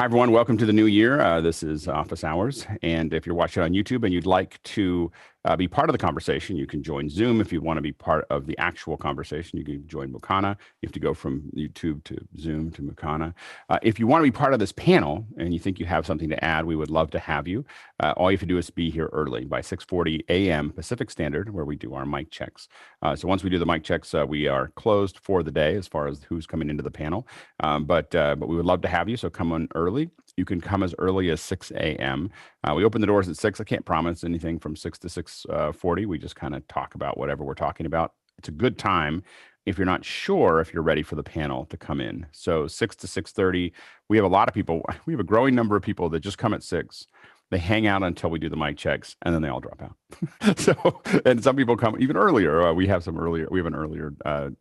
Hi, everyone. Welcome to the new year. This is Office Hours. And if you're watching on YouTube and you'd like to be part of the conversation, you can join Zoom. If you want to be part of the actual conversation, you can join Mukana. You have to go from YouTube to Zoom to Mukana. If you want to be part of this panel and you think you have something to add, we would love to have you. All you have to do is be here early by 6:40 a.m. Pacific Standard, where we do our mic checks. So once we do the mic checks, we are closed for the day as far as who's coming into the panel. But we would love to have you, so come on early. You can come as early as 6 a.m. We open the doors at 6. I can't promise anything from 6 to 6:40. We just kind of talk about whatever we're talking about. It's a good time if you're not sure if you're ready for the panel to come in. So 6 to 6:30, we have a lot of people. We have a growing number of people that just come at 6. They hang out until we do the mic checks, and then they all drop out. So, and some people come even earlier. We have an earlier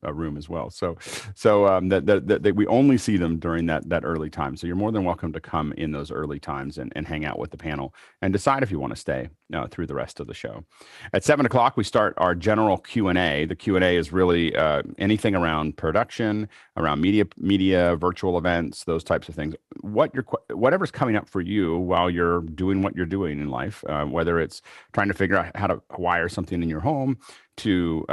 room as well. So that we only see them during that early time. So you're more than welcome to come in those early times and hang out with the panel and decide if you want to stay through the rest of the show. At 7 o'clock, we start our general Q&A. The Q&A is really anything around production, around media, virtual events, those types of things. Whatever's coming up for you while you're doing what you're doing in life, whether it's trying to figure out how to wire something in your home to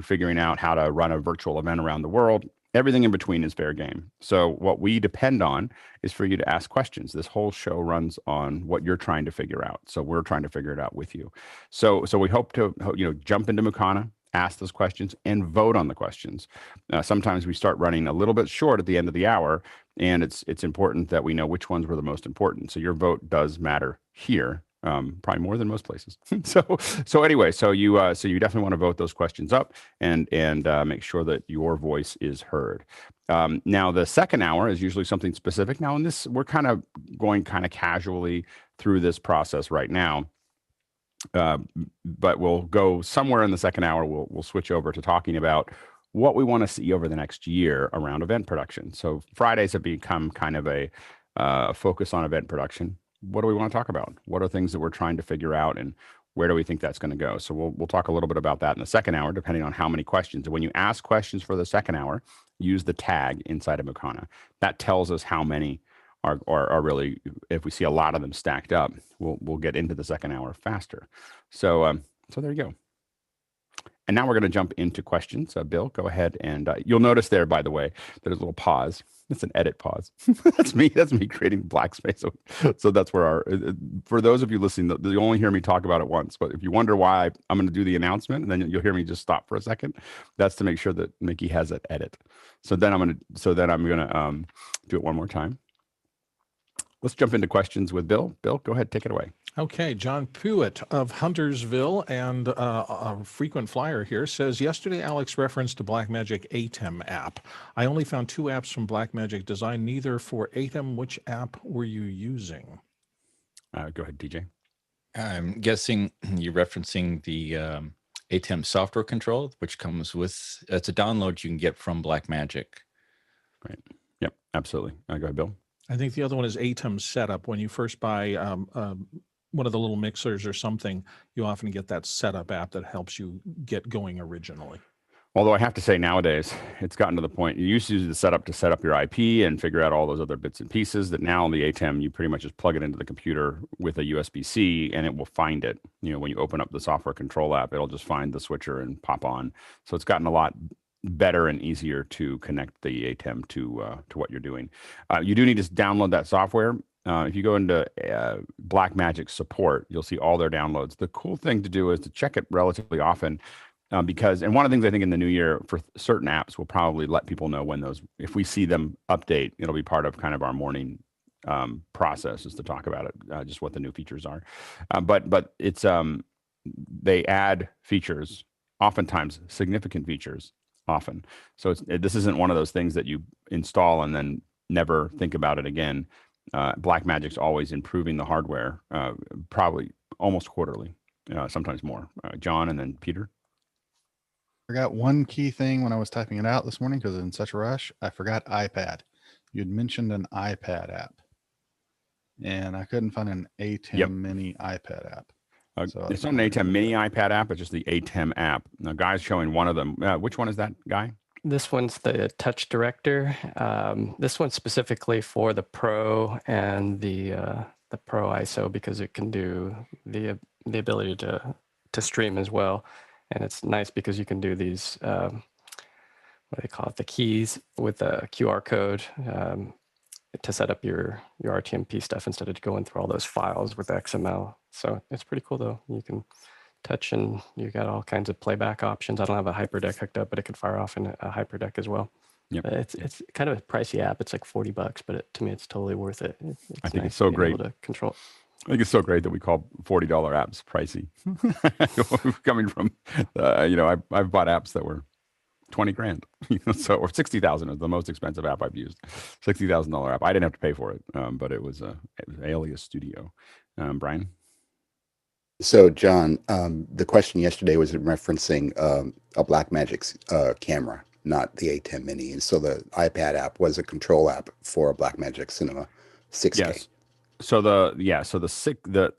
figuring out how to run a virtual event around the world. Everything in between is fair game. So what we depend on is for you to ask questions. This whole show runs on what you're trying to figure out. So we're trying to figure it out with you. So we hope to jump into Mukana, ask those questions, and vote on the questions. Sometimes we start running a little bit short at the end of the hour, and it's important that we know which ones were the most important. So your vote does matter here, probably more than most places. so anyway, so you definitely want to vote those questions up and make sure that your voice is heard. Now the second hour is usually something specific. Now in this, we're kind of going casually through this process right now. But we'll go somewhere in the second hour. We'll switch over to talking about what we want to see over the next year around event production. So Fridays have become kind of a focus on event production. What do we want to talk about? What are things that we're trying to figure out, and where do we think that's going to go? So we'll talk a little bit about that in the second hour, depending on how many questions. And when you ask questions for the second hour, use the tag inside of Mukana. That tells us how many are really, if we see a lot of them stacked up, we'll get into the second hour faster. So there you go. And now we're going to jump into questions. Bill, go ahead, and you'll notice there, by the way, there's a little pause. It's an edit pause. That's me creating black space. So that's where for those of you listening, you'll only hear me talk about it once. But if you wonder why I'm going to do the announcement, and then you'll hear me just stop for a second, that's to make sure that Mickey has that edit. So then I'm going to do it one more time. Let's jump into questions with Bill. Bill, go ahead, take it away. Okay, John Pewitt of Huntersville and a frequent flyer here says, yesterday Alex referenced the Black Magic ATEM app. I only found 2 apps from Black Magic designed neither for ATEM. Which app were you using? Go ahead, DJ. I'm guessing you're referencing the ATEM software control, which comes with, it's a download you can get from Black Magic. Right. Yep, absolutely. Go ahead, Bill. I think the other one is ATEM Setup. When you first buy one of the little mixers or something, you often get that setup app that helps you get going originally. Although I have to say nowadays, it's gotten to the point, you used to use the setup to set up your IP and figure out all those other bits and pieces, that now the ATEM, you pretty much just plug it into the computer with a USB-C and it will find it. When you open up the software control app, it'll just find the switcher and pop on. So it's gotten a lot better and easier to connect the ATEM to what you're doing. You do need to download that software. If you go into Black Magic support, you'll see all their downloads. The cool thing to do is to check it relatively often, because, and one of the things I think in the new year for certain apps, we'll probably let people know when those, if we see them update, it'll be part of kind of our morning process is to talk about it, just what the new features are. But it's, they add features, oftentimes significant features, often. So this isn't one of those things that you install and then never think about it again. Black Magic's always improving the hardware, probably almost quarterly, sometimes more. John and then Peter. I forgot one key thing when I was typing it out this morning because in such a rush. I forgot iPad. You'd mentioned an iPad app, and I couldn't find an ATEM Mini iPad app. So it's not an ATEM Mini iPad app, it's just the ATEM app. Now, Guy's showing one of them. Which one is that, Guy? This one's the touch director. This one's specifically for the Pro and the Pro ISO because it can do the ability to stream as well, and it's nice because you can do these what do they call it, the keys with a QR code to set up your RTMP stuff instead of going through all those files with XML. So it's pretty cool though. You can touch and you got all kinds of playback options. I don't have a hyperdeck hooked up, but it can fire off in a hyperdeck as well. Yep. It's kind of a pricey app. It's like $40, but to me, it's totally worth it. I think it's so great. Able to control. I think it's so great that we call $40 apps pricey. Coming from, I've bought apps that were 20 grand, or 60,000 is the most expensive app I've used. $60,000 app. I didn't have to pay for it, but it was Alias Studio. Brian. So, John, the question yesterday was referencing a Black Magic's camera, not the ATEM Mini. And so the iPad app was a control app for a Black Magic Cinema 6K. Yes. So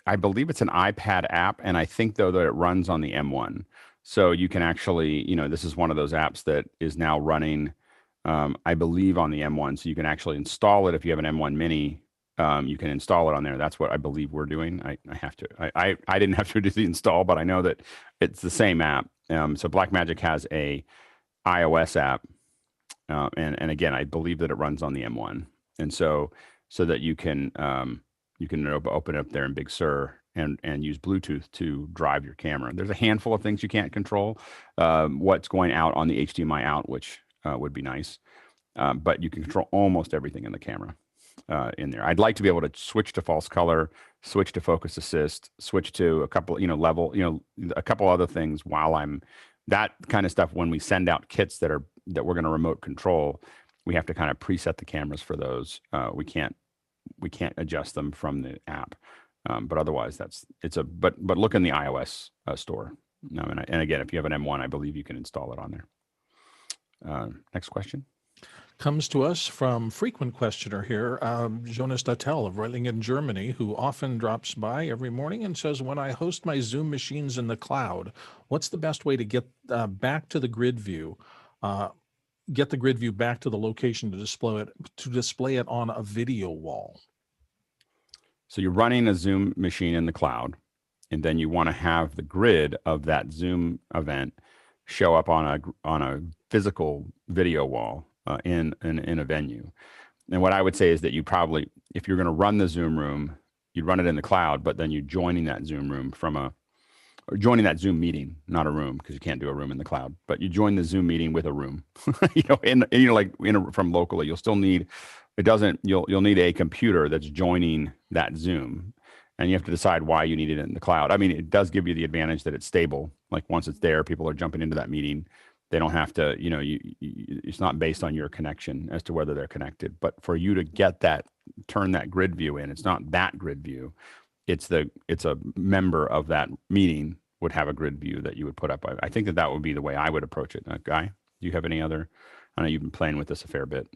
I believe it's an iPad app, and I think though that it runs on the M1. So you can actually, this is one of those apps that is now running, I believe, on the M1. So you can actually install it if you have an M1 Mini. You can install it on there. That's what I believe we're doing. I didn't have to do the install, but I know that it's the same app. So Blackmagic has a iOS app, and again, I believe that it runs on the M1, and so that you can open it up there in Big Sur and use Bluetooth to drive your camera. There's a handful of things you can't control. What's going out on the HDMI out, which would be nice, but you can control almost everything in the camera. In there, I'd like to be able to switch to false color, switch to focus assist, switch to a couple, a couple other things while I'm that kind of stuff. When we send out kits that we're going to remote control, we have to kind of preset the cameras for those. We can't adjust them from the app, but otherwise but look in the iOS store. And again, if you have an M1, I believe you can install it on there. Next question. Comes to us from frequent questioner here, Jonas Dattel of Reutlingen, Germany, who often drops by every morning and says, when I host my Zoom machines in the cloud, what's the best way to get back to the grid view? Get the grid view back to the location to display it on a video wall. So you're running a Zoom machine in the cloud, and then you want to have the grid of that Zoom event show up on a physical video wall. In a venue. And what I would say is that you probably, if you're going to run the Zoom room, you'd run it in the cloud, but then you're joining that Zoom room or joining that Zoom meeting, not a room, because you can't do a room in the cloud, but you join the Zoom meeting with a room, from locally. You'll still need, you'll need a computer that's joining that Zoom, and you have to decide why you need it in the cloud. I mean, it does give you the advantage that it's stable. Like once it's there, people are jumping into that meeting. They don't have to, it's not based on your connection as to whether they're connected. But for you to turn that grid view in, it's not that grid view. It's a member of that meeting would have a grid view that you would put up. I think that would be the way I would approach it. Guy, do you have any other? I know you've been playing with this a fair bit.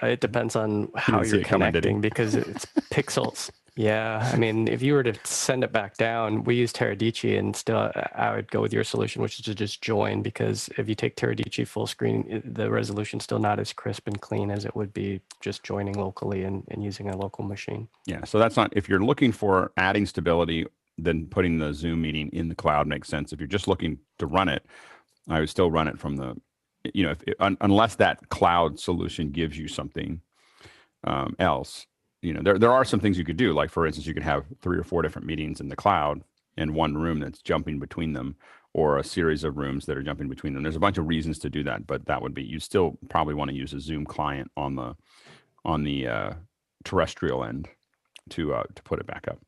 It depends on how you're connecting because it's pixels. Yeah, I mean, if you were to send it back down, we use Teradici, and still I would go with your solution, which is to just join, because if you take Teradici full screen, the resolution's still not as crisp and clean as it would be just joining locally and using a local machine. Yeah, so that's not, if you're looking for adding stability, then putting the Zoom meeting in the cloud makes sense. If you're just looking to run it, I would still run it from the, unless that cloud solution gives you something else. There are some things you could do. Like, for instance, you could have 3 or 4 different meetings in the cloud in one room that's jumping between them, or a series of rooms that are jumping between them. There's a bunch of reasons to do that, but that would be, you still probably want to use a Zoom client on the terrestrial end to put it back up.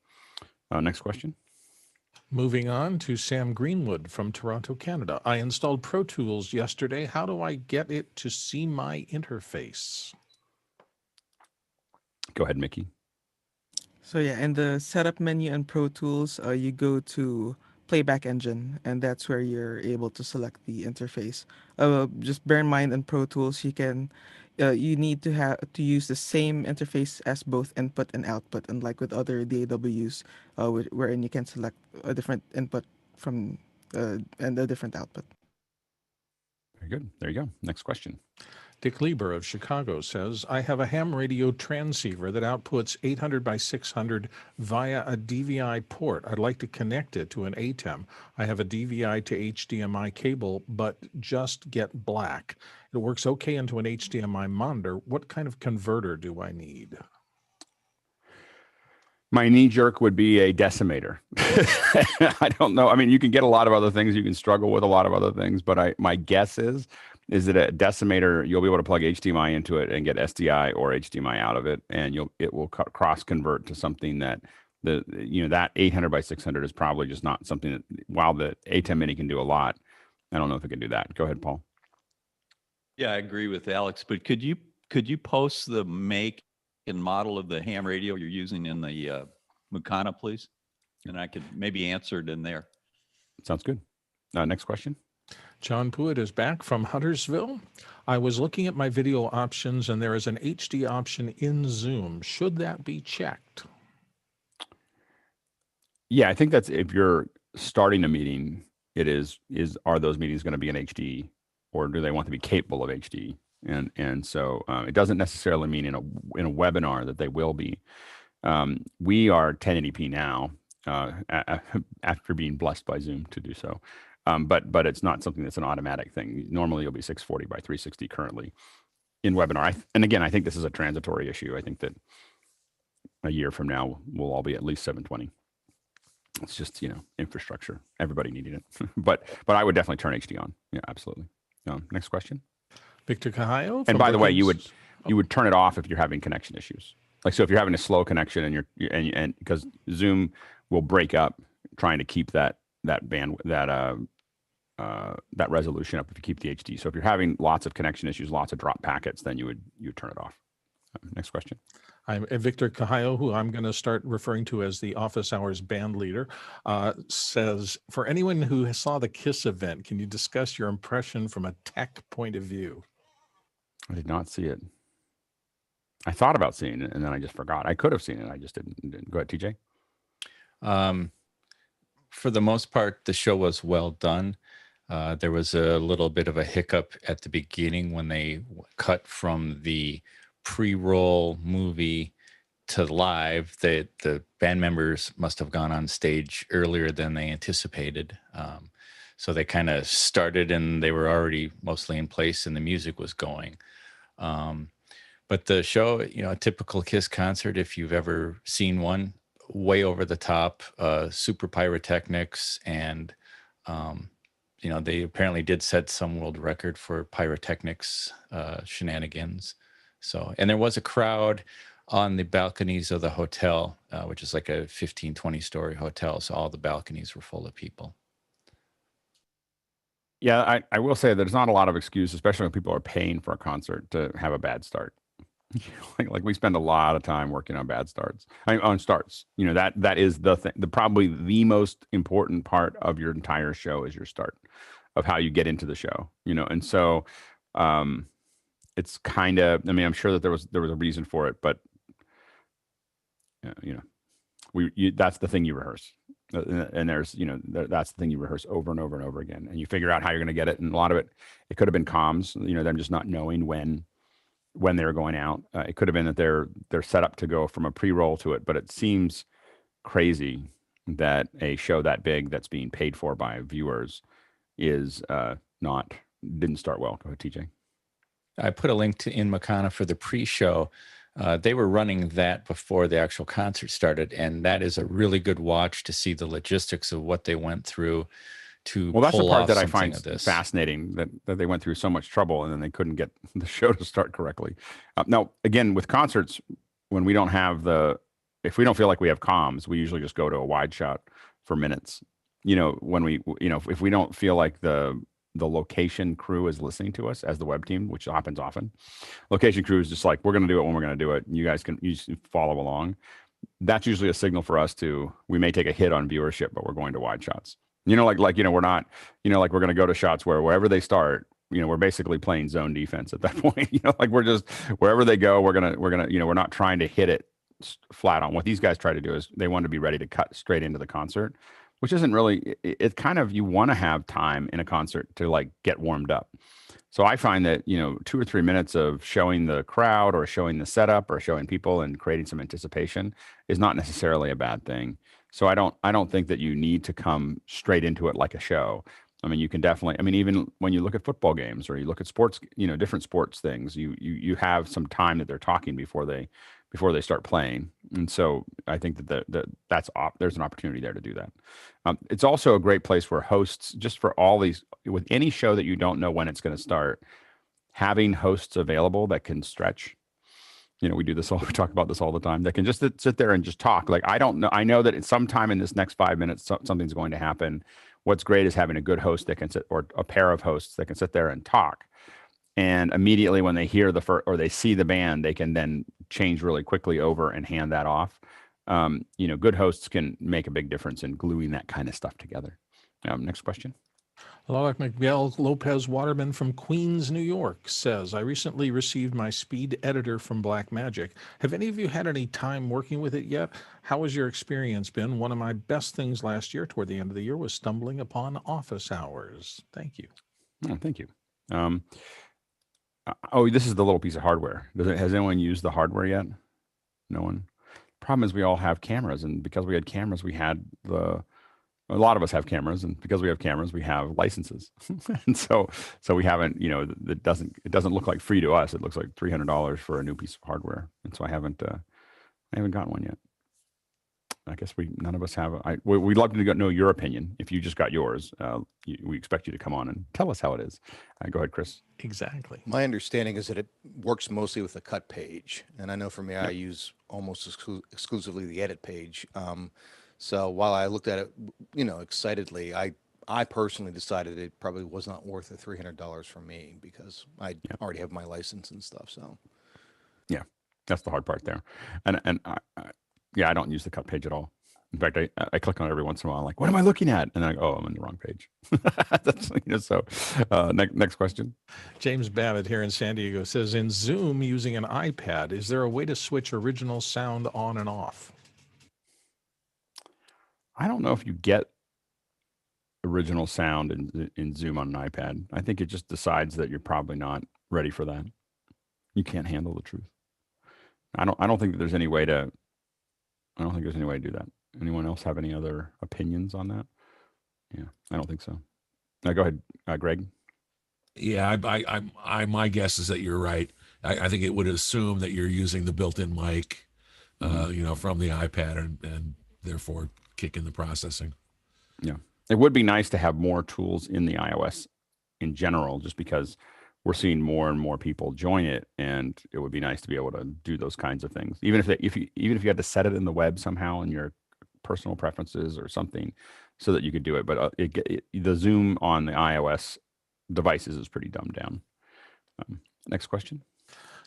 Next question. Moving on to Sam Greenwood from Toronto, Canada. I installed Pro Tools yesterday. How do I get it to see my interface? Go ahead, Mickey. So yeah, in the setup menu in Pro Tools, you go to Playback Engine, and that's where you're able to select the interface. Just bear in mind, in Pro Tools, you need to use the same interface as both input and output, unlike with other DAWs, wherein you can select a different input from and a different output. Very good. There you go. Next question. Dick Lieber of Chicago says, I have a ham radio transceiver that outputs 800 by 600 via a DVI port. I'd like to connect it to an ATEM. I have a DVI to HDMI cable, but just get black. It works okay into an HDMI monitor. What kind of converter do I need? My knee jerk would be a decimator. I don't know. I mean, you can get a lot of other things. You can struggle with a lot of other things, but my guess is that a decimator, you'll be able to plug HDMI into it and get SDI or HDMI out of it, and it will cross convert to something that that 800 by 600 is probably just not something that, while the ATEM Mini can do a lot, I don't know if it can do that. Go ahead, Paul. Yeah, I agree with Alex, but could you post the make and model of the ham radio you're using in the Mukana, please? And I could maybe answer it in there. Sounds good. Next question. John Pruitt is back from Huntersville. I was looking at my video options and there is an HD option in Zoom. Should that be checked? Yeah, I think that's, if you're starting a meeting, are those meetings going to be in HD, or do they want to be capable of HD? And so it doesn't necessarily mean in a webinar that they will be. We are 1080p now after being blessed by Zoom to do so. But it's not something that's an automatic thing. Normally it'll be 640 by 360 currently in webinar. And again, I think this is a transitory issue. I think that a year from now, we'll all be at least 720. It's just, infrastructure, everybody needing it. but I would definitely turn HD on. Yeah, absolutely. Next question. Victor Cajallo. And by the way, you would turn it off if you're having connection issues. Like, so if you're having a slow connection and because Zoom will break up trying to keep that resolution up if you keep the HD. So if you're having lots of connection issues, lots of drop packets, then you would turn it off. Next question. I'm Victor Cajallo, who I'm going to start referring to as the Office Hours band leader, says, for anyone who saw the KISS event, can you discuss your impression from a tech point of view? I did not see it. I thought about seeing it and then I just forgot. I could have seen it. I just didn't. Go ahead, TJ. For the most part, the show was well done. There was a little bit of a hiccup at the beginning when they cut from the pre-roll movie to live. The band members must have gone on stage earlier than they anticipated. So they kind of started and they were already mostly in place and the music was going. But the show, a typical KISS concert, if you've ever seen one, way over the top, super pyrotechnics, and they apparently did set some world record for pyrotechnics shenanigans. So, and there was a crowd on the balconies of the hotel, which is like a 15, 20-story hotel. So all the balconies were full of people. Yeah, I will say there's not a lot of excuse, especially when people are paying for a concert, to have a bad start. like we spend a lot of time working on bad starts, on starts. That is the thing. Probably the most important part of your entire show is your start, of how you get into the show. And so it's kind of. I mean, I'm sure that there was a reason for it, but that's the thing you rehearse. And there's, that's the thing you rehearse over and over and over again, and you figure out how you're going to get it. And a lot of it could have been comms, them just not knowing when they were going out. It could have been that they're set up to go from a pre-roll to it, but it seems crazy that a show that big that's being paid for by viewers didn't start well. Go ahead, TJ. I put a link in Mukana for the pre-show. They were running that before the actual concert started, and that is a really good watch to see the logistics of what they went through to Well, that's the pull part off that I something find of this. fascinating, that they went through so much trouble and then they couldn't get the show to start correctly. Now, again, with concerts, when we don't have if we don't feel like we have comms, we usually just go to a wide shot for minutes. When we, if we don't feel like the location crew is listening to us as the web team, which happens often, location crew is just like, we're going to do it when we're going to do it. And you guys can follow along. That's usually a signal for us we may take a hit on viewership, but we're going to wide shots. We're not, like we're going to go to shots where wherever they start, we're basically playing zone defense at that point. We're just, wherever they go, we're going to, we're not trying to hit it flat on. What these guys try to do is they want to be ready to cut straight into the concert, which isn't really, it's kind of, you want to have time in a concert to like get warmed up. So I find that, 2 or 3 minutes of showing the crowd or showing the setup or showing people and creating some anticipation is not necessarily a bad thing. So I don't think that you need to come straight into it like a show. I mean, you can definitely, I mean, even when you look at football games or you look at sports, different sports things, you have some time that they're talking before they start playing. And so I think that there's an opportunity there to do that. It's also a great place where hosts, just for all these, with any show that you don't know when it's going to start, having hosts available that can stretch. We do this we talk about this all the time. That can just sit there and just talk. Like, I don't know. I know that at some time in this next 5 minutes, something's going to happen. What's great is having a good host that can sit, or a pair of hosts that can sit there and talk. And immediately when they hear or they see the band, they can then change really quickly over and hand that off. Good hosts can make a big difference in gluing that kind of stuff together. Next question. Alec Miguel Lopez Waterman from Queens, New York says, I recently received my speed editor from Black Magic. Have any of you had any time working with it yet? How has your experience been? One of my best things last year toward the end of the year was stumbling upon Office Hours. Thank you. Oh, thank you. This is the little piece of hardware. Has anyone used the hardware yet? No one. Problem is we all have cameras, and because we had cameras, a lot of us have cameras, and because we have cameras, we have licenses. And so we haven't, it doesn't look like free to us. It looks like $300 for a new piece of hardware. And so I haven't gotten one yet. I guess none of us have. We'd love to know your opinion. If you just got yours, we expect you to come on and tell us how it is. Go ahead, Chris. Exactly. My understanding is that it works mostly with the cut page. And I know for me, I use almost exclusively the edit page. So while I looked at it, excitedly, I personally decided it probably was not worth the $300 for me because I already have my license and stuff. So, yeah, that's the hard part there. And I don't use the cut page at all. In fact, I click on it every once in a while. I'm like, what am I looking at? And then I go, I'm on the wrong page. That's, so next question. James Babbitt here in San Diego says, in Zoom using an iPad, is there a way to switch original sound on and off? I don't know if you get original sound in Zoom on an iPad. I think it just decides that you're probably not ready for that. You can't handle the truth. I don't think that there's any way to. I don't think there's any way to do that. Anyone else have any other opinions on that? Yeah, I don't think so. Now go ahead, Greg. Yeah, my guess is that you're right. I think it would assume that you're using the built-in mic, from the iPad and therefore kick in the processing. Yeah, it would be nice to have more tools in the iOS in general, just because we're seeing more and more people join it, and it would be nice to be able to do those kinds of things. Even if you had to set it in the web somehow in your personal preferences or something, so that you could do it. But the Zoom on the iOS devices is pretty dumbed down. Next question.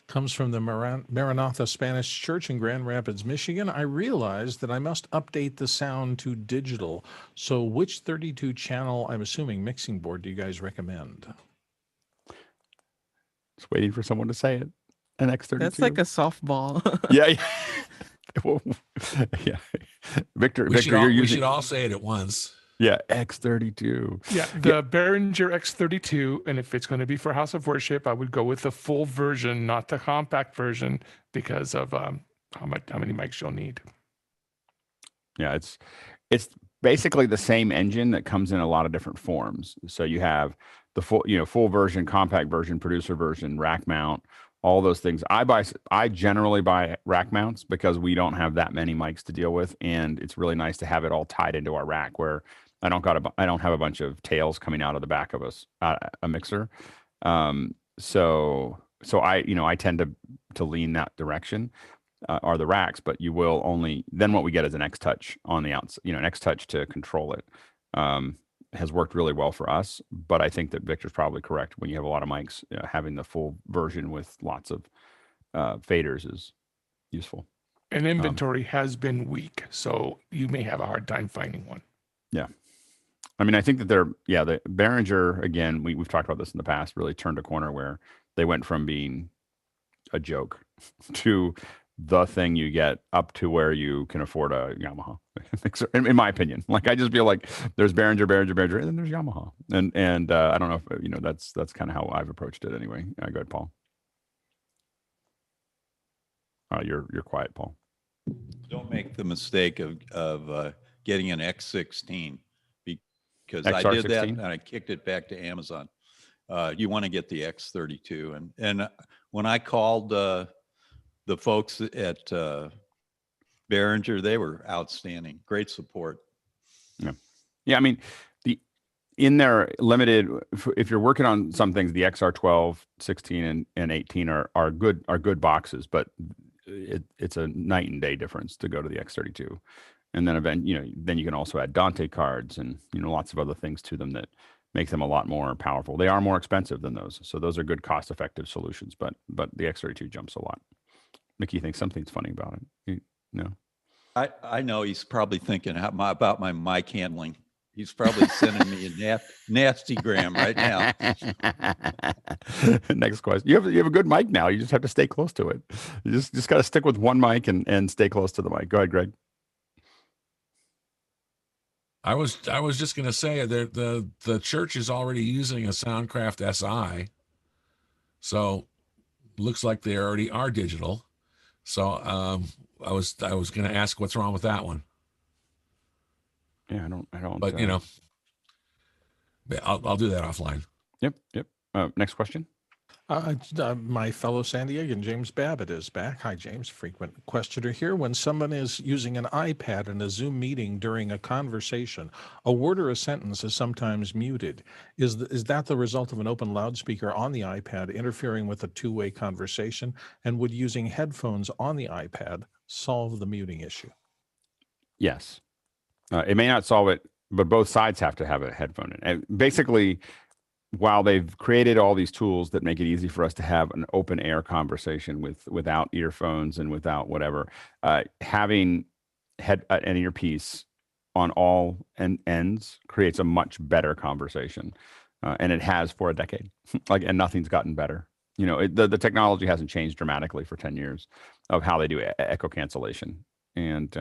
Comes from the Maranatha Spanish Church in Grand Rapids, Michigan. I realized that I must update the sound to digital. So which 32 channel, I'm assuming, mixing board do you guys recommend? Just waiting for someone to say it. An X32. That's like a softball. Yeah. Yeah. Victor, We using. should all say it at once. Yeah, X32. Yeah, the Behringer X32, and if it's going to be for House of Worship, I would go with the full version, not the compact version, because of how many mics you'll need. Yeah, it's basically the same engine that comes in a lot of different forms. So you have the full version, compact version, producer version, rack mount, all those things. I generally buy rack mounts because we don't have that many mics to deal with, and it's really nice to have it all tied into our rack where I don't have a bunch of tails coming out of the back of a mixer. So I tend to lean that direction, are the racks, but you will only, then what we get is an X Touch on the outside, an X Touch to control it. Has worked really well for us, but I think that Victor's probably correct. When you have a lot of mics, having the full version with lots of faders is useful. And inventory has been weak, so you may have a hard time finding one. Yeah. I mean, I think that the Behringer, again, we've talked about this in the past, really turned a corner where they went from being a joke to the thing you get up to where you can afford a Yamaha mixer, in my opinion. Like, I just feel like there's Behringer, and then there's Yamaha, and I don't know if that's kind of how I've approached it anyway. Go ahead, Paul. You're quiet, Paul. Don't make the mistake of getting an X16 because I XR16? did that and I kicked it back to Amazon. You want to get the X32, and when I called the folks at Behringer, they were outstanding, great support. Yeah. I mean, in their limited, if you're working on some things, the XR12, 16, and 18 are good boxes, but it's a night and day difference to go to the X32. And then then you can also add Dante cards and lots of other things to them that make them a lot more powerful. They are more expensive than those, so those are good cost-effective solutions. But the X32 jumps a lot. Mickey thinks something's funny about it. No. I know he's probably thinking about my mic handling. He's probably sending me a nasty gram right now. Next question. You have a good mic now. You just have to stay close to it. You just got to stick with one mic and stay close to the mic. Go ahead, Greg. I was just going to say that the church is already using a Soundcraft SI, so looks like they already are digital. So I was going to ask what's wrong with that one. Yeah, I don't. But I'll do that offline. Yep. Next question. My fellow San Diegan, James Babbitt, is back. Hi, James. Frequent questioner here. When someone is using an iPad in a Zoom meeting during a conversation, a word or a sentence is sometimes muted. Is that the result of an open loudspeaker on the iPad interfering with a two-way conversation? And would using headphones on the iPad solve the muting issue? Yes. It may not solve it, but both sides have to have a headphone in. And basically, while they've created all these tools that make it easy for us to have an open air conversation without earphones and without whatever, having an earpiece on all ends creates a much better conversation, and it has for a decade. And nothing's gotten better. The technology hasn't changed dramatically for 10 years of how they do echo cancellation, and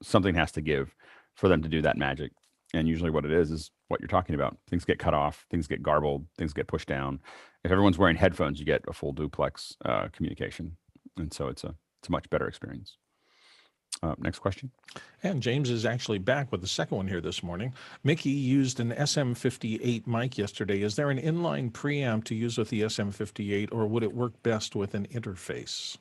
something has to give for them to do that magic. And usually what it is what you're talking about. Things get cut off, things get garbled, things get pushed down. If everyone's wearing headphones, you get a full duplex communication. And so it's a much better experience. Next question. And James is actually back with the second one here this morning. Mickey used an SM58 mic yesterday. Is there an inline preamp to use with the SM58, or would it work best with an interface?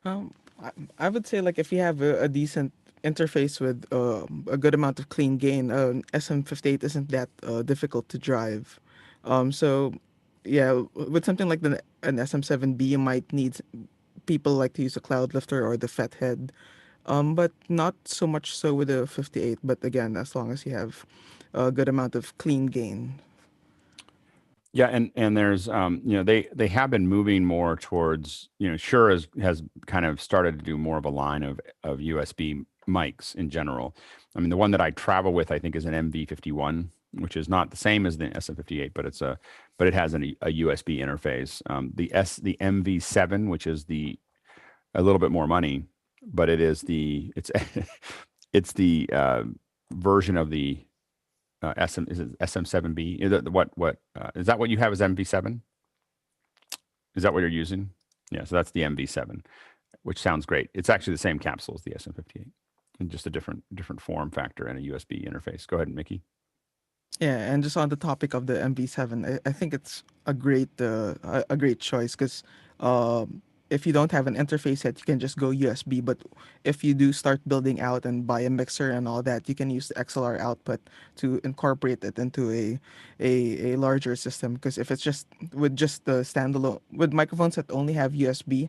I would say, like, if you have a decent interface with a good amount of clean gain, SM58 isn't that difficult to drive. So yeah, with something like an SM7B, you might need people like to use a cloud lifter or the FET head, but not so much so with a 58. But again, as long as you have a good amount of clean gain. Yeah, and there's they have been moving more towards, Shure has kind of started to do more of a line of USB mics in general. I mean, the one that I travel with, I think, is an MV51, which is not the same as the SM58, but it has a USB interface. The MV7, which is a little bit more money, but it's the version of the is it SM7B? Is that what you have as MV7? Is that what you're using? Yeah, so that's the MV7, which sounds great. It's actually the same capsule as the SM58, and just a different form factor and a USB interface. Go ahead, Mickey. Yeah, and just on the topic of the MV7, I think it's a great choice because if you don't have an interface yet, you can just go USB. But if you do start building out and buy a mixer and all that, you can use the XLR output to incorporate it into a larger system. Because if it's just the standalone with microphones that only have USB,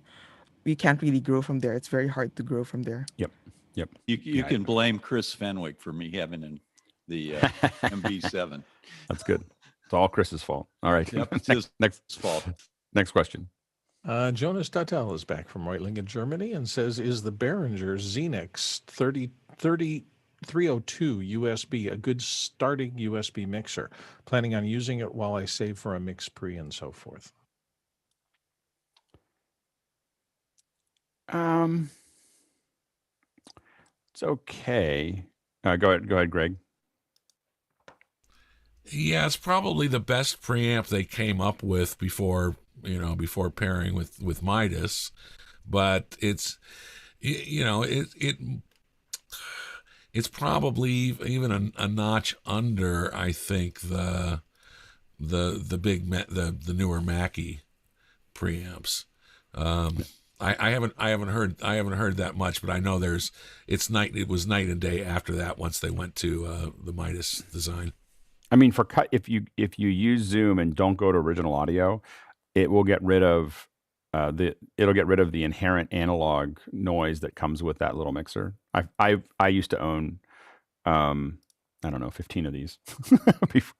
we can't really grow from there. It's very hard to grow from there. Yep. You can blame Chris Fenwick for me having the MV7. That's good. It's all Chris's fault. All right. Yep, it's his fault. Next question. Jonas Dattel is back from Reutlingen, Germany, and says, is the Behringer XENYX 302 USB a good starting USB mixer? Planning on using it while I save for a MixPre and so forth. It's okay. Go ahead, Greg. Yeah, it's probably the best preamp they came up with before pairing with Midas, but it's it's probably even a notch under, I think, the newer Mackie preamps. I haven't heard that much, but I know it was night and day after that once they went to the Midas design. I mean, for cut, if you use Zoom and don't go to original audio, it will get rid of the inherent analog noise that comes with that little mixer. I used to own I don't know 15 of these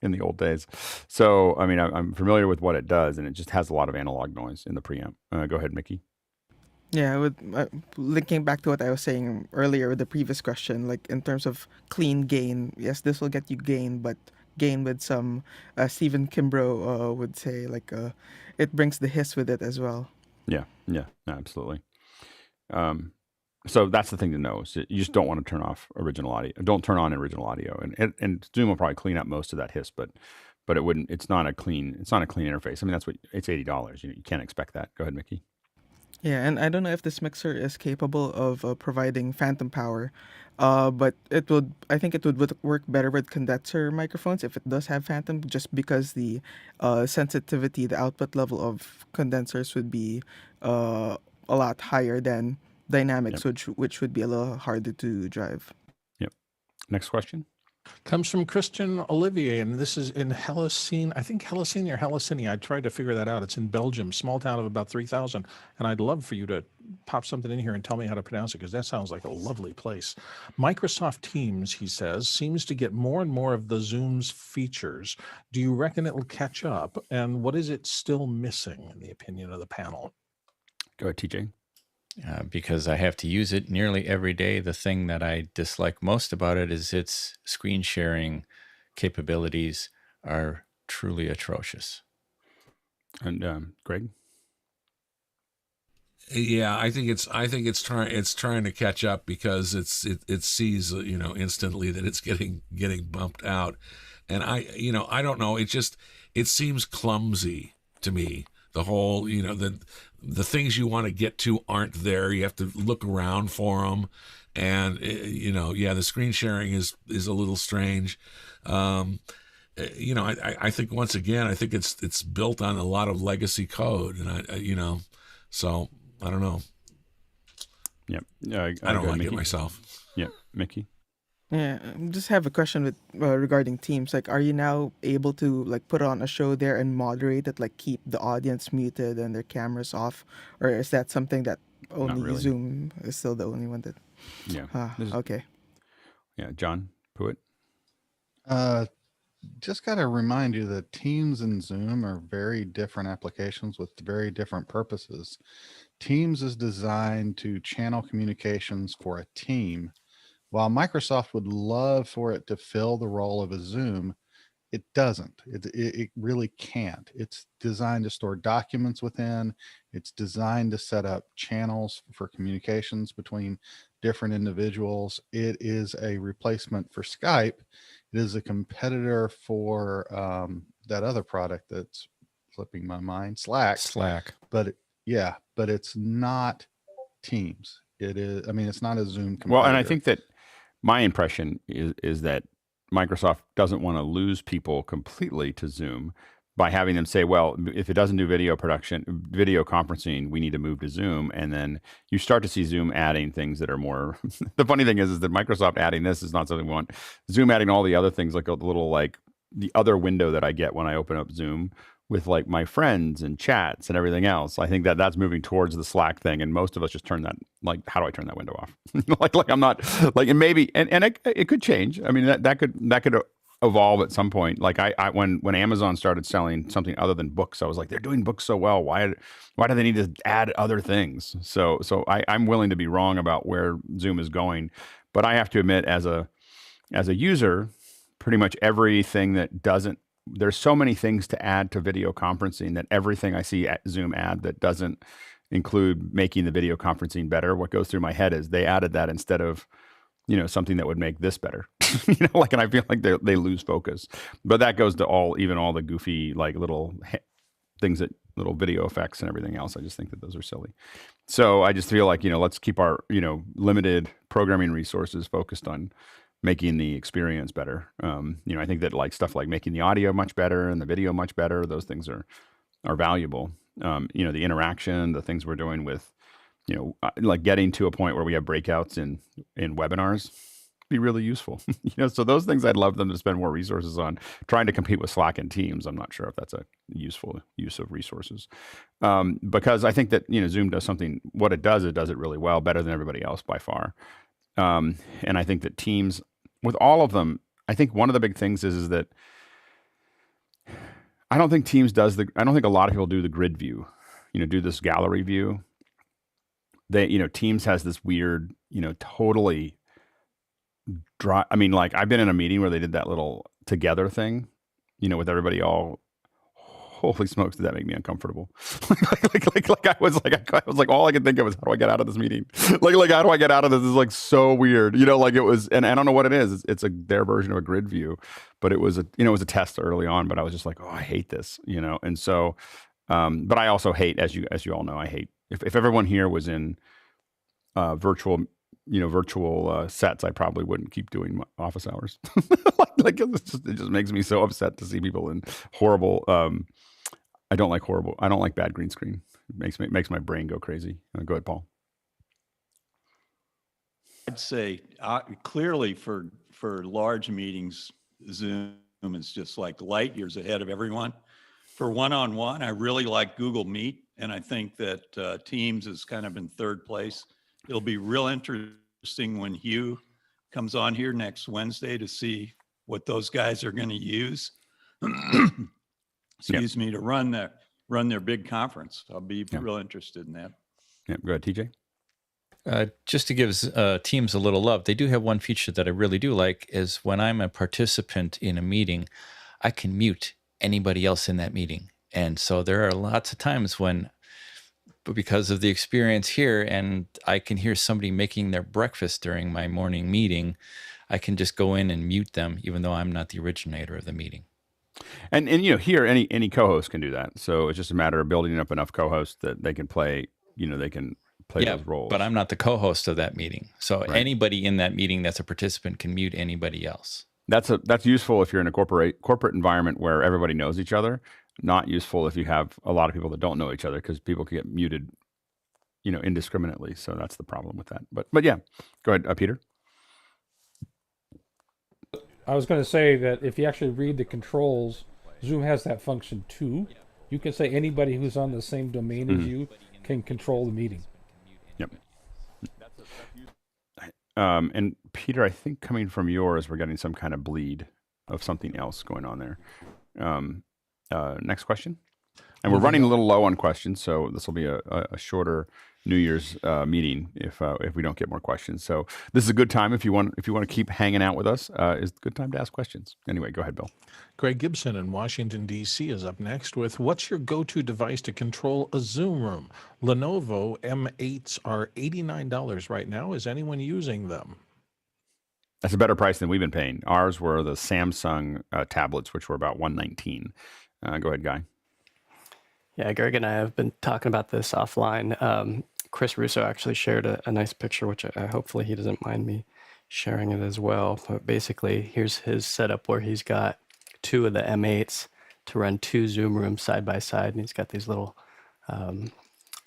in the old days. So I mean I'm familiar with what it does, and it just has a lot of analog noise in the preamp. Go ahead, Mickey. Yeah, with linking back to what I was saying earlier with the previous question, like in terms of clean gain, yes, this will get you gain, but gain with some, Stephen Kimbrough would say, like it brings the hiss with it as well. Yeah, absolutely. So that's the thing to know. Is that you just don't want to turn off original audio. Don't turn on original audio, and Zoom will probably clean up most of that hiss, but it wouldn't. It's not a clean interface. I mean, that's what it's $80. You can't expect that. Go ahead, Mickey. Yeah, and I don't know if this mixer is capable of providing phantom power, but I think it would work better with condenser microphones if it does have phantom, just because the sensitivity, the output level of condensers would be a lot higher than dynamics, which would be a little harder to drive. Yep. Next question. Comes from Christian Olivier, and this is in Helsinki. I think Helsinki or Helsinki. I tried to figure that out. It's in Belgium, small town of about 3,000. And I'd love for you to pop something in here and tell me how to pronounce it, because that sounds like a lovely place. Microsoft Teams, he says, seems to get more and more of the Zoom's features. Do you reckon it will catch up? And what is it still missing, in the opinion of the panel? Go ahead, TJ. Because I have to use it nearly every day. The thing that I dislike most about it is its screen sharing capabilities are truly atrocious. And Greg? Yeah, I think it's trying to catch up, because it sees instantly that it's getting bumped out, and I don't know. It seems clumsy to me. The whole, the things you want to get to aren't there. You have to look around for them. And, the screen sharing is a little strange. I think once again, I think it's built on a lot of legacy code. And so I don't know. Yep. I don't like it myself. Yeah. Mickey? Yeah, just have a question with regarding Teams. Like, are you now able to like put on a show there and moderate it, like keep the audience muted and their cameras off, or is that something that only really. Zoom is still the only one that? Yeah. Okay. Yeah, John Pruitt. Just got to remind you that Teams and Zoom are very different applications with very different purposes. Teams is designed to channel communications for a team, while Microsoft would love for it to fill the role of a Zoom. It doesn't. It really can't. It's designed to store documents within. It's designed to set up channels for communications between different individuals. It is a replacement for Skype. It is a competitor for that other product that's slipping my mind, Slack. But it's not Teams. It is. I mean, it's not a Zoom competitor. Well, and I think that my impression is that Microsoft doesn't want to lose people completely to Zoom by having them say, well, if it doesn't do video conferencing, we need to move to Zoom. And then you start to see Zoom adding things that are more, the funny thing is that Microsoft adding this is not something we want. Zoom adding all the other things, like a little, like the other window that I get when I open up Zoom with like my friends and chats and everything else. I think that that's moving towards the Slack thing. And most of us just turn that, like, how do I turn that window off? like I'm not like, and maybe, and it could change. I mean, that could evolve at some point. Like when Amazon started selling something other than books, I was like, they're doing books so well. Why do they need to add other things? So I'm willing to be wrong about where Zoom is going, but I have to admit, as a user, pretty much everything that doesn't, there's so many things to add to video conferencing that everything I see at Zoom add that doesn't include making the video conferencing better. What goes through my head is they added that instead of, something that would make this better. And I feel like they lose focus. But that goes to even all the goofy, like little things little video effects and everything else. I just think that those are silly. So I just feel like, let's keep our, limited programming resources focused on making the experience better. I think that stuff like making the audio much better and the video much better, those things are valuable. The interaction, the things we're doing with, like getting to a point where we have breakouts in webinars be really useful. So those things I'd love them to spend more resources on. Trying to compete with Slack and Teams, I'm not sure if that's a useful use of resources. Because I think that, Zoom does something, what it does it really well, better than everybody else by far. And I think that Teams, with all of them, I think one of the big things is that I don't think Teams I don't think a lot of people do the grid view, do this gallery view. Teams has this weird, totally dry. I mean, I've been in a meeting where they did that little together thing, with everybody all. Holy smokes, did that make me uncomfortable? I was like, all I could think of was, how do I get out of this meeting? How do I get out of this? It's so weird, it was, and I don't know what it is. It's their version of a grid view, but it was it was a test early on, but I was just like, oh, I hate this, and so, but I also hate, as you all know, I hate, if everyone here was in virtual sets, I probably wouldn't keep doing office hours. It just makes me so upset to see people in horrible. I don't like bad green screen. It makes my brain go crazy. Go ahead, Paul. I'd say clearly for large meetings, Zoom is just like light years ahead of everyone. For one-on-one, I really like Google Meet, and I think that Teams is kind of in third place. It'll be real interesting when Hugh comes on here next Wednesday to see what those guys are going to use. Excuse me, to run their big conference. I'll be real interested in that. Yeah, go ahead, TJ. Just to give Teams a little love, they do have one feature that I really do like, is when I'm a participant in a meeting, I can mute anybody else in that meeting. And so there are lots of times when, because of the experience here, and I can hear somebody making their breakfast during my morning meeting, I can just go in and mute them, even though I'm not the originator of the meeting. And here any co-host can do that. So it's just a matter of building up enough co-hosts that they can play, those roles. But I'm not the co-host of that meeting. So Right. Anybody in that meeting that's a participant can mute anybody else. That's useful if you're in a corporate environment where everybody knows each other. Not useful if you have a lot of people that don't know each other, because people can get muted, indiscriminately. So that's the problem with that. But yeah, go ahead, Peter. I was going to say that if you actually read the controls, Zoom has that function too. You can say anybody who's on the same domain as you can control the meeting. Yep. And Peter, I think coming from yours, we're getting some kind of bleed of something else going on there. Next question. And we're running a little low on questions, so this will be a shorter New Year's meeting if we don't get more questions. So this is a good time if you want to keep hanging out with us. Is a good time to ask questions. Anyway, go ahead, Bill. Greg Gibson in Washington, D.C. is up next with, what's your go-to device to control a Zoom room? Lenovo M8s are $89 right now. Is anyone using them? That's a better price than we've been paying. Ours were the Samsung tablets, which were about $119. Go ahead, Guy. Yeah, Greg and I have been talking about this offline. Chris Russo actually shared a nice picture, which hopefully he doesn't mind me sharing it as well. But basically, here's his setup where he's got two of the M8s to run two Zoom rooms side by side, and he's got these little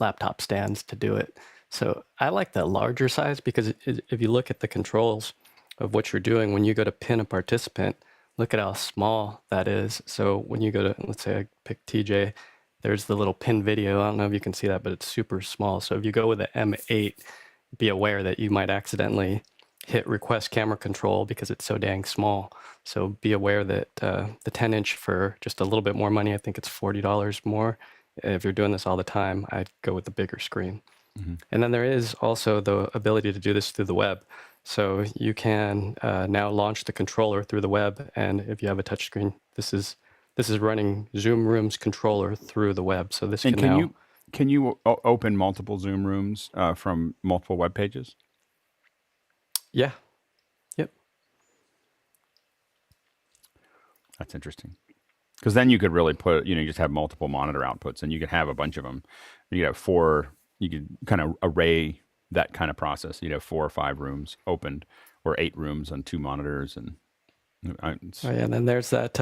laptop stands to do it. So I like the larger size because if you look at the controls of what you're doing, when you go to pin a participant, look at how small that is. So when you go to, let's say I pick TJ, there's the little pin video. I don't know if you can see that, but it's super small. So if you go with the M8, be aware that you might accidentally hit request camera control because it's so dang small. So be aware that the 10-inch for just a little bit more money, I think it's $40 more. If you're doing this all the time, I'd go with the bigger screen. Mm-hmm. And then there is also the ability to do this through the web. So you can now launch the controller through the web. And if you have a touchscreen, this is running Zoom Rooms controller through the web. So this and can now Can you open multiple Zoom rooms from multiple web pages? Yeah. Yep. That's interesting. Because then you could really put, you just have multiple monitor outputs, and you could have a bunch of them. You could have 4, you could kind of array that kind of process. You'd have 4 or 5 rooms opened, or 8 rooms on 2 monitors. And Oh yeah, and then there's that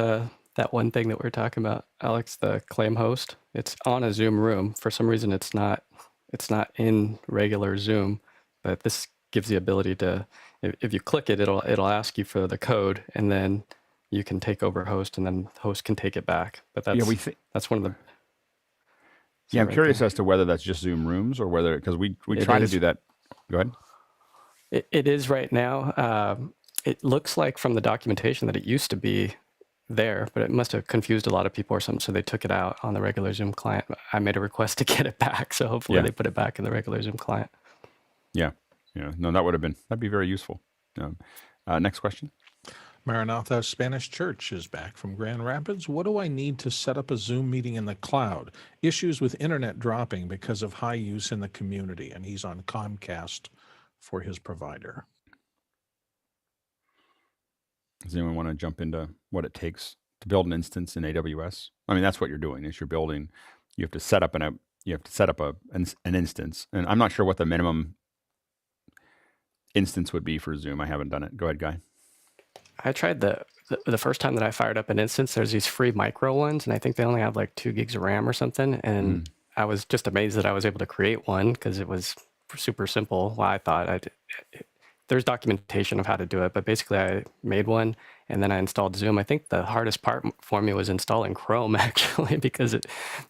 one thing that we were talking about, Alex, the claim host. It's on a Zoom room. For some reason, it's not in regular Zoom, but this gives the ability to, if you click it, it'll ask you for the code, and then you can take over host, and then host can take it back. But that's that's one of the. Yeah, I'm curious as to whether that's just Zoom rooms, or whether, because we try to do that. Go ahead. It is right now. It looks like from the documentation that it used to be there, but it must have confused a lot of people or something, so they took it out on the regular Zoom client. I made a request to get it back, so hopefully they put it back in the regular Zoom client. Yeah. No, that'd be very useful. Next question. Maranatha Spanish Church is back from Grand Rapids. What do I need to set up a Zoom meeting in the cloud? Issues with internet dropping because of high use in the community, and he's on Comcast for his provider. Does anyone want to jump into what it takes to build an instance in AWS? I mean, that's what you're doing. Is you're building. You have to set up an instance, and I'm not sure what the minimum instance would be for Zoom. I haven't done it. Go ahead, Guy. I tried the first time that I fired up an instance. There's these free micro ones, and I think they only have like 2 gigs of RAM or something. And I was just amazed that I was able to create one because it was super simple. Well, I thought there's documentation of how to do it, but basically I made one, and then I installed Zoom. I think the hardest part for me was installing Chrome, actually, because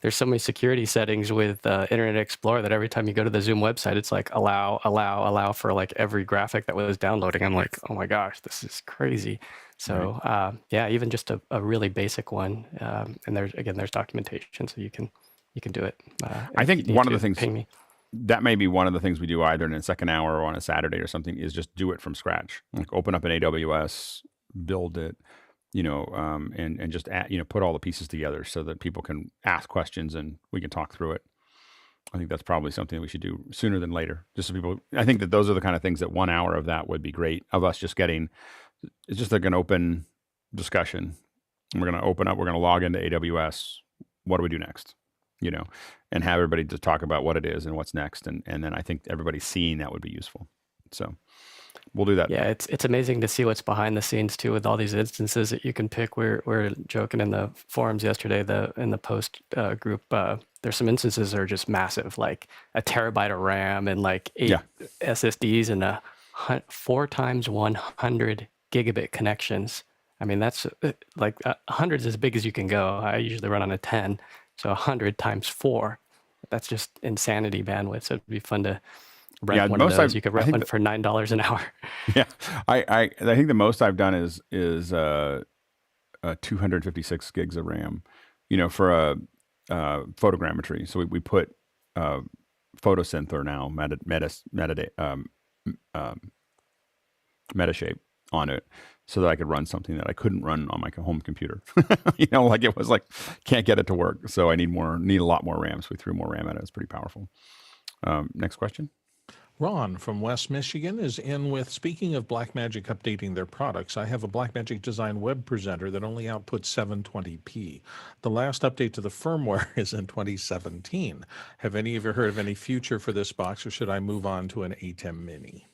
there's so many security settings with Internet Explorer that every time you go to the Zoom website, it's like allow for like every graphic that was downloading. I'm like, oh my gosh, this is crazy. So yeah, even just a really basic one, and there's documentation, so you can do it. I think one of the things, ping me. That may be one of the things we do either in a second hour or on a Saturday or something, is just do it from scratch. Like open up an AWS, build it, and just put all the pieces together so that people can ask questions and we can talk through it. I think that's probably something that we should do sooner than later. Just so people, I think that those are the kind of things that 1 hour of that would be great, of us just getting, it's just like an open discussion. And we're going to open up, we're going to log into AWS. What do we do next? And have everybody to talk about what it is and what's next. And then I think everybody seeing that would be useful. So we'll do that. Yeah, it's amazing to see what's behind the scenes too, with all these instances that you can pick. We're joking in the forums yesterday, in the post group, there's some instances that are just massive, like a terabyte of RAM and like 8 SSDs and 4 times 100 gigabit connections. I mean, that's like 100 is as big as you can go. I usually run on a 10. So 100 times 4, that's just insanity bandwidth. So it'd be fun to rent one of those. You could rent one for $9 an hour. Yeah, I think the most I've done is 256 gigs of RAM. For a photogrammetry. So we put photosynth now Metashape on it, so that I could run something that I couldn't run on my home computer. Like it was like, can't get it to work. So I need a lot more RAM. So we threw more RAM at it. It's pretty powerful. Next question. Ron from West Michigan is in with, speaking of Blackmagic updating their products, I have a Blackmagic Design Web Presenter that only outputs 720p. The last update to the firmware is in 2017. Have any of you heard of any future for this box, or should I move on to an ATEM Mini?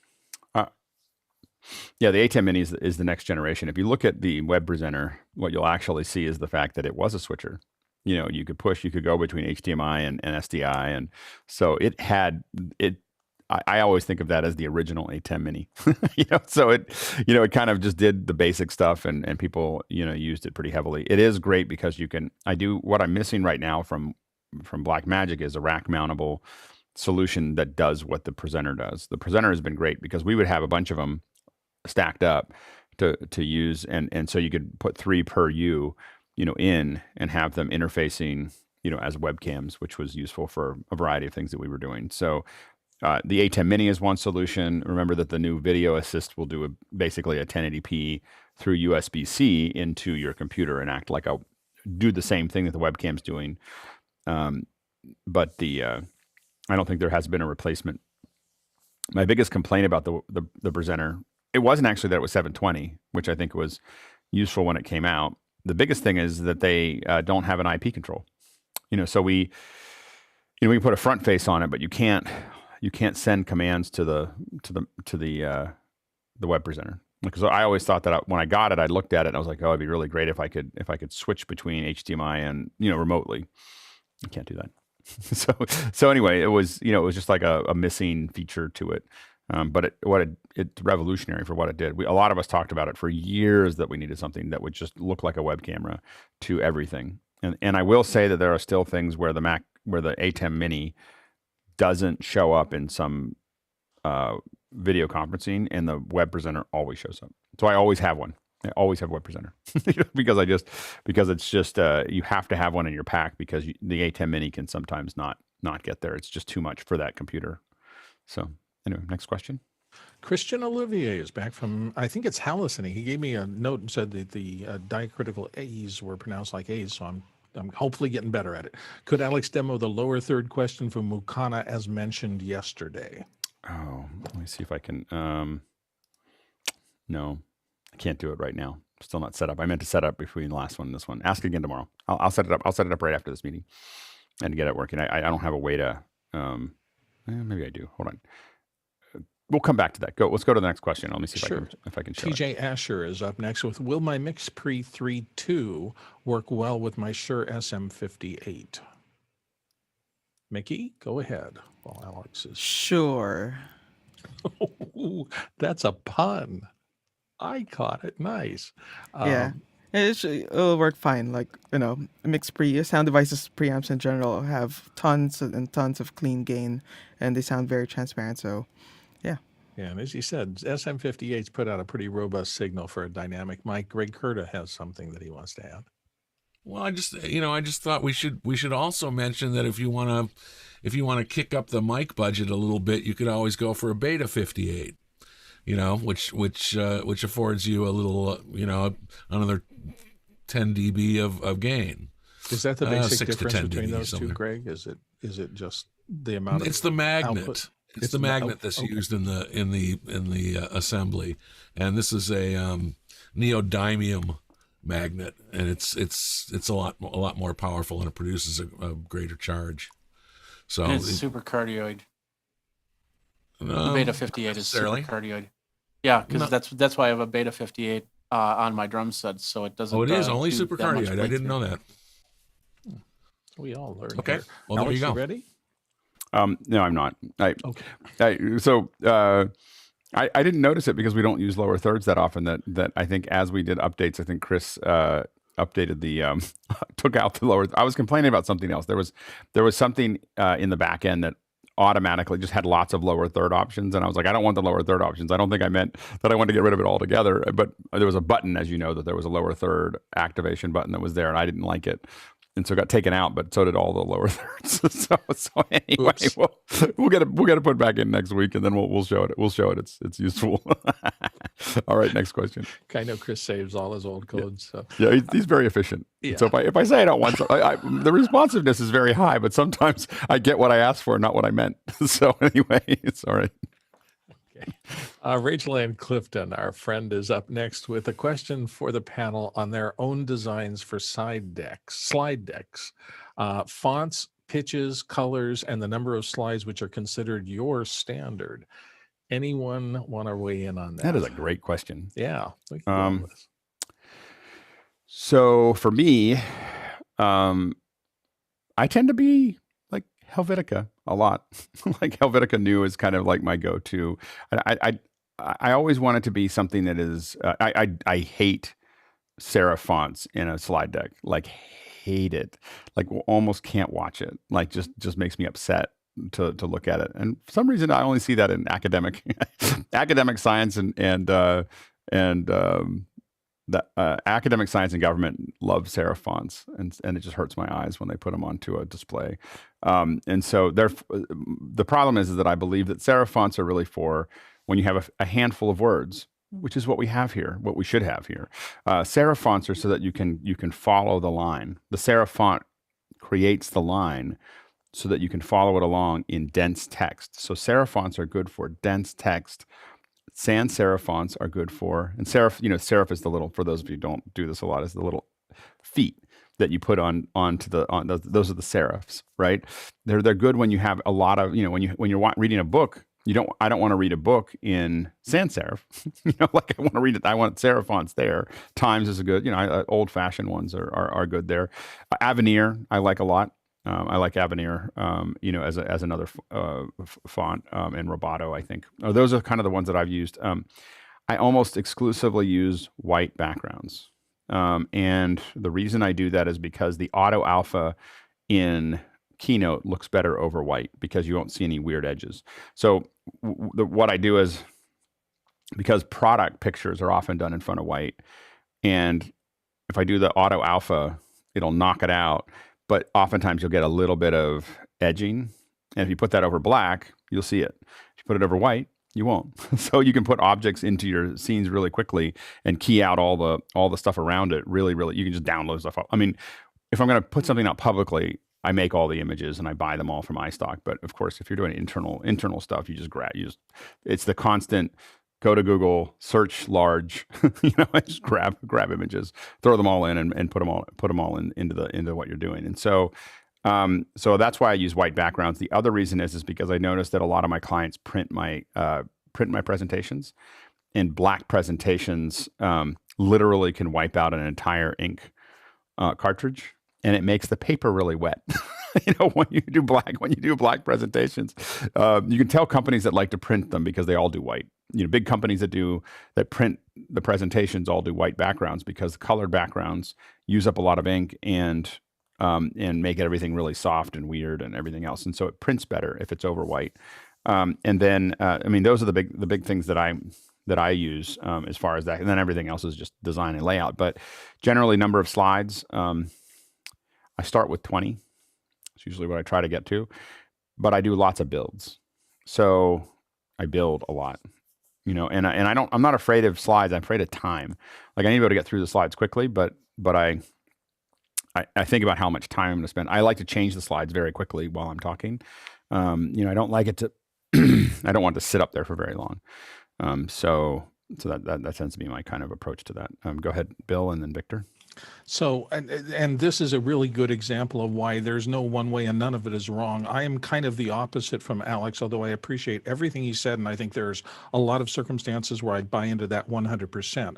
Yeah, the ATEM Mini is the next generation. If you look at the Web Presenter, what you'll actually see is the fact that it was a switcher. You could go between HDMI and SDI. And so it had it. I always think of that as the original ATEM Mini. So it kind of just did the basic stuff, and people, used it pretty heavily. It is great because what I'm missing right now from Blackmagic is a rack mountable solution that does what the presenter does. The presenter has been great because we would have a bunch of them stacked up to use, and so you could put 3 per U, in, and have them interfacing, as webcams, which was useful for a variety of things that we were doing. So the ATEM Mini is one solution. Remember that the new Video Assist will do basically a 1080p through USB-C into your computer and do the same thing that the webcam's doing. the I don't think there has been a replacement. My biggest complaint about the presenter, it wasn't actually that it was 720, which I think was useful when it came out. The biggest thing is that they don't have an IP control. So we can put a front face on it, but you can't send commands to the web presenter. Because I always thought that when I got it, I looked at it and I was like, oh, it'd be really great if I could switch between HDMI and remotely. You can't do that. So anyway, it was just like a missing feature to it. But it's revolutionary for what it did. A lot of us talked about it for years, that we needed something that would just look like a web camera to everything. And I will say that there are still things where the ATEM Mini doesn't show up in some video conferencing, and the web presenter always shows up. So I always have one. I always have a web presenter because it's just you have to have one in your pack, because the ATEM Mini can sometimes not get there. It's just too much for that computer. So anyway, next question. Christian Olivier is back from, I think it's Halliceny. He gave me a note and said that the diacritical A's were pronounced like A's, so I'm hopefully getting better at it. Could Alex demo the lower third question from Mukana as mentioned yesterday? Oh, let me see if I can. No, I can't do it right now. Still not set up. I meant to set up between the last one and this one. Ask again tomorrow. I'll set it up. I'll set it up right after this meeting and get it working. I don't have a way to. Maybe I do. Hold on. We'll come back to that. Let's go to the next question. Let me see if I can show TJ it. Asher is up next with, will my MixPre-3 II work well with my Shure SM58? Mickey, go ahead while Alex is. Sure. That's a pun. I caught it. Nice. Yeah. It'll work fine. Like, MixPre, sound devices, preamps in general have tons and tons of clean gain, and they sound very transparent. So, yeah. Yeah, and as you said, SM58's put out a pretty robust signal for a dynamic mic. Greg Curta has something that he wants to add. Well, I just thought we should also mention that if you want to kick up the mic budget a little bit, you could always go for a Beta 58. Which affords you a little, another 10 dB of gain. Is that the basic 6 to difference 10 between dB those somewhere. two, Greg? Is it just the amount of It's the magnet. output? It's the magnet that's used in the assembly, and this is a neodymium magnet, and it's a lot more powerful, and it produces a greater charge. So and it's supercardioid. The Beta 58 is supercardioid. Yeah, because that's why I have a Beta 58 on my drum set, so it doesn't. Oh, it is only do that much supercardioid. I didn't know that. We all learned. Okay, here. well, Alex, there you go. Ready? No, I'm not. Okay. I didn't notice it because we don't use lower thirds that often. That I think as we did updates, I think Chris updated the took out the lower. I was complaining about something else. There was something in the back end that automatically just had lots of lower third options, and I was like, I don't want the lower third options. I don't think I meant that I wanted to get rid of it altogether, but there was a button, as you know, that there was a lower third activation button that was there, and I didn't like it. And so it got taken out, but so did all the lower thirds. so anyway, we'll get it put back in next week, and then we'll show it. We'll show it. It's useful. All right, next question. I know Chris saves all his old codes. So. Yeah, he's very efficient. Yeah. So if I say I don't want, the responsiveness is very high, but sometimes I get what I asked for, not what I meant. So anyway, it's all right. Rachel Ann Clifton, our friend, is up next with a question for the panel on their own designs for slide decks, fonts, pitches, colors, and the number of slides which are considered your standard. Anyone want to weigh in on that? That is a great question. Yeah. So for me, I tend to be like Helvetica a lot. Like Helvetica New is kind of like my go-to. I always want it to be something that is. I hate serif fonts in a slide deck. Like hate it. Like almost can't watch it. Like just makes me upset to look at it. And for some reason, I only see that in academic science and academic science and government love serif fonts, and it just hurts my eyes when they put them onto a display. And so the problem is that I believe that serif fonts are really for when you have a handful of words, which is what we have here, what we should have here. Serif fonts are so that you can follow the line. The serif font creates the line, so that you can follow it along in dense text. So serif fonts are good for dense text. Sans serif fonts are good for, and serif, serif is the little, for those of you who don't do this a lot, is the little feet that you put onto those are the serifs, right? They're good when you have a lot of, when you're reading a book. I don't want to read a book in sans serif. Like I want to read it. I want serif fonts there. Times is a good, old fashioned ones are good there. Avenir, I like a lot. I like Avenir, as another font, and Roboto, I think. Those are kind of the ones that I've used. I almost exclusively use white backgrounds. And the reason I do that is because the auto alpha in Keynote looks better over white because you won't see any weird edges. So what I do is, because product pictures are often done in front of white, and if I do the auto alpha, it'll knock it out. But oftentimes you'll get a little bit of edging. And if you put that over black, you'll see it. If you put it over white, you won't. So you can put objects into your scenes really quickly and key out all the stuff around it really, really. You can just download stuff. I mean, if I'm going to put something out publicly, I make all the images and I buy them all from iStock. But of course, if you're doing internal stuff, it's the constant go to Google, search large, just grab images, throw them all in and put them all into what you're doing. And so that's why I use white backgrounds. The other reason is because I noticed that a lot of my clients print my presentations, and black presentations literally can wipe out an entire ink cartridge, and it makes the paper really wet. When you do black presentations, you can tell companies that like to print them because they all do white. Big companies that print the presentations all do white backgrounds because colored backgrounds use up a lot of ink and make everything really soft and weird and everything else. And so it prints better if it's over white. And then, those are the big things that I use as far as that. And then everything else is just design and layout. But generally, number of slides, I start with 20. It's usually what I try to get to. But I do lots of builds. So I build a lot. I'm not afraid of slides. I'm afraid of time. Like I need to be able to get through the slides quickly, but I think about how much time I'm going to spend. I like to change the slides very quickly while I'm talking. I don't like it to, I don't want to sit up there for very long. So that tends to be my kind of approach to that. Go ahead, Bill, and then Victor. So, and this is a really good example of why there's no one way and none of it is wrong. I am kind of the opposite from Alex, although I appreciate everything he said, and I think there's a lot of circumstances where I'd buy into that 100%.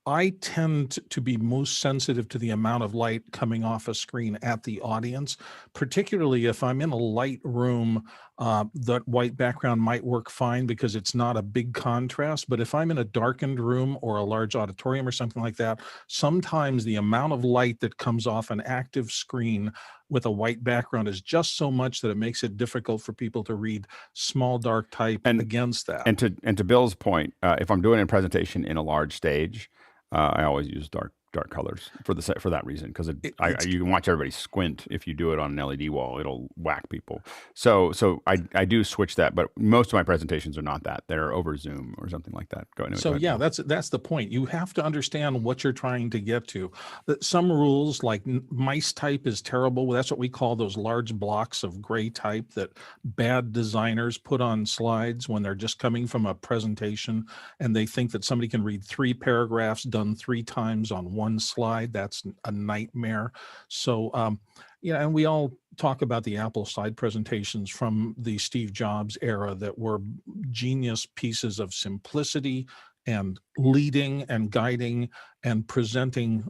I tend to be most sensitive to the amount of light coming off a screen at the audience, particularly if I'm in a light room. That white background might work fine because it's not a big contrast. But if I'm in a darkened room or a large auditorium or something like that, sometimes the amount of light that comes off an active screen with a white background is just so much that it makes it difficult for people to read small dark type against that. And to Bill's point, if I'm doing a presentation in a large stage, I always use dark colors for that reason, because you can watch everybody squint. If you do it on an LED wall, it'll whack people. So I do switch that, but most of my presentations are not that. They're over Zoom or something like that. Go ahead. That's the point. You have to understand what you're trying to get to. Some rules, like mice type is terrible. That's what we call those large blocks of gray type that bad designers put on slides when they're just coming from a presentation and they think that somebody can read 3 paragraphs done 3 times on one slide. That's a nightmare. So, and we all talk about the Apple slide presentations from the Steve Jobs era that were genius pieces of simplicity and leading and guiding and presenting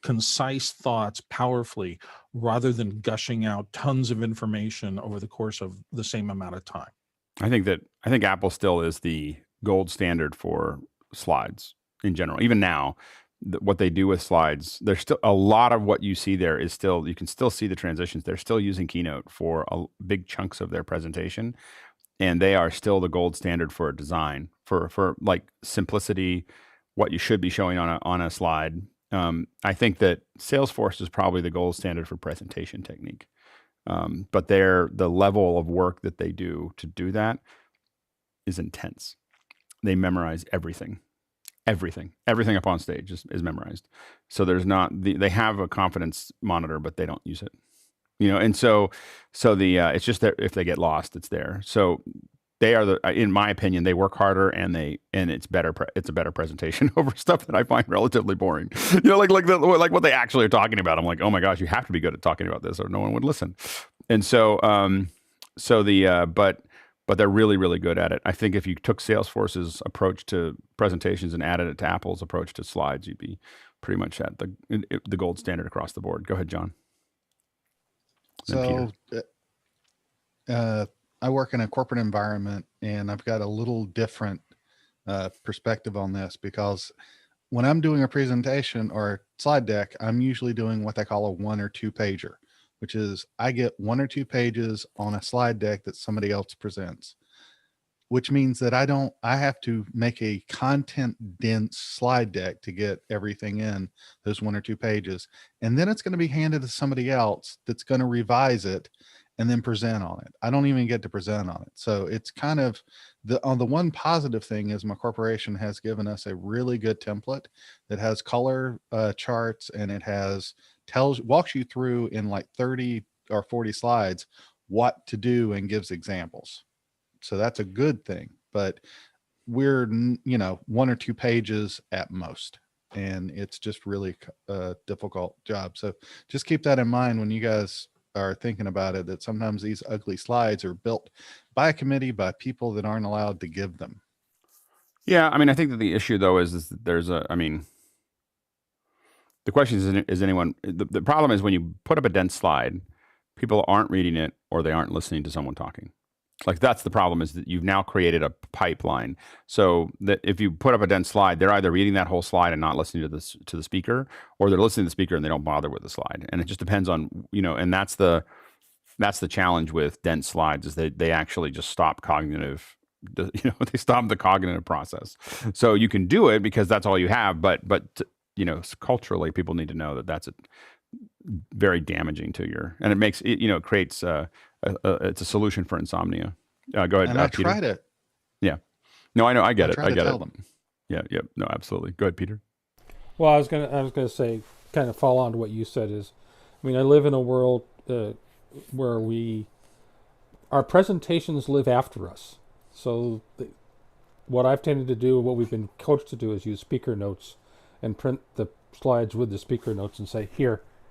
concise thoughts powerfully rather than gushing out tons of information over the course of the same amount of time. I think Apple still is the gold standard for slides in general. Even now, what they do with slides, there's still a lot of what you see there is still, you can still see the transitions. They're still using Keynote for big chunks of their presentation, and they are still the gold standard for a design, for like simplicity, what you should be showing on a slide. I think that Salesforce is probably the gold standard for presentation technique. But the level of work that they do to do that is intense. They memorize everything up on stage is memorized. So there's not, they have a confidence monitor, but they don't use it. and so the it's just that if they get lost, it's there. So they are in my opinion, they work harder and it's better. It's a better presentation over stuff that I find relatively boring. Like what they actually are talking about. I'm like, oh my gosh, you have to be good at talking about this, or no one would listen. And so, but they're really, really good at it. I think if you took Salesforce's approach to presentations and added it to Apple's approach to slides, you'd be pretty much at the gold standard across the board. Go ahead, John. So, I work in a corporate environment, and I've got a little different perspective on this, because when I'm doing a presentation or slide deck, I'm usually doing what they call a 1 or 2 pager, which is I get 1 or 2 pages on a slide deck that somebody else presents, which means that I have to make a content dense slide deck to get everything in those 1 or 2 pages. And then it's going to be handed to somebody else that's going to revise it and then present on it. I don't even get to present on it. So it's kind of the one positive thing is my corporation has given us a really good template that has color charts, and it walks you through in like 30 or 40 slides what to do and gives examples. So that's a good thing, but we're 1 or 2 pages at most, and it's just really a difficult job. So just keep that in mind when you guys are thinking about it, that sometimes these ugly slides are built by a committee by people that aren't allowed to give them. Yeah, I mean, I think that the issue though is that the question is anyone, the problem is when you put up a dense slide, people aren't reading it or they aren't listening to someone talking. Like that's the problem, is that you've now created a pipeline. So that if you put up a dense slide, they're either reading that whole slide and not listening to the speaker, or they're listening to the speaker and they don't bother with the slide. And it just depends on, and that's the challenge with dense slides, is they actually just stop cognitive, they stop the cognitive process. So you can do it because that's all you have, but culturally people need to know that that's very damaging to and it makes it, it creates it's a solution for insomnia. Go ahead. And I Peter. tried it. Yeah. No, I know. I get it. I get it. Yeah. Yeah. No, absolutely. Go ahead, Peter. Well, I was gonna say, kind of follow on to what you said is, I live in a world where our presentations live after us. So what I've tended to do, what we've been coached to do, is use speaker notes and print the slides with the speaker notes and say,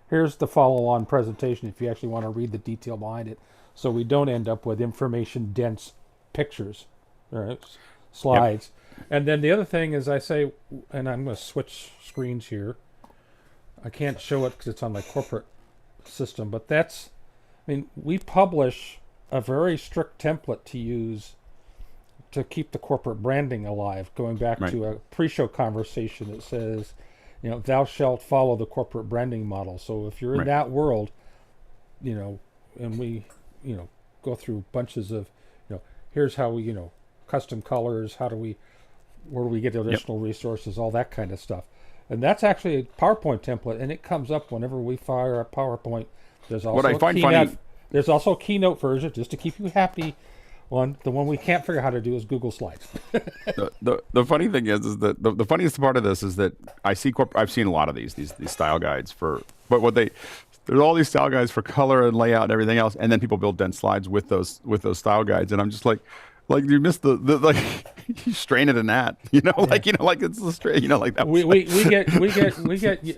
here's the follow-on presentation if you actually want to read the detail behind it. So we don't end up with information-dense pictures, right? Slides. Yep. And then the other thing is I say, and I'm going to switch screens here. I can't show it because it's on my corporate system, but we publish a very strict template to use to keep the corporate branding alive, going back to a pre-show conversation that says, thou shalt follow the corporate branding model. So if you're in that world, and we, go through bunches of, here's how we, custom colors, where do we get additional resources, all that kind of stuff. And that's actually a PowerPoint template, and it comes up whenever we fire a PowerPoint. There's also there's also a Keynote version, just to keep you happy. The one we can't figure out how to do is Google Slides. The funny thing is that the funniest part of this is that I've seen a lot of these style guides there's all these style guides for color and layout and everything else, and then people build dense slides with those style guides, and I'm just like you missed the you strain at a gnat, like it's the strain, like that.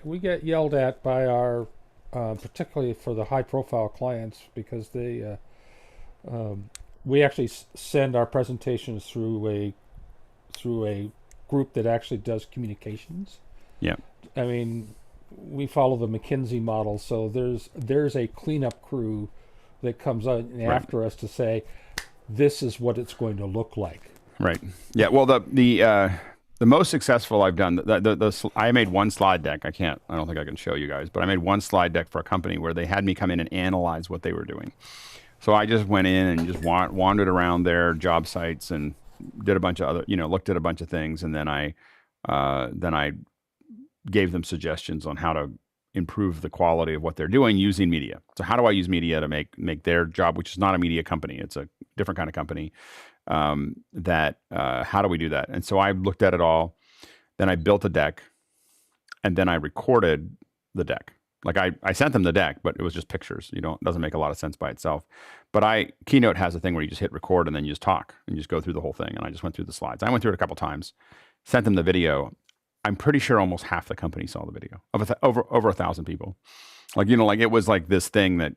We get yelled at by our particularly for the high profile clients, because they we actually send our presentations through a group that actually does communications. Yeah. We follow the McKinsey model, so there's a cleanup crew that comes out after us to say, this is what it's going to look like. Right. Yeah. Well, the most successful I've done, I made one slide deck. I don't think I can show you guys, but I made one slide deck for a company where they had me come in and analyze what they were doing. So I just went in and just wandered around their job sites and did a bunch of other, looked at a bunch of things, and then I gave them suggestions on how to improve the quality of what they're doing using media. So how do I use media to make their job, which is not a media company, it's a different kind of company, how do we do that? And so I looked at it all, then I built a deck, and then I recorded the deck. Like I sent them the deck, but it was just pictures. It doesn't make a lot of sense by itself. But Keynote has a thing where you just hit record and then you just talk and you just go through the whole thing. And I just went through the slides. I went through it a couple times, sent them the video. I'm pretty sure almost half the company saw the video of over 1,000 people. Like, like it was like this thing that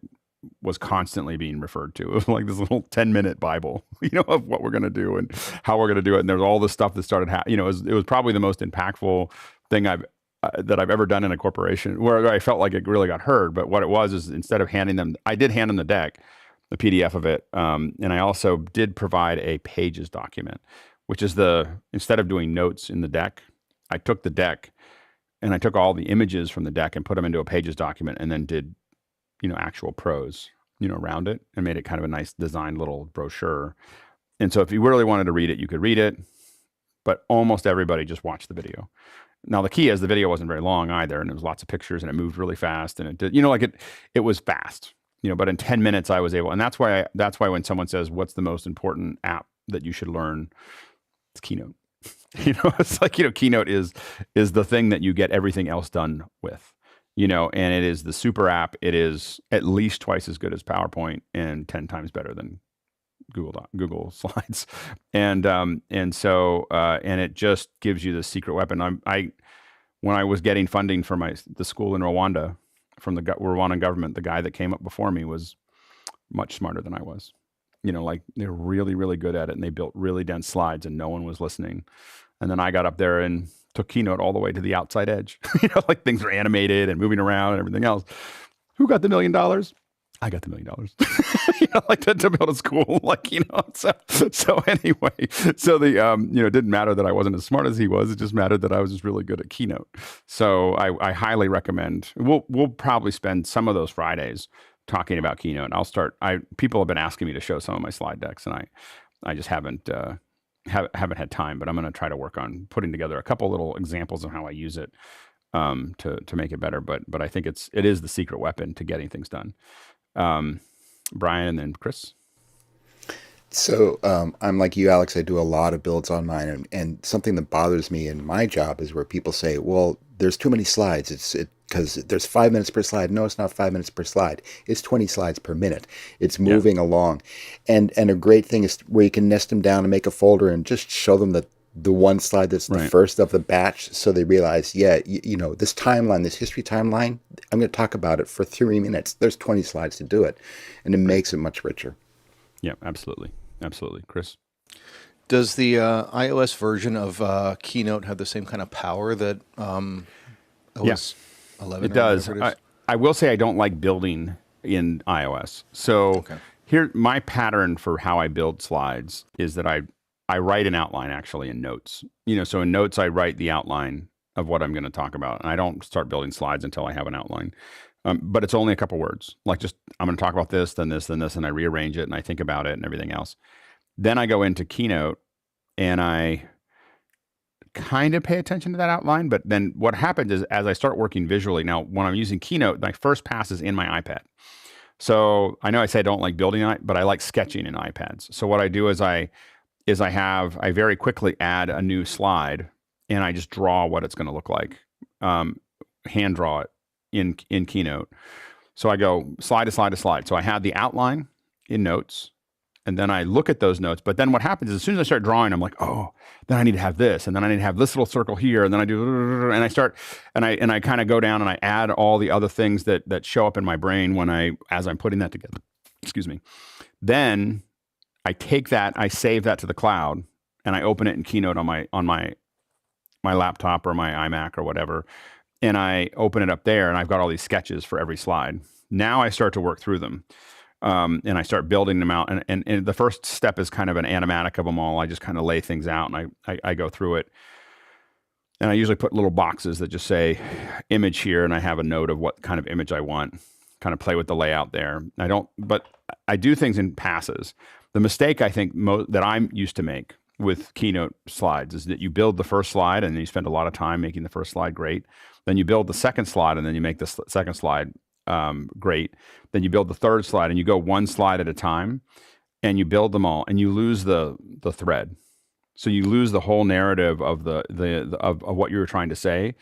was constantly being referred to. It was like this little 10-minute Bible, of what we're going to do and how we're going to do it. And there was all this stuff that started, it was probably the most impactful thing that I've ever done in a corporation where I felt like it really got heard. But what it was is instead of handing them, I did hand them the deck, the PDF of it. And I also did provide a pages document, which is instead of doing notes in the deck, I took the deck and I took all the images from the deck and put them into a pages document and then did, actual prose, around it and made it kind of a nice designed little brochure. And so if you really wanted to read it, you could read it, but almost everybody just watched the video. Now the key is the video wasn't very long either, and there was lots of pictures and it moved really fast and it did, it was fast, but in 10 minutes I was able, and that's why when someone says, what's the most important app that you should learn? It's Keynote. It's like, Keynote is the thing that you get everything else done with, and it is the super app. It is at least twice as good as PowerPoint and 10 times better than Google Slides. And it just gives you the secret weapon. When I was getting funding for the school in Rwanda from the Rwandan government, the guy that came up before me was much smarter than I was. Like they're really, really good at it, and they built really dense slides and no one was listening. And then I got up there and took Keynote all the way to the outside edge. Like things are animated and moving around and everything else. Who got the $1 million? I got the $1 million. Like to build a school, so anyway, it didn't matter that I wasn't as smart as he was. It just mattered that I was just really good at Keynote. So I highly recommend, we'll probably spend some of those Fridays talking about Keynote. People have been asking me to show some of my slide decks, and I just haven't had time, but I'm going to try to work on putting together a couple little examples of how I use it to make it better. But I think it is the secret weapon to getting things done. Brian and then Chris. So I'm like you, Alex. I do a lot of builds on mine, and something that bothers me in my job is where people say, well, there's too many slides. Because there's 5 minutes per slide. No, it's not 5 minutes per slide. It's 20 slides per minute. It's moving along. And a great thing is where you can nest them down and make a folder and just show them the one slide that's the first of the batch, so they realize, this timeline, this history timeline, I'm going to talk about it for 3 minutes. There's 20 slides to do it, and it makes it much richer. Yeah, absolutely. Absolutely. Chris? Does the iOS version of Keynote have the same kind of power that OS 11? It does. I will say I don't like building in iOS. So here, my pattern for how I build slides is that I write an outline actually in Notes. So in Notes, I write the outline of what I'm going to talk about. And I don't start building slides until I have an outline. But it's only a couple words. Like I'm going to talk about this, then this, then this, and I rearrange it and I think about it and everything else. Then I go into Keynote and I kind of pay attention to that outline. But then what happens is as I start working visually, now when I'm using Keynote, my first pass is in my iPad. So I know I say I don't like building on it, but I like sketching in iPads. So what I do is I very quickly add a new slide and I just draw what it's going to look like, hand draw it in Keynote. So I go slide to slide to slide. So I have the outline in Notes, and then I look at those notes. But then what happens is as soon as I start drawing, I'm like, oh, then I need to have this, and then I need to have this little circle here, and then I do, and I start, and I kind of go down and I add all the other things that show up in my brain as I'm putting that together. Excuse me. Then I take that, I save that to the cloud, and I open it in Keynote on my laptop or my iMac or whatever, and I open it up there, and I've got all these sketches for every slide. Now I start to work through them. And I start building them out. And the first step is kind of an animatic of them all. I just kind of lay things out and I go through it. And I usually put little boxes that just say image here. And I have a note of what kind of image I want, kind of play with the layout there. But I do things in passes. The mistake I think that I'm used to make with Keynote slides is that you build the first slide and then you spend a lot of time making the first slide great. Then you build the second slide and then you make the second slide great. Then you build the third slide and you go one slide at a time and you build them all and you lose the thread. So you lose the whole narrative of of what you were trying to say.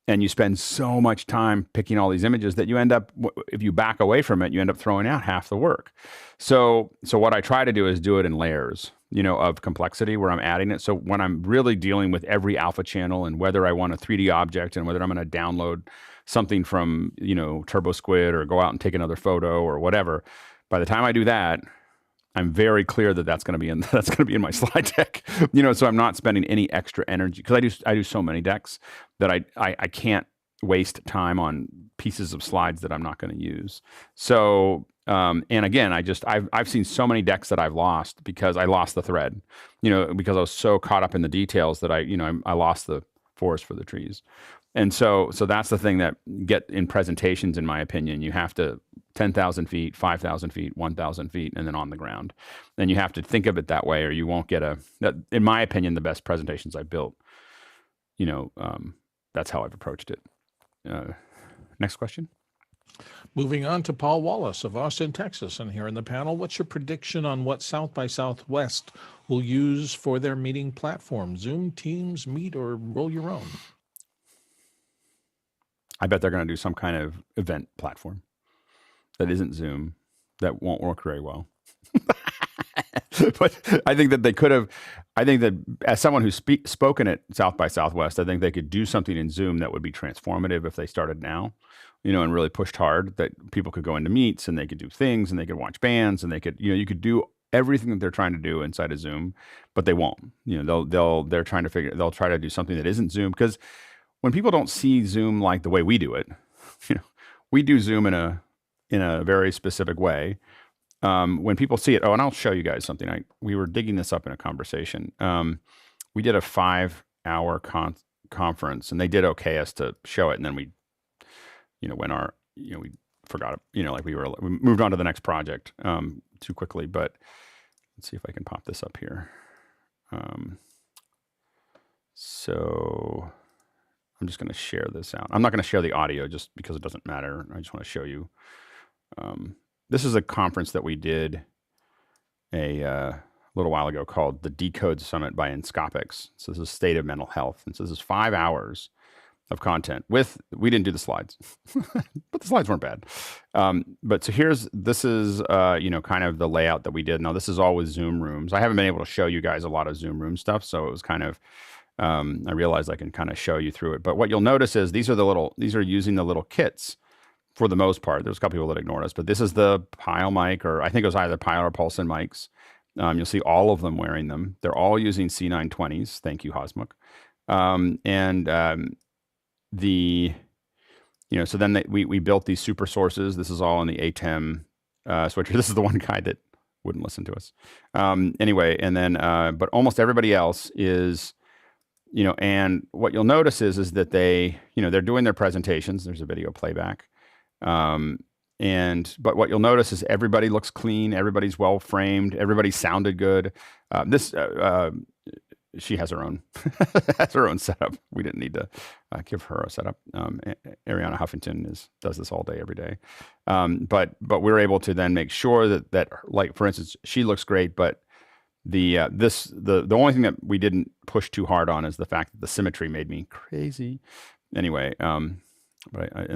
and you spend so much time picking all these images that you end up, if you back away from it, you end up throwing out half the work. So what I try to do is do it in layers, of complexity where I'm adding it. So when I'm really dealing with every alpha channel and whether I want a 3D object and whether I'm going to download something from, Turbo Squid or go out and take another photo or whatever, by the time I do that, I'm very clear that that's going to be in my slide deck, so I'm not spending any extra energy because I do so many decks that I can't waste time on pieces of slides that I'm not going to use. So, and again, I've seen so many decks that I've lost because I lost the thread, because I was so caught up in the details that I lost the forest for the trees. And so that's the thing that get in presentations, in my opinion, you have to 10,000 feet, 5,000 feet, 1,000 feet, and then on the ground. And you have to think of it that way, or you won't get in my opinion, the best presentations I've built, that's how I've approached it. Next question. Moving on to Paul Wallace of Austin, Texas. And here in the panel, what's your prediction on what South by Southwest will use for their meeting platform? Zoom, Teams, Meet, or roll your own? I bet they're going to do some kind of event platform that isn't Zoom, that won't work very well. But I think that they could have, I think that as someone who's spoken at South by Southwest, I think they could do something in Zoom that would be transformative if they started now, and really pushed hard, that people could go into meets and they could do things and they could watch bands and they could, you could do everything that they're trying to do inside of Zoom, but they won't. They'll try to do something that isn't Zoom, because when people don't see Zoom like the way we do it, we do Zoom in a very specific way. When people see it, and I'll show you guys something. We were digging this up in a conversation. We did a 5-hour conference, and they did okay us to show it, and then we forgot it. We moved on to the next project too quickly. But let's see if I can pop this up here. So I'm just going to share this out. I'm not going to share the audio just because it doesn't matter. I just want to show you. This is a conference that we did a little while ago called the Decode Summit by Inscopics. So this is State of Mental Health. And so this is 5 hours of content we didn't do the slides, but the slides weren't bad. But so this is kind of the layout that we did. Now this is all with Zoom rooms. I haven't been able to show you guys a lot of Zoom room stuff. So it was kind of, I realized I can kind of show you through it. But what you'll notice is these are using the little kits for the most part. There's a couple people that ignored us, but this is the Pile mic, or I think it was either Pile or Paulson mics. You'll see all of them wearing them. They're all using C920s. Thank you, Hosmuk. So then we built these super sources. This is all in the ATEM switcher. This is the one guy that wouldn't listen to us. Anyway, and then, but almost everybody else is, and what you'll notice is that they're doing their presentations. There's a video playback. But what you'll notice is everybody looks clean. Everybody's well framed. Everybody sounded good. She has her own setup. We didn't need to give her a setup. Ariana Huffington does this all day, every day. But we're able to then make sure that like, for instance, she looks great, but the only thing that we didn't push too hard on is the fact that the symmetry made me crazy. Anyway, and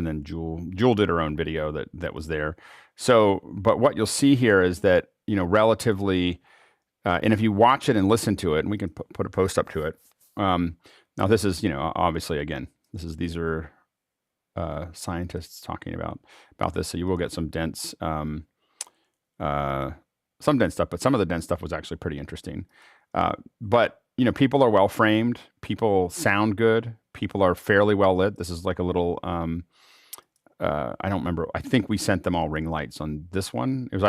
then Jewel did her own video that was there. So, but what you'll see here is that, relatively, and if you watch it and listen to it, and we can put a post up to it. Now this is, obviously, again, these are scientists talking about this. So you will get some dense stuff, but some of the dense stuff was actually pretty interesting. But people are well framed. People sound good. People are fairly well lit. This is like a little, I don't remember. I think we sent them all ring lights on this one. It was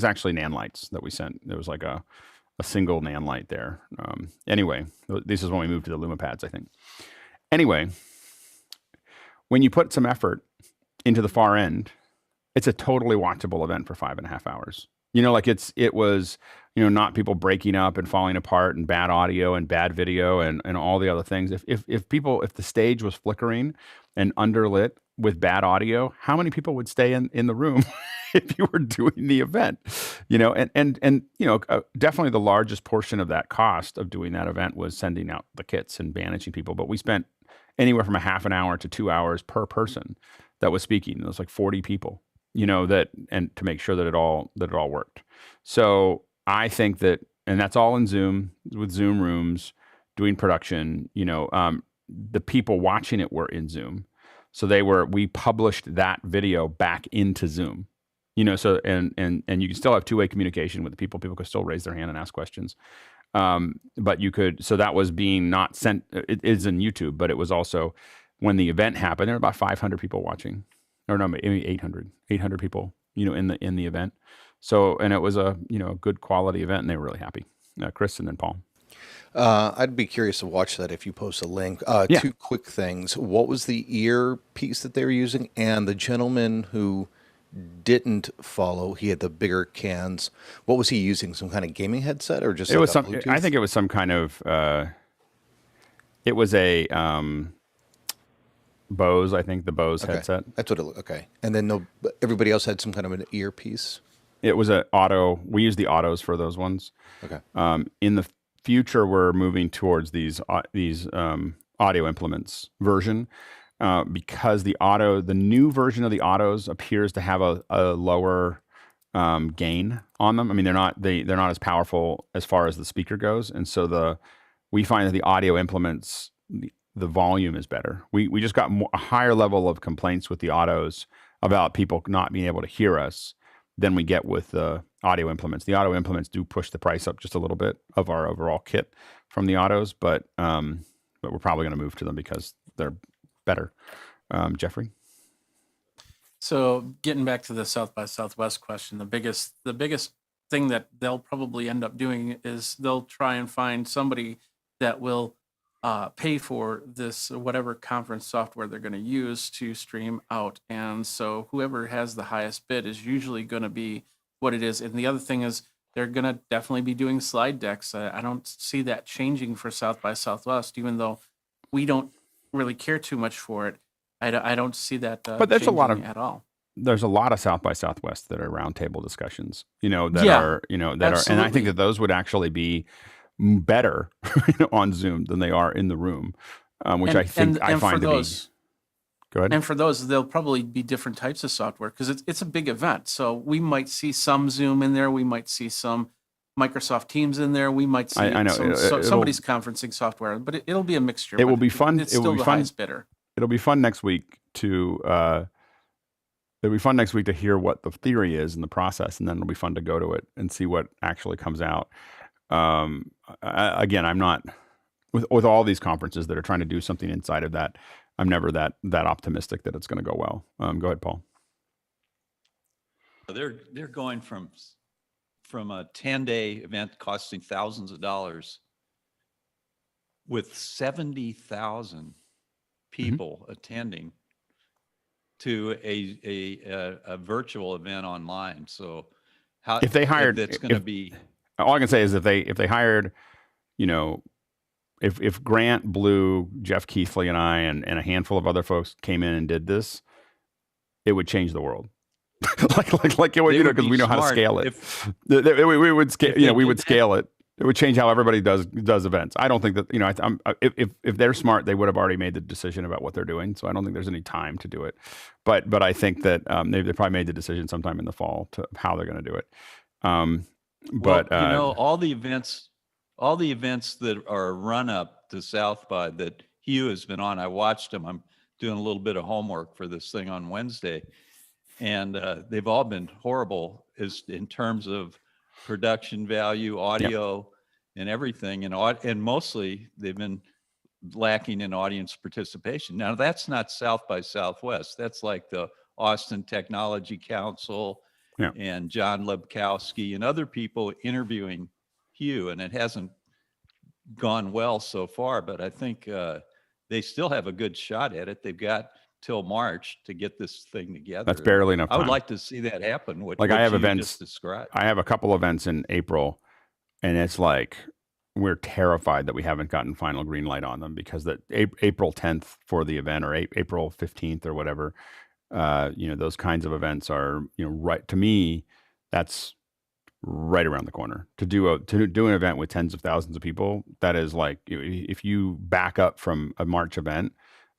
actually NAND lights that we sent. There was like a single NAND light there. Anyway, this is when we moved to the LumaPads, I think. Anyway, when you put some effort into the far end, it's a totally watchable event for 5.5 hours. It was, not people breaking up and falling apart and bad audio and bad video and all the other things. If the stage was flickering and underlit with bad audio, how many people would stay in the room if you were doing the event? Definitely the largest portion of that cost of doing that event was sending out the kits and managing people. But we spent anywhere from a half an hour to 2 hours per person that was speaking. It was like 40 people, that, and to make sure that it all worked. So I think that, and that's all in Zoom, with Zoom rooms doing production, the people watching it were in Zoom. So we published that video back into Zoom, so, and you can still have two-way communication with the people. People could still raise their hand and ask questions. But you could, so that was being not sent, it is in YouTube, but it was also when the event happened, there were about 500 people watching, or no, maybe 800 people, in the event. So, and it was a good quality event, and they were really happy. Chris and then Paul. I'd be curious to watch that if you post a link. Yeah. Two quick things. What was the earpiece that they were using? And the gentleman who didn't follow, he had the bigger cans. What was he using? Some kind of gaming headset or just it was some, Bluetooth? I think it was some kind of, it was a Bose, I think the Bose headset. That's what it looked. Okay. And then everybody else had some kind of an earpiece. It was an auto. We use the autos for those ones. Okay. In the future, we're moving towards these audio implements version because the new version of the autos appears to have a lower gain on them. I mean, they're not as powerful as far as the speaker goes, and so we find that the audio implements, the volume is better. We just got a higher level of complaints with the autos about people not being able to hear us than we get with the audio implements. The audio implements do push the price up just a little bit of our overall kit from the autos, but we're probably going to move to them because they're better. Jeffrey? So getting back to the South by Southwest question, the biggest thing that they'll probably end up doing is they'll try and find somebody that will pay for this, whatever conference software they're going to use to stream out. And so whoever has the highest bid is usually going to be what it is. And the other thing is they're going to definitely be doing slide decks. I don't see that changing for South by Southwest, even though we don't really care too much for it. I don't see that but there's a lot of at all. There's a lot of South by Southwest that are roundtable discussions, that are, and I think that those would actually be better on Zoom than they are in the room, which I find to be. Go ahead. And for those, there'll probably be different types of software because it's a big event. So we might see some Zoom in there. We might see some Microsoft Teams in there. We might see somebody's conferencing software, but it'll be a mixture. It will be fun. It's still the highest bidder. It'll be fun next week to hear what the theory is and the process, and then it'll be fun to go to it and see what actually comes out. Again, I'm not with all these conferences that are trying to do something inside of that. I'm never that optimistic that it's going to go well. Go ahead, Paul. They're going from a 10-day event costing thousands of dollars with 70,000 people attending to a virtual event online. So how if they hired, that's going to be. All I can say is if they hired, if Grant, Blue, Jeff Keithley, and I, and a handful of other folks came in and did this, it would change the world. like it would, because we know how to scale it. We would scale, we would scale it. It would change how everybody does events. I don't think that, if they're smart, they would have already made the decision about what they're doing. So I don't think there's any time to do it. But I think that they probably made the decision sometime in the fall to how they're going to do it. But all the events that are run up to South by that Hugh has been on, I watched them. I'm doing a little bit of homework for this thing on Wednesday, and they've all been horrible in terms of production value, audio, and everything, and mostly they've been lacking in audience participation. Now that's not South by Southwest. That's like the Austin Technology Council. Yeah. And John Lebkowski and other people interviewing Hugh, and it hasn't gone well so far, but I think they still have a good shot at it. They've got till March to get this thing together. That's barely enough time. I would like to see that happen. I have events. Just described. I have a couple events in April, and it's like we're terrified that we haven't gotten final green light on them because that April 10th for the event or April 15th or whatever. Those kinds of events are, right to me, that's right around the corner. To do an event with tens of thousands of people, that is like, if you back up from a March event,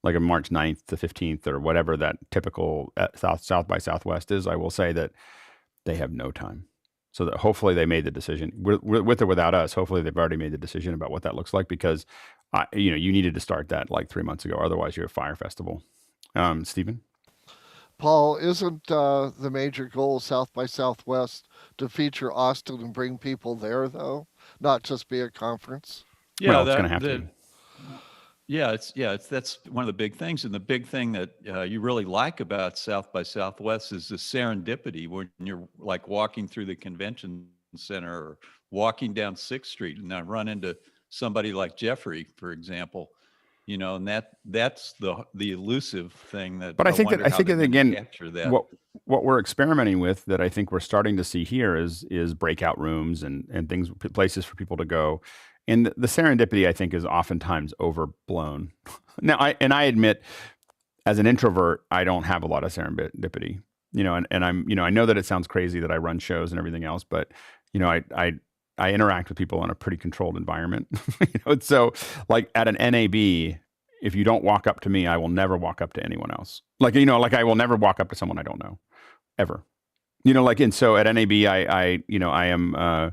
like a March 9th to 15th or whatever that typical South by Southwest is, I will say that they have no time. So that hopefully they made the decision with or without us. Hopefully they've already made the decision about what that looks like, because you needed to start that like 3 months ago. Otherwise you're a fire festival. Stephen? Paul, isn't the major goal of South by Southwest to feature Austin and bring people there, though, not just be a conference? Yeah, well, it's going to have to be. Yeah, that's one of the big things, and the big thing that you really like about South by Southwest is the serendipity when you're like walking through the convention center or walking down 6th Street and I run into somebody like Jeffrey, for example. And that's the elusive thing that. But I think that again, capture that. What we're experimenting with that I think we're starting to see here is breakout rooms and things, places for people to go, and the serendipity I think is oftentimes overblown. Now, I admit, as an introvert, I don't have a lot of serendipity, and I'm, I know that it sounds crazy that I run shows and everything else, but I interact with people in a pretty controlled environment. So like at an NAB, if you don't walk up to me, I will never walk up to anyone else. Like I will never walk up to someone I don't know, ever. And so at NAB, I am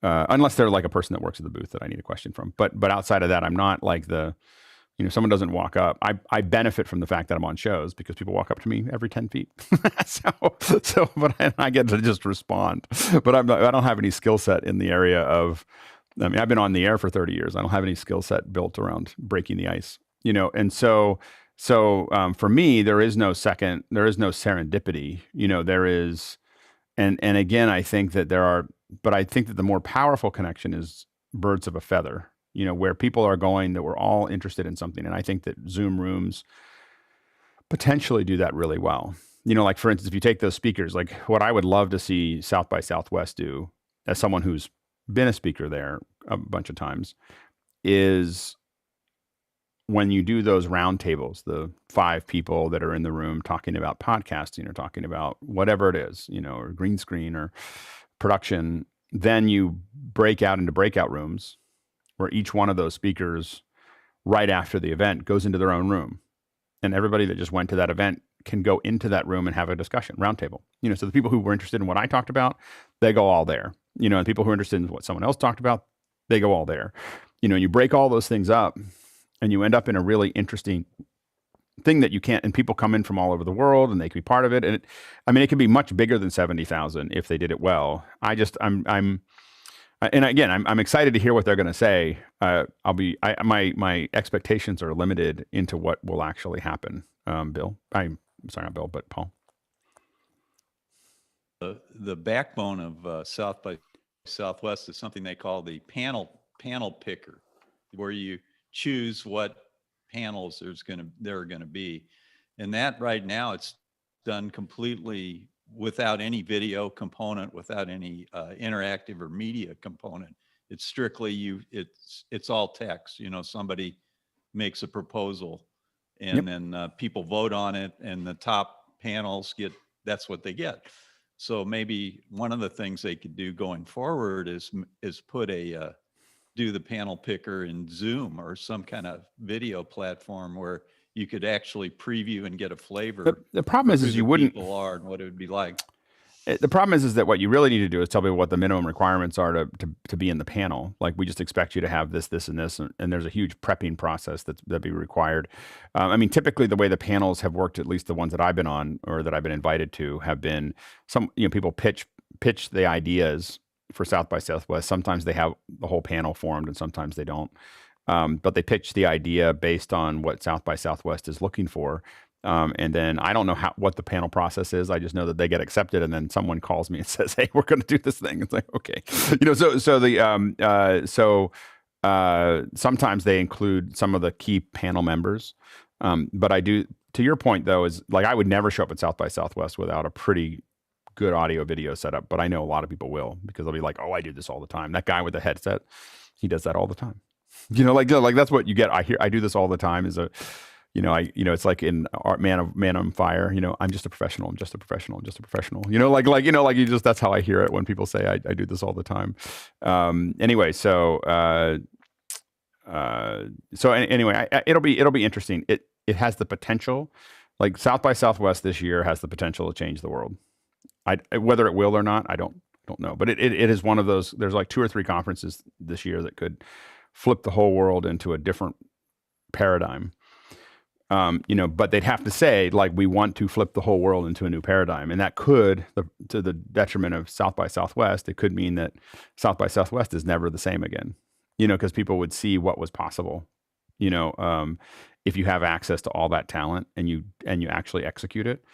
unless they're like a person that works at the booth that I need a question from. But outside of that, I'm not like someone doesn't walk up. I benefit from the fact that I'm on shows because people walk up to me every 10 feet. But I get to just respond. But I don't have any skill set in the area of, I've been on the air for 30 years. I don't have any skill set built around breaking the ice, and so for me, there is no serendipity, there is, and again, I think that but I think that the more powerful connection is birds of a feather. Where people are going, that we're all interested in something. And I think that Zoom rooms potentially do that really well. Like for instance, if you take those speakers, like what I would love to see South by Southwest do, as someone who's been a speaker there a bunch of times, is when you do those round tables, the 5 people that are in the room talking about podcasting or talking about whatever it is, or green screen or production, then you break out into breakout rooms, where each one of those speakers right after the event goes into their own room. And everybody that just went to that event can go into that room and have a discussion, roundtable. So the people who were interested in what I talked about, they go all there. And people who are interested in what someone else talked about, they go all there. You break all those things up and you end up in a really interesting thing that you can't, and people come in from all over the world and they can be part of it. And it can be much bigger than 70,000 if they did it well. And again, I'm excited to hear what they're going to say. My expectations are limited into what will actually happen. Bill, I'm sorry, not Bill, but Paul. The backbone of South by Southwest is something they call the panel picker, where you choose what panels there are going to be, and that right now it's done completely without any video component, without any interactive or media component. It's strictly it's all text. Somebody makes a proposal and then people vote on it, and the top panels that's what they get. So maybe one of the things they could do going forward is put do the panel picker in Zoom or some kind of video platform where you could actually preview and get a flavor. The problem is you wouldn't. People are and what it would be like. The problem is that what you really need to do is tell people what the minimum requirements are to be in the panel. Like, we just expect you to have this, this, and this, and there's a huge prepping process that'd be required. Typically the way the panels have worked, at least the ones that I've been on or that I've been invited to, have been people pitch the ideas for South by Southwest. Sometimes they have the whole panel formed, and sometimes they don't. But they pitch the idea based on what South by Southwest is looking for. And then I don't know what the panel process is. I just know that they get accepted, and then someone calls me and says, "Hey, we're going to do this thing." It's like, okay, sometimes they include some of the key panel members. But I do, to your point though, is like, I would never show up at South by Southwest without a pretty good audio video setup. But I know a lot of people will, because they'll be like, "Oh, I do this all the time." That guy with the headset, he does that all the time. Like that's what you get. I do this all the time. it's like in Art Man on Fire, I'm just a professional. I'm just a professional. I'm just a professional. That's how I hear it when people say I do this all the time. Anyway, anyway, it'll be interesting. It has the potential, like South by Southwest this year has the potential to change the world. Whether it will or not, I don't know. But it is one of those. There's like 2 or 3 conferences this year that could flip the whole world into a different paradigm. But they'd have to say, like, we want to flip the whole world into a new paradigm. And that could, to the detriment of South by Southwest, it could mean that South by Southwest is never the same again, because people would see what was possible, if you have access to all that talent and you actually execute it.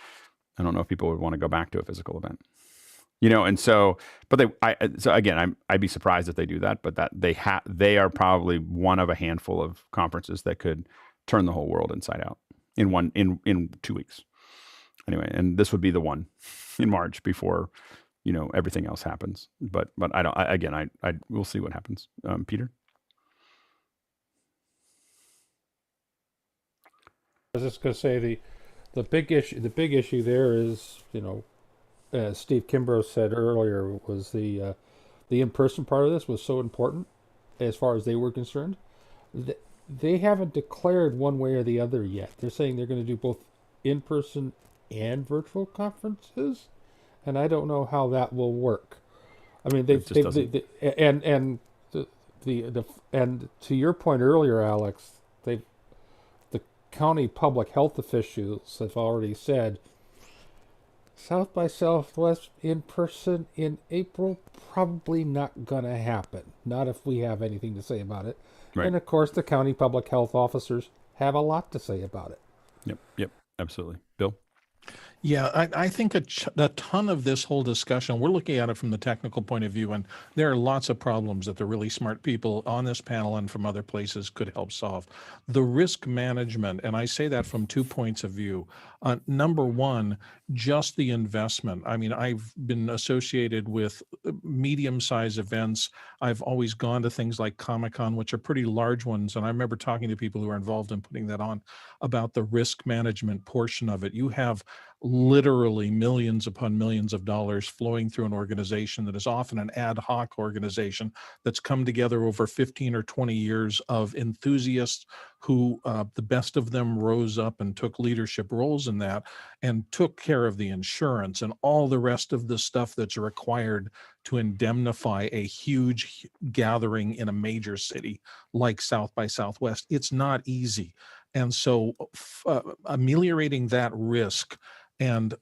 I don't know if people would want to go back to a physical event, and so, but I'd be surprised if they do that, but that they are probably one of a handful of conferences that could turn the whole world inside out in 2 weeks. Anyway, and this would be the one in March before, everything else happens. But we'll see what happens. Peter? I was just going to say the big issue there is, as Steve Kimbrough said earlier, was the in-person part of this was so important as far as they were concerned. They haven't declared one way or the other yet. They're saying they're going to do both in-person and virtual conferences, and I don't know how that will work. I mean, and to your point earlier, Alex, the county public health officials have already said South by Southwest in person in April, probably not going to happen. Not if we have anything to say about it. Right. And of course, the county public health officers have a lot to say about it. Yep, absolutely. Bill? Yeah, I think a ton of this whole discussion, we're looking at it from the technical point of view, and there are lots of problems that the really smart people on this panel and from other places could help solve. The risk management, and I say that from 2 points of view. Number one, just the investment. I mean, I've been associated with medium-sized events. I've always gone to things like Comic-Con, which are pretty large ones, and I remember talking to people who are involved in putting that on about the risk management portion of it. You have literally millions upon millions of dollars flowing through an organization that is often an ad hoc organization that's come together over 15 or 20 years of enthusiasts who the best of them rose up and took leadership roles in that and took care of the insurance and all the rest of the stuff that's required to indemnify a huge gathering in a major city like South by Southwest. It's not easy. And so ameliorating that risk, and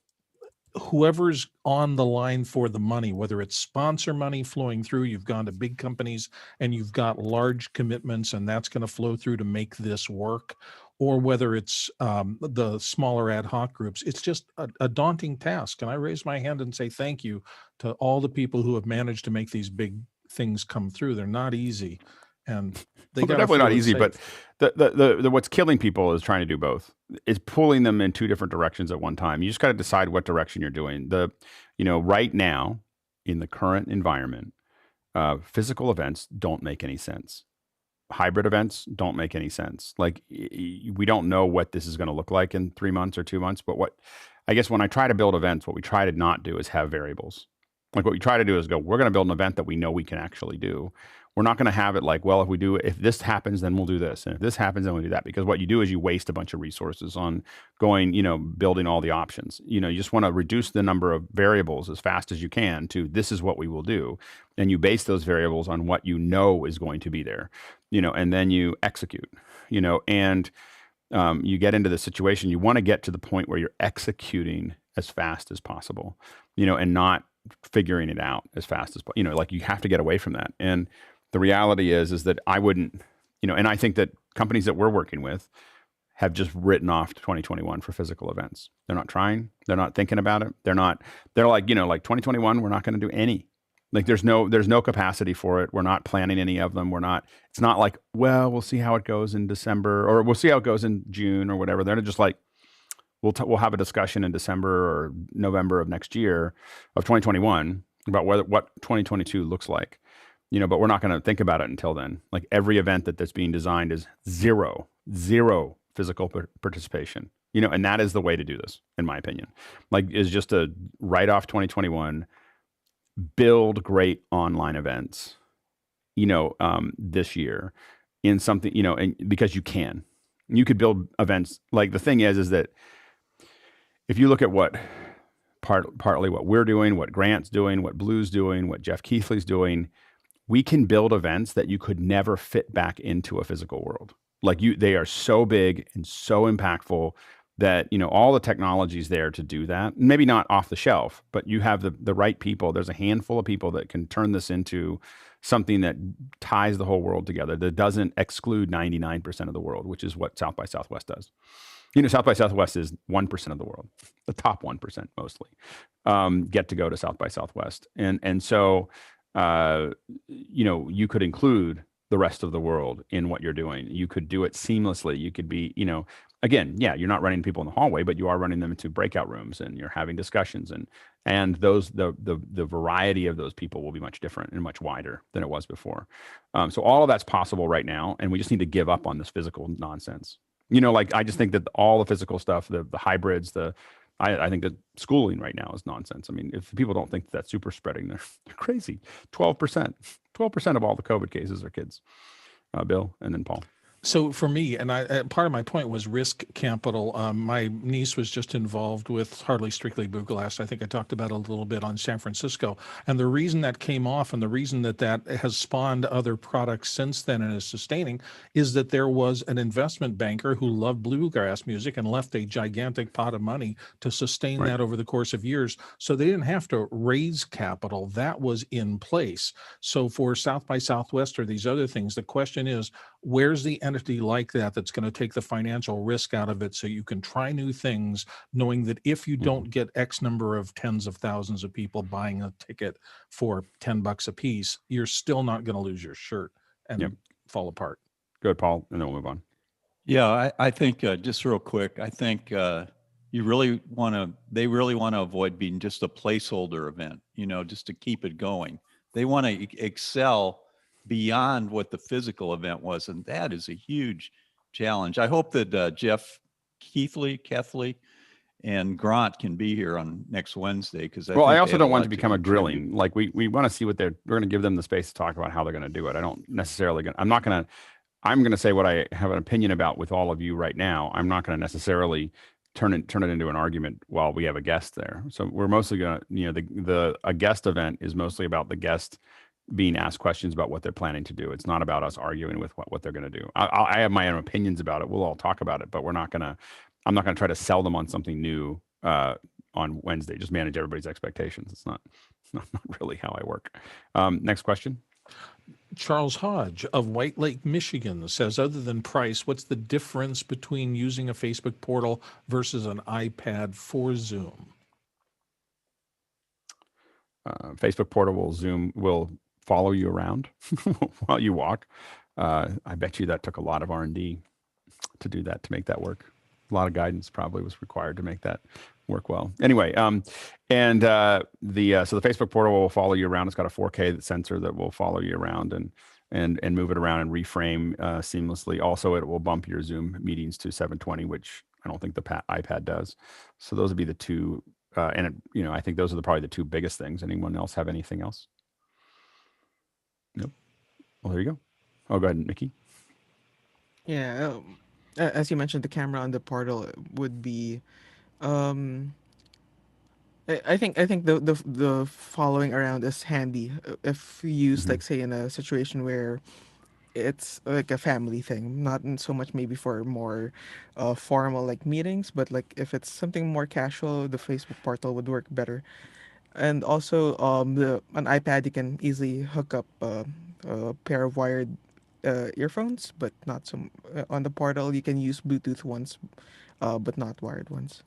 whoever's on the line for the money, whether it's sponsor money flowing through, you've gone to big companies and you've got large commitments and that's going to flow through to make this work, or whether it's the smaller ad hoc groups, it's just a daunting task. And I raise my hand and say thank you to all the people who have managed to make these big things come through. They're not easy. And they're definitely not easy, but the what's killing people is trying to do both. It's pulling them in 2 different directions at one time. You just got to decide what direction you're doing. Right now in the current environment, physical events don't make any sense. Hybrid events don't make any sense. Like, we don't know what this is going to look like in 3 months or 2 months. But I guess when I try to build events, what we try to not do is have variables. Like, what we try to do is go, we're going to build an event that we know we can actually do. We're not going to have it like, well, if this happens, then we'll do this. And if this happens, then we'll do that. Because what you do is you waste a bunch of resources on going, building all the options. You just want to reduce the number of variables as fast as you can to this is what we will do. And you base those variables on what you know is going to be there, and then you execute, and you get into the situation. You want to get to the point where you're executing as fast as possible, and not figuring it out as fast as, like you have to get away from that. And the reality is that I wouldn't, and I think that companies that we're working with have just written off 2021 for physical events. They're not trying. They're not thinking about it. They're like 2021, we're not going to do any. Like, there's no capacity for it. We're not planning any of them. It's not like, well, we'll see how it goes in December, or we'll see how it goes in June or whatever. They're just like, we'll have a discussion in December or November of next year of 2021 about what 2022 looks like. But we're not going to think about it until then. Like, every event that's being designed is zero physical participation, and that is the way to do this, in my opinion. Like, is just to write off 2021, build great online events, this year in something, and because you could build events. Like, the thing is that if you look at what partly what we're doing, what Grant's doing, what Blue's doing, what Jeff Keithley's doing, we can build events that you could never fit back into a physical world. Like, they are so big and so impactful that, all the technology's there to do that. Maybe not off the shelf, but you have the right people. There's a handful of people that can turn this into something that ties the whole world together, that doesn't exclude 99% of the world, which is what South by Southwest does. South by Southwest is 1% of the world, the top 1% mostly, get to go to South by Southwest. And so, you could include the rest of the world in what you're doing. You could do it seamlessly. You could be, again, yeah, you're not running people in the hallway, but you are running them into breakout rooms, and you're having discussions, and those, the variety of those people will be much different and much wider than it was before. So all of that's possible right now. And we just need to give up on this physical nonsense. Like, I just think that all the physical stuff, the hybrids, I think that schooling right now is nonsense. I mean, if people don't think that's super spreading, they're crazy. 12% of all the COVID cases are kids. Bill, and then Paul. So for me, and part of my point was risk capital. My niece was just involved with Hardly Strictly Blue Glass. I think I talked about it a little bit on San Francisco. And the reason that came off, and the reason that has spawned other products since then and is sustaining, is that there was an investment banker who loved bluegrass music and left a gigantic pot of money to sustain that over the course of years. So they didn't have to raise capital. That was in place. So for South by Southwest or these other things, the question is, where's the entity like that that's going to take the financial risk out of it, so you can try new things, knowing that if you don't get X number of tens of thousands of people buying a ticket for $10 a piece, you're still not going to lose your shirt and fall apart. Good, Paul, and then we'll move on. Yeah, I think just real quick, I think they really want to avoid being just a placeholder event, just to keep it going. They want to excel beyond what the physical event was, and that is a huge challenge. I hope that Jeff Keithley and Grant can be here on next Wednesday, because I also don't want to become a grilling. Like, we want to see what we're going to give them the space to talk about how they're going to do it. I don't necessarily I'm going to say what I have an opinion about with all of you right now. I'm not going to necessarily turn it into an argument while we have a guest there. So we're mostly going to, a guest event is mostly about the guest being asked questions about what they're planning to do. It's not about us arguing with what they're going to do. I have my own opinions about it. We'll all talk about it, but I'm not going to try to sell them on something new on Wednesday. Just manage everybody's expectations. It's not really how I work. Next question. Charles Hodge of White Lake, Michigan says, other than price, what's the difference between using a Facebook portal versus an iPad for Zoom? Facebook portal will follow you around while you walk. I bet you that took a lot of R&D to do that, to make that work. A lot of guidance probably was required to make that work well. Anyway, so the Facebook portal will follow you around. It's got a 4K sensor that will follow you around and move it around and reframe seamlessly. Also, it will bump your Zoom meetings to 720, which I don't think the iPad does. So those would be the two. I think those are probably the two biggest things. Anyone else have anything else? Nope. Well, there you go. Oh, go ahead, Mickey. Yeah, as you mentioned, the camera on the portal would be. I think the following around is handy if used, like, say, in a situation where it's like a family thing, not so much maybe for more formal like meetings, but like if it's something more casual, the Facebook portal would work better. And also, an iPad, you can easily hook up a pair of wired earphones, but not some on the portal. You can use Bluetooth ones, but not wired ones.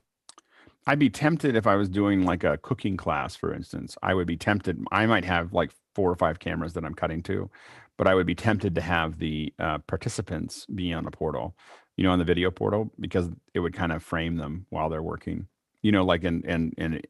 I'd be tempted if I was doing like a cooking class, for instance. I would be tempted. I might have like 4 or 5 cameras that I'm cutting to, but I would be tempted to have the participants be on the portal, on the video portal, because it would kind of frame them while they're working, like, and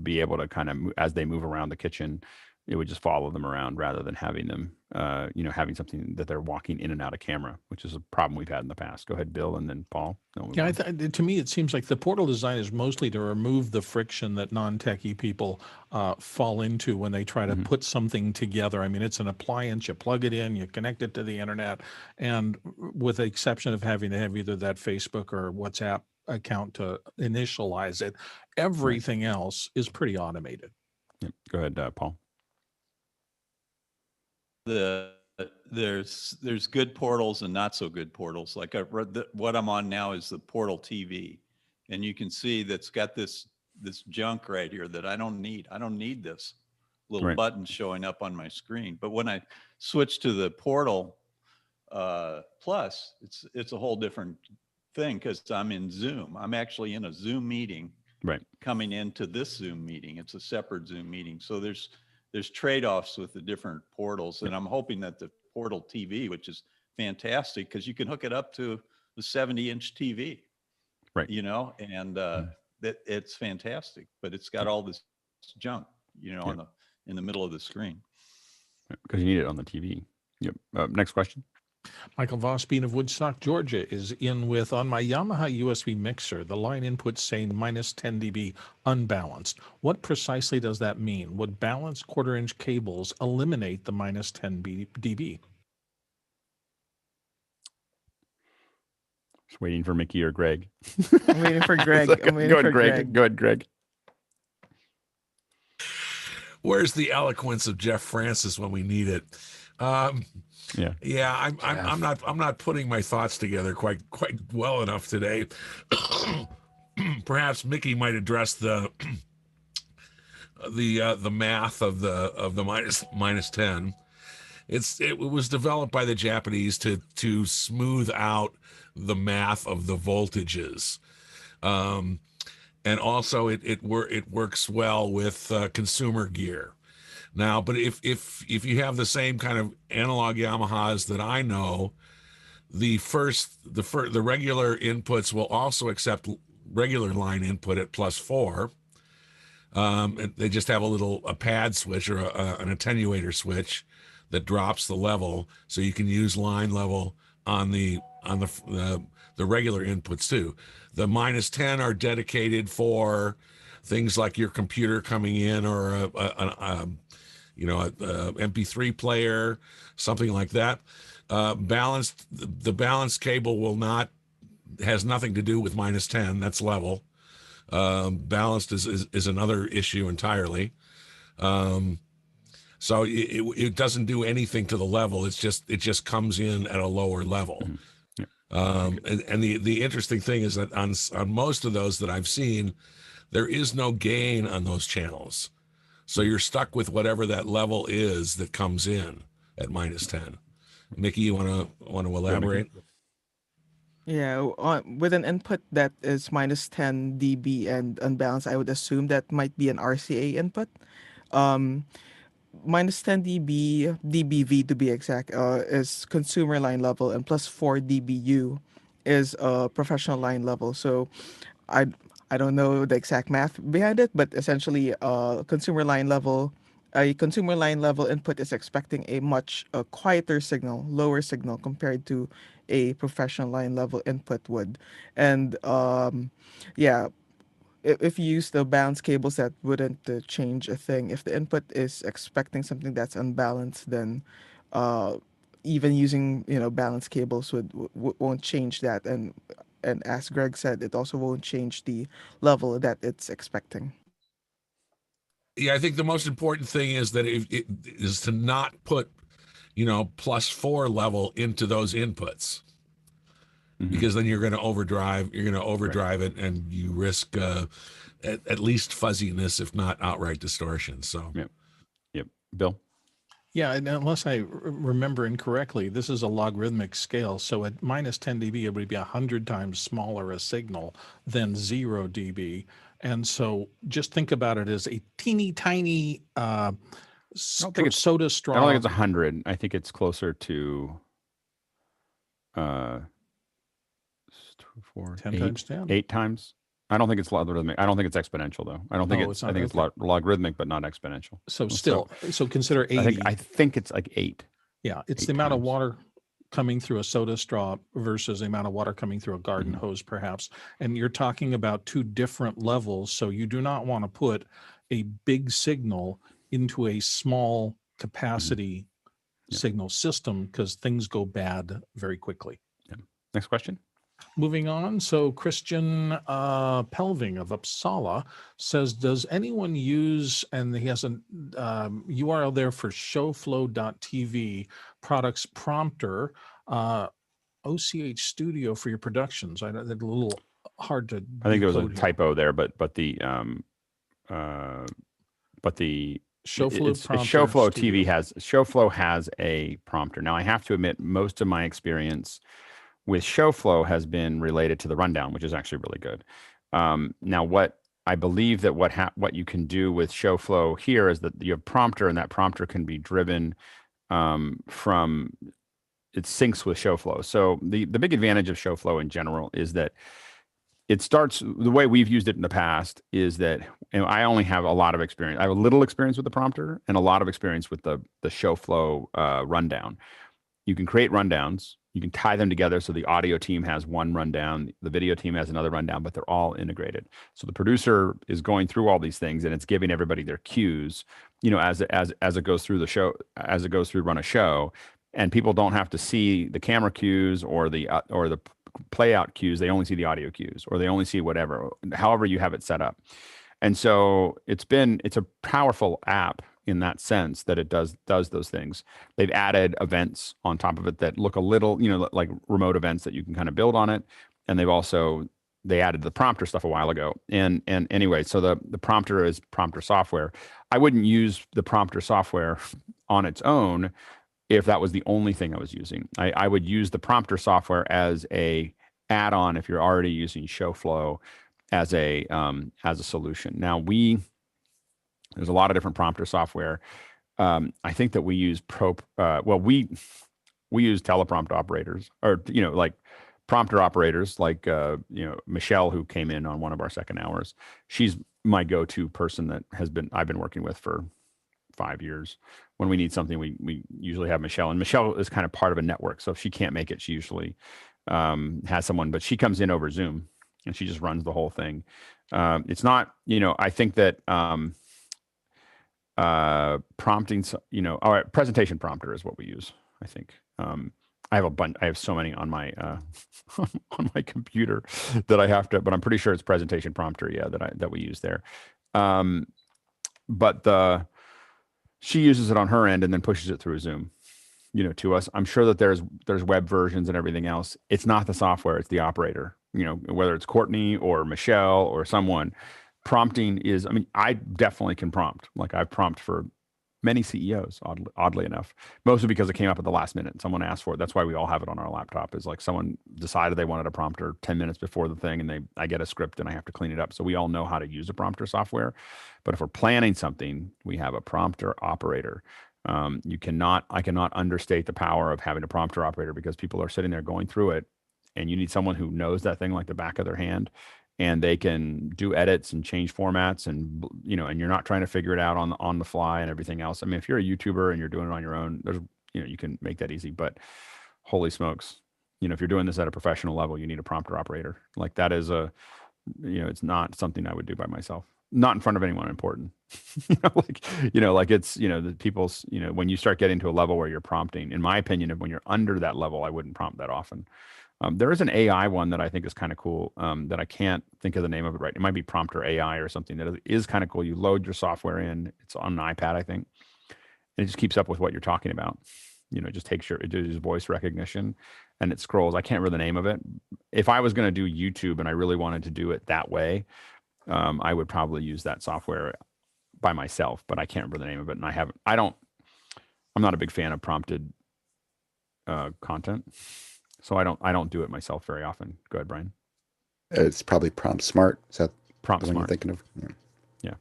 be able to kind of, as they move around the kitchen, it would just follow them around rather than having them, having something that they're walking in and out of camera, which is a problem we've had in the past. Go ahead, Bill, and then Paul. Yeah, to me, it seems like the portal design is mostly to remove the friction that non-techie people fall into when they try to put something together. I mean, it's an appliance, you plug it in, you connect it to the internet, and with the exception of having to have either that Facebook or WhatsApp account to initialize it, everything else is pretty automated. Yep. Go ahead, Paul. There's good portals and not so good portals. Like what I'm on now is the Portal TV, and you can see that's got this junk right here that I don't need. I don't need this little button showing up on my screen. But when I switch to the Portal Plus, it's a whole different thing because I'm in Zoom. I'm actually in a Zoom meeting. Right. Coming into this Zoom meeting, it's a separate Zoom meeting. So there's trade-offs with the different portals, and I'm hoping that the Portal TV, which is fantastic because you can hook it up to the 70-inch TV, right? And that it's fantastic, but it's got all this junk, in the middle of the screen. Because you need it on the TV. Yep. Next question. Michael Vosbein of Woodstock, Georgia is in with, on my Yamaha USB mixer, the line inputs saying minus 10 dB unbalanced. What precisely does that mean? Would balanced quarter-inch cables eliminate the minus 10 dB? Just waiting for Mickey or Greg. I'm waiting for Greg. Go ahead, Greg. Go ahead, Greg. Where's the eloquence of Jeff Francis when we need it? Yeah. I'm not putting my thoughts together quite well enough today. Perhaps Mickey might address the math of the minus 10. It was developed by the Japanese to smooth out the math of the voltages, and also it works well with consumer gear. Now, but if you have the same kind of analog Yamahas that I know, the regular inputs will also accept regular line input at +4. And they just have a pad switch or an attenuator switch that drops the level, so you can use line level on the regular inputs too. The minus 10 are dedicated for things like your computer coming in or a MP3 player, something like that. The balanced cable has nothing to do with minus 10. That's level. Balanced is another issue entirely. So it doesn't do anything to the level. It just comes in at a lower level. And the interesting thing is that on most of those that I've seen, there is no gain on those channels. So you're stuck with whatever that level is that comes in at minus 10. Mickey, you want to elaborate? Yeah, with an input that is minus 10 dB and unbalanced, I would assume that might be an RCA input. Minus 10 dB, dBV to be exact, is consumer line level, and +4 dBu is professional line level. So I don't know the exact math behind it, but essentially a consumer line level input is expecting a much quieter signal, lower signal compared to a professional line level input would. And if you use the balanced cables, that wouldn't change a thing. If the input is expecting something that's unbalanced, then even using balanced cables won't change that. And as Greg said, it also won't change the level that it's expecting. Yeah, I think the most important thing is that it is to not put, +4 level into those inputs, because then you're going to overdrive. You're going to overdrive it, and you risk at least fuzziness, if not outright distortion. So, yep, Bill. Yeah, and unless I remember incorrectly, this is a logarithmic scale. So at minus 10 dB, it would be 100 times smaller a signal than 0 dB. And so just think about it as a teeny tiny soda straw. I don't think it's 100. I think it's closer to 10 times 10. 8 times. I don't think it's logarithmic. I don't think it's exponential though. I don't think Oh, it's. it's I not. think it's Okay. logarithmic, but not exponential. So still, so consider 80. I think it's like 8. Yeah, it's 8 the amount of times. water coming through a soda straw versus the amount of water coming through a garden Mm-hmm. hose, perhaps. And you're talking about 2 different levels. So you do not want to put a big signal into a small capacity signal system because things go bad very quickly. Yeah. Next question. Moving on. So Christian Pelving of Uppsala says, does anyone use, and he has a URL there for showflow.tv products prompter, OCH Studio for your productions? I know that's a little hard to I think there was a decode here. typo there, but the Showflow prompter Showflow Studio. TV Showflow has a prompter. Now I have to admit, most of my experience with Showflow has been related to the rundown, which is actually really good. Now, what I believe that what you can do with Showflow here is that you have prompter, and that prompter can be driven from it syncs with Showflow. So the big advantage of Showflow in general is that it starts the way we've used it in the past is that I only have a lot of experience. I have a little experience with the prompter and a lot of experience with the Showflow rundown. You can create rundowns. You can tie them together so the audio team has one rundown, the video team has another rundown, but they're all integrated. So the producer is going through all these things and it's giving everybody their cues, as it goes through the show, as it goes through run a show, and people don't have to see the camera cues or the play out cues. They only see the audio cues, or they only see whatever, however you have it set up. And so it's a powerful app in that sense that it does those things. They've added events on top of it that look a little, like remote events that you can kind of build on it. And they added the prompter stuff a while ago. And anyway, so the prompter is prompter software. I wouldn't use the prompter software on its own if that was the only thing I was using. I would use the prompter software as a add-on if you're already using Showflow as a solution. Now there's a lot of different prompter software. I think that we use we use teleprompt operators, or like prompter operators, like Michelle, who came in on one of our second hours. She's my go-to person that I've been working with for 5 years. When we need something, we usually have Michelle, and Michelle is kind of part of a network. So if she can't make it, she usually has someone, but she comes in over Zoom and she just runs the whole thing. It's not, I think that prompting, our presentation prompter is what we use. I think I have so many on my on my computer that I have to, but I'm pretty sure it's presentation prompter. Yeah, that we use there. But she uses it on her end and then pushes it through Zoom, to us. I'm sure that there's web versions and everything else. It's not the software, it's the operator. Whether it's Courtney or Michelle or someone, prompting is, I definitely can prompt. Like I've prompted for many CEOs, oddly enough, mostly because it came up at the last minute. Someone asked for it. That's why we all have it on our laptop, is like someone decided they wanted a prompter 10 minutes before the thing, and I get a script and I have to clean it up. So we all know how to use a prompter software. But if we're planning something, we have a prompter operator. I cannot understate the power of having a prompter operator, because people are sitting there going through it, and you need someone who knows that thing like the back of their hand, and they can do edits and change formats, and and you're not trying to figure it out on the fly and everything else. If you're a YouTuber and you're doing it on your own, there's you can make that easy. But holy smokes, if you're doing this at a professional level, you need a prompter operator. Like that is it's not something I would do by myself, not in front of anyone important. Like it's the people's when you start getting to a level where you're prompting, in my opinion, when you're under that level, I wouldn't prompt that often. There is an AI one that I think is kind of cool, that I can't think of the name of it right. It might be Prompter AI or something that is kind of cool. You load your software in. It's on an iPad, I think. And it just keeps up with what you're talking about. It just it does voice recognition, and it scrolls. I can't remember the name of it. If I was going to do YouTube and I really wanted to do it that way, I would probably use that software by myself, but I can't remember the name of it. And I'm not a big fan of prompted content. So I don't do it myself very often. Go ahead, Brian. It's probably Prompt Smart. Is that Prompt the one Smart you're thinking of? Yeah.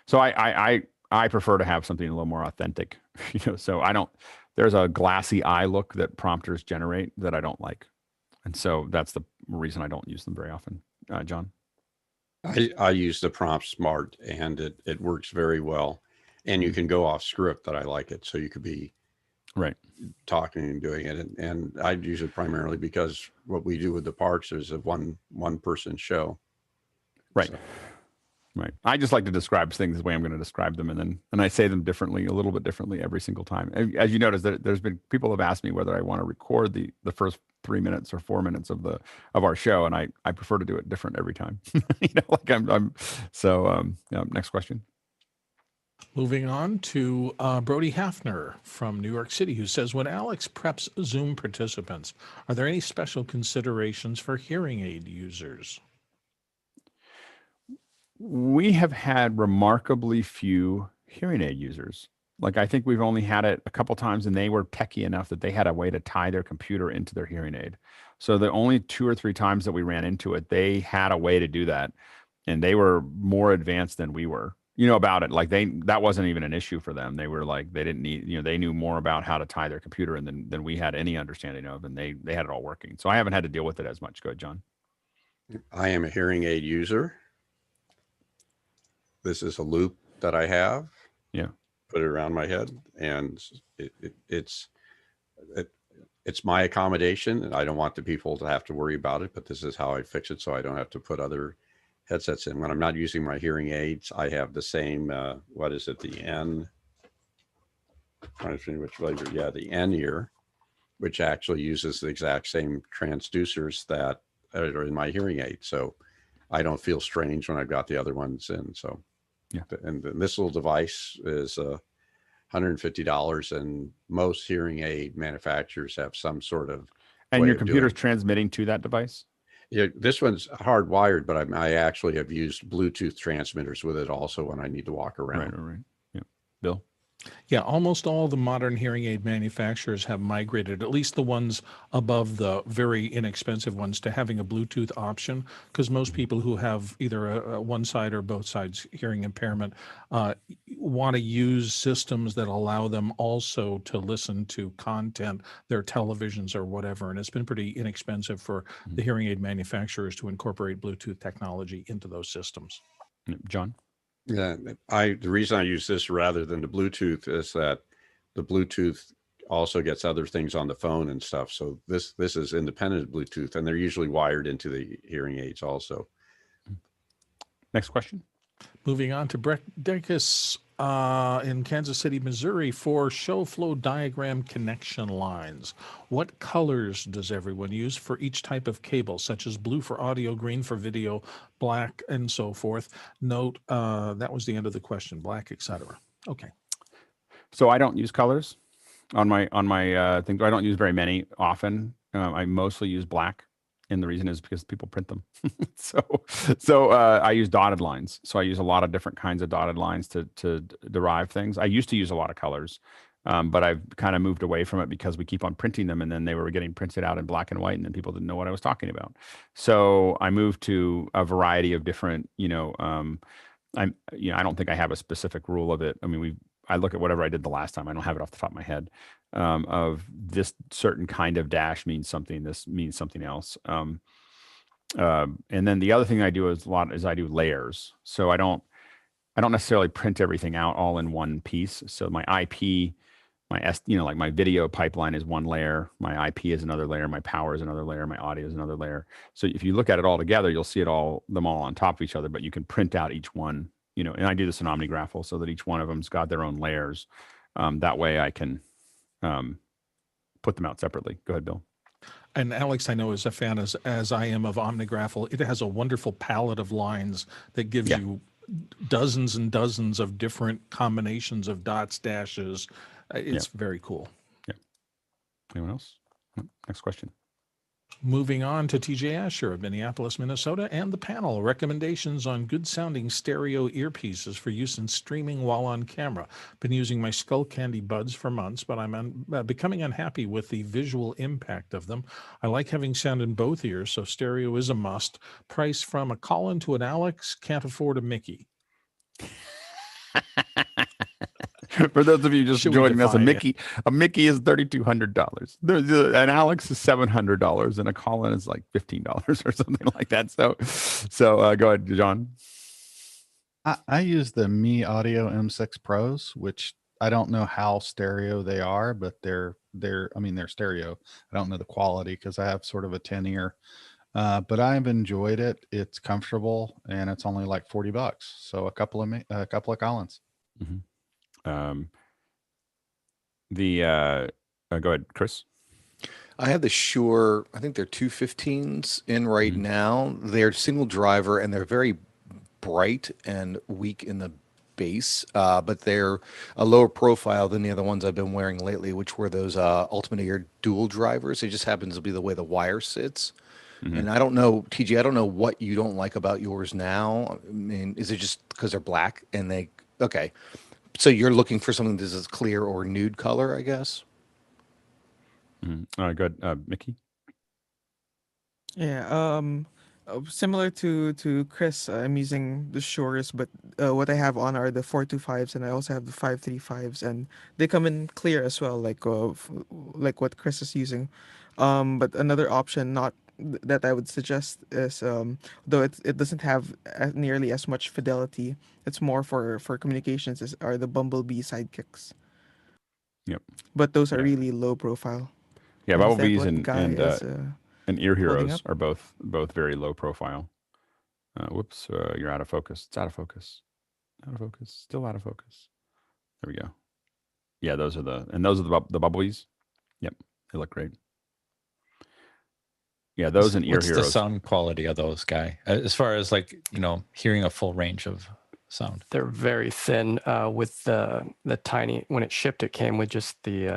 So I prefer to have something a little more authentic. So there's a glassy eye look that prompters generate that I don't like, and so that's the reason I don't use them very often. John. I use the Prompt Smart, and it works very well. And you can go off script. That I like it. So you could be right talking and doing it. And I use it primarily because what we do with the parks is a one person show. Right. So. Right. I just like to describe things the way I'm going to describe them, and I say them differently, a little bit differently every single time. As you notice, there's been people have asked me whether I want to record the first 3 minutes or 4 minutes of our show, and I prefer to do it different every time. Like I'm so. Next question. Moving on to Brody Hafner from New York City, who says, when Alex preps Zoom participants, are there any special considerations for hearing aid users? We have had remarkably few hearing aid users. Like, I think we've only had it a couple times, and they were techie enough that they had a way to tie their computer into their hearing aid. So the only 2 or 3 times that we ran into it, they had a way to do that, and they were more advanced than we were, about it. Like, that wasn't even an issue for them. They were like, they didn't need, they knew more about how to tie their computer in than we had any understanding of, and they had it all working. So I haven't had to deal with it as much. Go ahead, John. I am a hearing aid user. This is a loop that I have. Yeah. Put it around my head, and it's my accommodation, and I don't want the people to have to worry about it, but this is how I fix it, so I don't have to put other headsets in. When I'm not using my hearing aids, I have the same, what is it, the N? I'm trying to think which flavor. Yeah, the N ear, which actually uses the exact same transducers that are in my hearing aid. So I don't feel strange when I've got the other ones in. So, yeah. And this little device is $150, and most hearing aid manufacturers have some sort of. And your computer's transmitting to that device? Yeah, this one's hardwired, but I actually have used Bluetooth transmitters with it also when I need to walk around. Right. Yeah. Bill? Yeah, almost all the modern hearing aid manufacturers have migrated, at least the ones above the very inexpensive ones, to having a Bluetooth option, because most people who have either a one side or both sides hearing impairment want to use systems that allow them also to listen to content, their televisions or whatever. And it's been pretty inexpensive for the hearing aid manufacturers to incorporate Bluetooth technology into those systems. John? Yeah, the reason I use this rather than the Bluetooth is that the Bluetooth also gets other things on the phone and stuff. So this is independent of Bluetooth, and they're usually wired into the hearing aids also. Next question. Moving on to Brett Dekis in Kansas City, Missouri, for show flow diagram connection lines. What colors does everyone use for each type of cable, such as blue for audio, green for video, black, and so forth? Note, that was the end of the question, black, etc. Okay. So I don't use colors on my thing. I don't use very many often. I mostly use black. And the reason is because people print them. so I use dotted lines. So I use a lot of different kinds of dotted lines to derive things. I used to use a lot of colors, but I've kind of moved away from it because we keep on printing them, and then they were getting printed out in black and white, and then people didn't know what I was talking about. So I moved to a variety of different, I don't think I have a specific rule of it. I mean, I look at whatever I did the last time. I don't have it off the top of my head. Of this certain kind of dash means something, this means something else. And then the other thing I do is I do layers. So I don't necessarily print everything out all in one piece. So my IP, like my video pipeline is one layer, my IP is another layer, my power is another layer, my audio is another layer. So if you look at it all together, you'll see them all on top of each other, but you can print out each one, and I do this in OmniGraffle so that each one of them's got their own layers. That way I can put them out separately. Go ahead, Bill. And Alex, I know, is a fan, as I am, of OmniGraffle. It has a wonderful palette of lines that gives you dozens and dozens of different combinations of dots, dashes. It's very cool. Yeah. Anyone else? Next question. Moving on to TJ Asher of Minneapolis, Minnesota, and the panel. Recommendations on good sounding stereo earpieces for use in streaming while on camera. Been using my Skullcandy buds for months, but I'm becoming unhappy with the visual impact of them. I like having sound in both ears, so stereo is a must. Price from a Colin to an Alex, can't afford a Mickey. For those of you just Should we joining us, a define it? Mickey is $3,200. An Alex is $700, and a Colin is like $15 or something like that. So go ahead, John. I use the Mi Audio M6 Pros, which I don't know how stereo they are, but they're stereo. I don't know the quality because I have sort of a 10 ear. But I've enjoyed it. It's comfortable, and it's only like $40. So a couple of Collins. Mm-hmm. Go ahead, Chris. I have the Shure, I think they're 215s in right now. They're single driver, and they're very bright and weak in the bass, but they're a lower profile than the other ones I've been wearing lately, which were those Ultimate Ear dual drivers. It just happens to be the way the wire sits. And I don't know, TG, I don't know what you don't like about yours now. I mean, is it just because they're black and okay. So you're looking for something that is clear or nude color, I guess? Good. Mickey? Yeah, similar to Chris, I'm using the Shures, but what I have on are the 425s, and I also have the 535s, and they come in clear as well, like what Chris is using. But another option, not that I would suggest, is though it doesn't have nearly as much fidelity, it's more for communications, are the Bumblebee sidekicks. Yep. But those are really low profile. Yeah, Is that Bumblebees what the guy is, and Ear holding Heroes up? are both very low profile. Whoops, you're out of focus. It's out of focus. Out of focus. Still out of focus. There we go. Yeah, those are the Bumblebees. Yep, they look great. Yeah, those and Ear What's Heroes. the sound quality of those, Guy? As far as like, hearing a full range of sound. They're very thin with the tiny, when it shipped, it came with just the,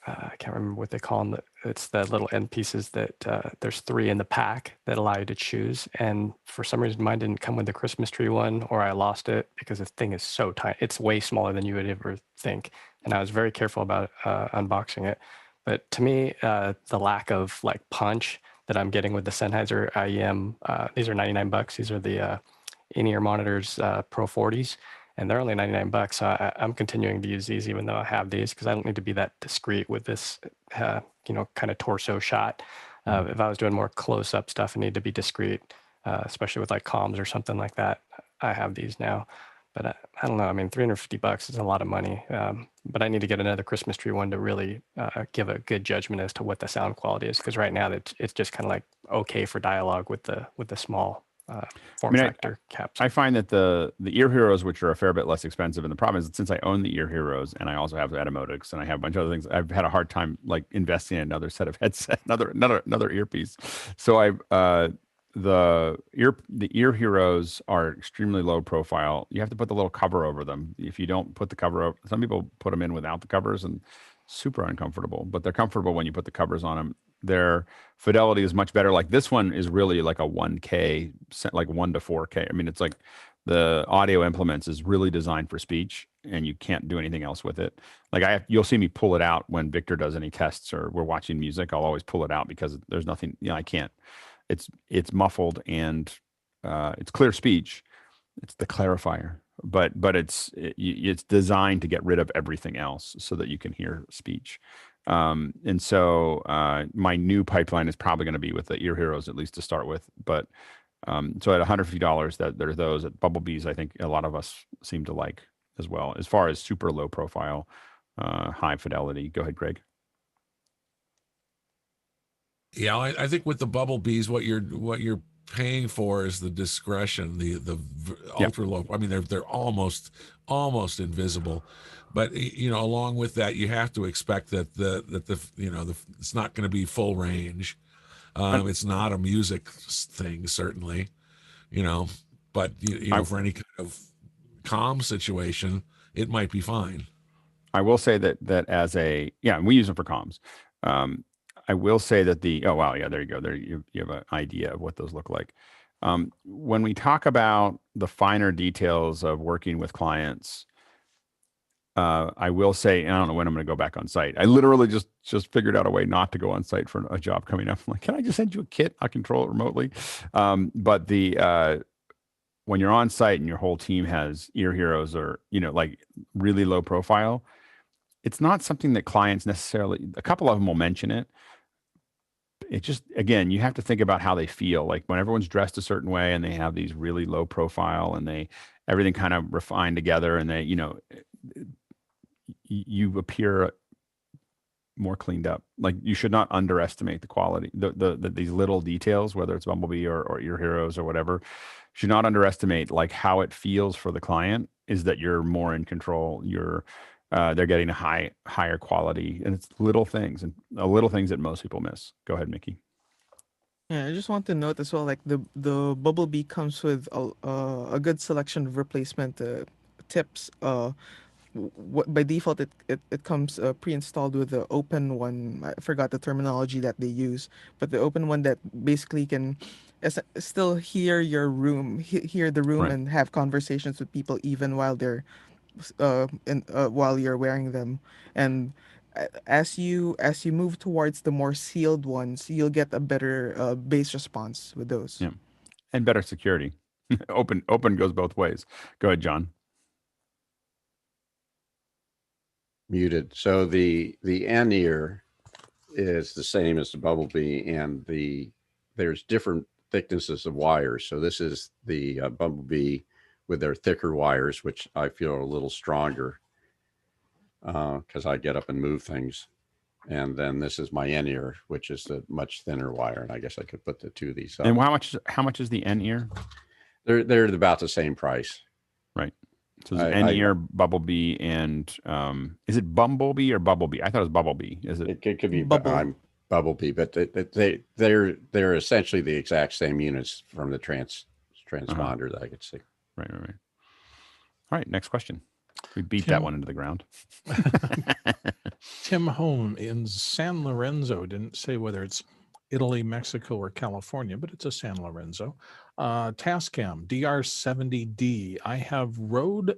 I can't remember what they call them. It's the little end pieces that there's 3 in the pack that allow you to choose. And for some reason, mine didn't come with the Christmas tree one, or I lost it because the thing is so tiny. It's way smaller than you would ever think. And I was very careful about unboxing it. But to me, the lack of like punch that I'm getting with the Sennheiser IEM, these are $99. These are the in-ear monitors Pro 40s, and they're only $99. So I'm continuing to use these even though I have these, because I don't need to be that discreet with this, kind of torso shot. If I was doing more close-up stuff and need to be discreet, especially with like comms or something like that, I have these now. But I don't know. I mean, $350 is a lot of money. But I need to get another Christmas tree one to really give a good judgment as to what the sound quality is. Because right now it's just kind of like okay for dialogue with the small form factor caps. I find that the Ear Heroes, which are a fair bit less expensive, and the problem is that since I own the Ear Heroes and I also have Etymotics and I have a bunch of other things, I've had a hard time like investing in another set of headset, another earpiece. So the Ear Heroes are extremely low profile. You have to put the little cover over them. If you don't put the cover over, some people put them in without the covers and super uncomfortable, but they're comfortable when you put the covers on them. Their fidelity is much better. Like this one is really like a 1K, like 1 to 4K. I mean, it's like the audio implements is really designed for speech, and you can't do anything else with it. Like you'll see me pull it out when Victor does any tests or we're watching music. I'll always pull it out because there's nothing. I can't. It's muffled and it's clear speech. It's the clarifier, but it's designed to get rid of everything else so that you can hear speech. And so my new pipeline is probably going to be with the Ear Heroes, at least to start with. But so at $150, that there's those. At Bumblebees, I think a lot of us seem to like as well. As far as super low profile, high fidelity. Go ahead, Greg. Yeah, I think with the Bumblebees, what you're paying for is the discretion, the ultra low. I mean, they're almost invisible, but along with that, you have to expect that it's not going to be full range. It's not a music thing, certainly, but for any kind of comm situation, it might be fine. I will say that as we use them for comms. I will say that there you go. There you have an idea of what those look like. When we talk about the finer details of working with clients, I will say, and I don't know when I'm going to go back on site. I literally just figured out a way not to go on site for a job coming up. I'm like, can I just send you a kit? I'll control it remotely. But when you're on site and your whole team has ear heroes or, like really low profile, it's not something that clients necessarily, a couple of them will mention it. It just, again, you have to think about how they feel. Like when everyone's dressed a certain way and they have these really low profile and everything kind of refined together and you appear more cleaned up. Like you should not underestimate the quality, these little details, whether it's Bumblebee or Ear Heroes or whatever, should not underestimate like how it feels for the client is that you're more in control. They're getting a higher quality, and it's little things that most people miss. Go ahead, Mickey. Yeah, I just want to note as well, like the Bumblebee comes with a good selection of replacement tips. By default, it comes pre-installed with the open one. I forgot the terminology that they use, but the open one that basically can still hear your room, hear the room, Right. and have conversations with people even while they're while you're wearing them. And as you move towards the more sealed ones, you'll get a better bass response with those. Yeah, and better security. Open goes both ways. Go ahead, John. Muted. So the N-ear is the same as the Bumblebee, and there's different thicknesses of wires. So this is the Bumblebee with their thicker wires, which I feel are a little stronger because I get up and move things. And then this is my N-ear, which is the much thinner wire. And I guess I could put the two of these up. And how much is the N-ear? They're about the same price. Right. So there's N-ear, Bumblebee, and is it Bumblebee or Bubblebee? I thought it was Bumblebee. Is it? It could be Bumblebee, but they're essentially the exact same units from the transponder that I could see. Right. All right. Next question. We beat that one into the ground. Tim Home in San Lorenzo didn't say whether it's Italy, Mexico, or California, but it's a San Lorenzo. Tascam DR70D. I have Rode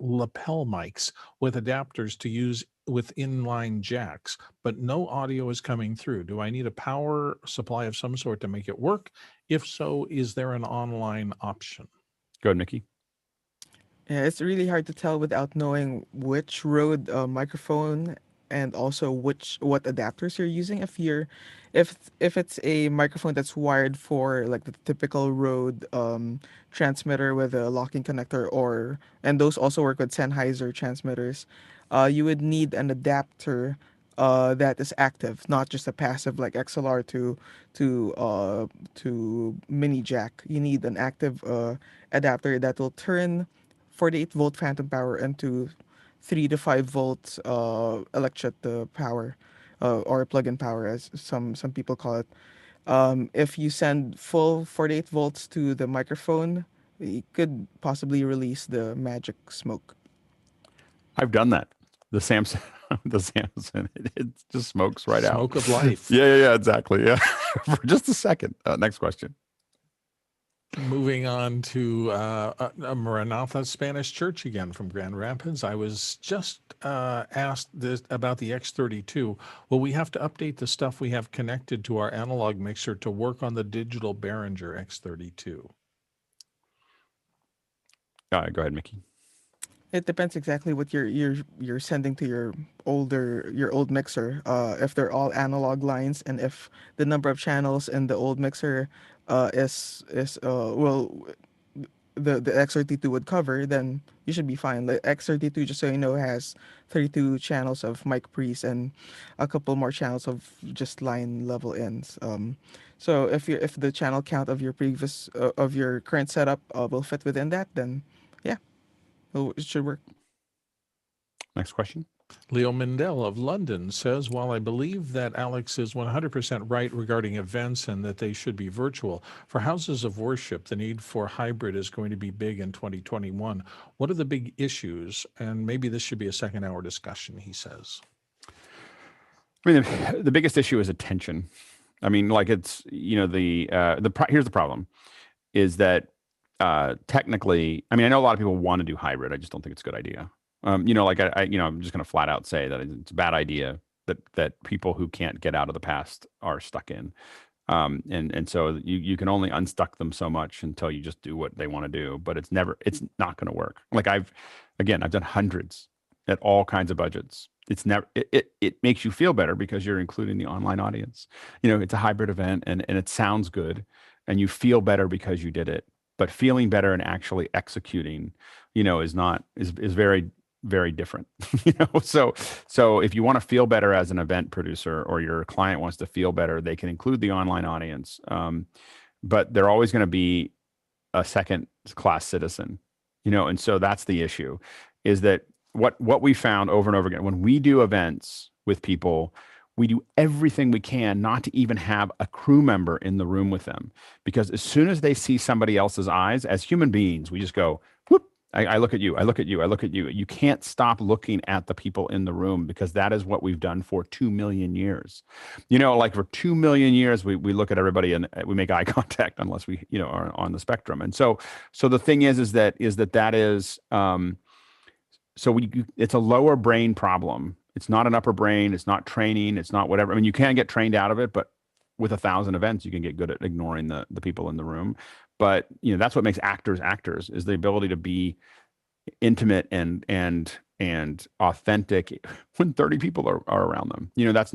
lapel mics with adapters to use with inline jacks, but no audio is coming through. Do I need a power supply of some sort to make it work? If so, is there an online option? Go ahead, Mickey. Yeah, it's really hard to tell without knowing which Rode microphone and also what adapters you're using. If it's a microphone that's wired for like the typical Rode transmitter with a locking connector, and those also work with Sennheiser transmitters, you would need an adapter that is active, not just a passive like XLR to mini jack. You need an active adapter that will turn 48-volt phantom power into 3 to 5 volts electret power, or plug-in power, as some people call it. If you send full 48 volts to the microphone, it could possibly release the magic smoke. I've done that. The Samsung, it just smokes right out. Smoke of life. Yeah, exactly. Yeah, for just a second. Next question. Moving on to Maranatha Spanish Church again from Grand Rapids. I was just asked about the X32. Will we have to update the stuff we have connected to our analog mixer to work on the digital Behringer X32? Go ahead, Mickey. It depends exactly what you're sending to your old mixer. If they're all analog lines, and if the number of channels in the old mixer is the X32 would cover, then you should be fine. The X32, just so you know, has 32 channels of mic pre's and a couple more channels of just line level ins. So if the channel count of your previous of your current setup will fit within that, then yeah, it should work. Next question. Leo Mindell of London says, while I believe that Alex is 100% right regarding events and that they should be virtual, for houses of worship, the need for hybrid is going to be big in 2021. What are the big issues? And maybe this should be a second-hour discussion, he says. I mean, the biggest issue is attention. I mean, like it's, here's the problem is that technically, I mean, I know a lot of people want to do hybrid. I just don't think it's a good idea. I'm just going to flat out say that it's a bad idea that people who can't get out of the past are stuck in. And so you can only unstuck them so much until you just do what they want to do, but it's not going to work. Like I've done hundreds at all kinds of budgets. It's never, it makes you feel better because you're including the online audience. It's a hybrid event and it sounds good and you feel better because you did it, but feeling better and actually executing, is very, very different. So if you want to feel better as an event producer or your client wants to feel better, they can include the online audience. But they're always going to be a second class citizen, and so that's the issue, is that what we found over and over again, when we do events with people, we do everything we can not to even have a crew member in the room with them, because as soon as they see somebody else's eyes, as human beings, we just go, whoop, I look at you, I look at you, I look at you. You can't stop looking at the people in the room, because that is what we've done for 2 million years. Like for 2 million years, we look at everybody and we make eye contact unless we, are on the spectrum. And so the thing is that it's a lower brain problem. It's not an upper brain. It's not training. It's not whatever. I mean, you can get trained out of it, but with 1,000 events, you can get good at ignoring the people in the room. But that's what makes actors, is the ability to be intimate and authentic when 30 people are around them. That's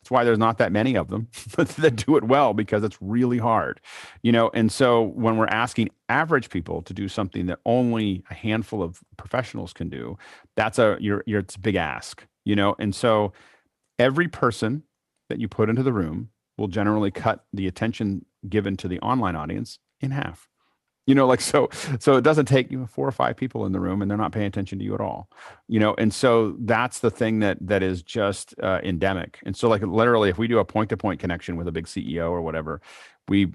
why there's not that many of them that do it well, because it's really hard. And so when we're asking average people to do something that only a handful of professionals can do, it's a big ask. And so every person that you put into the room will generally cut the attention given to the online audience in half. So it doesn't take 4 or 5 people in the room and they're not paying attention to you at all. And so that's the thing that is just endemic. And so, like, literally, if we do a point-to-point connection with a big CEO or whatever, we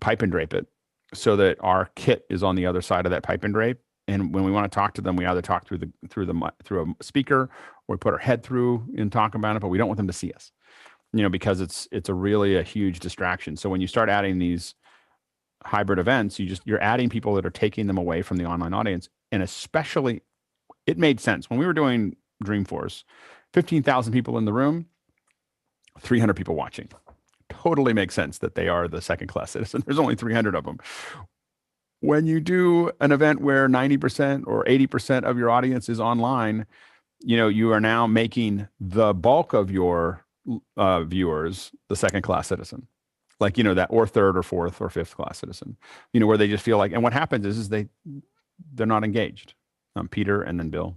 pipe and drape it so that our kit is on the other side of that pipe and drape. And when we want to talk to them, we either talk through a speaker, or we put our head through and talk about it, but we don't want them to see us, because it's really a huge distraction. So when you start adding these hybrid events, you're adding people that are taking them away from the online audience. And especially, it made sense when we were doing Dreamforce, 15,000 people in the room, 300 people watching. Totally makes sense that they are the second class citizen. There's only 300 of them. When you do an event where 90% or 80% of your audience is online, you are now making the bulk of your viewers the second class citizen. Like, that, or third or fourth or fifth class citizen, where they just feel like, and what happens is they're not engaged. Peter and then Bill.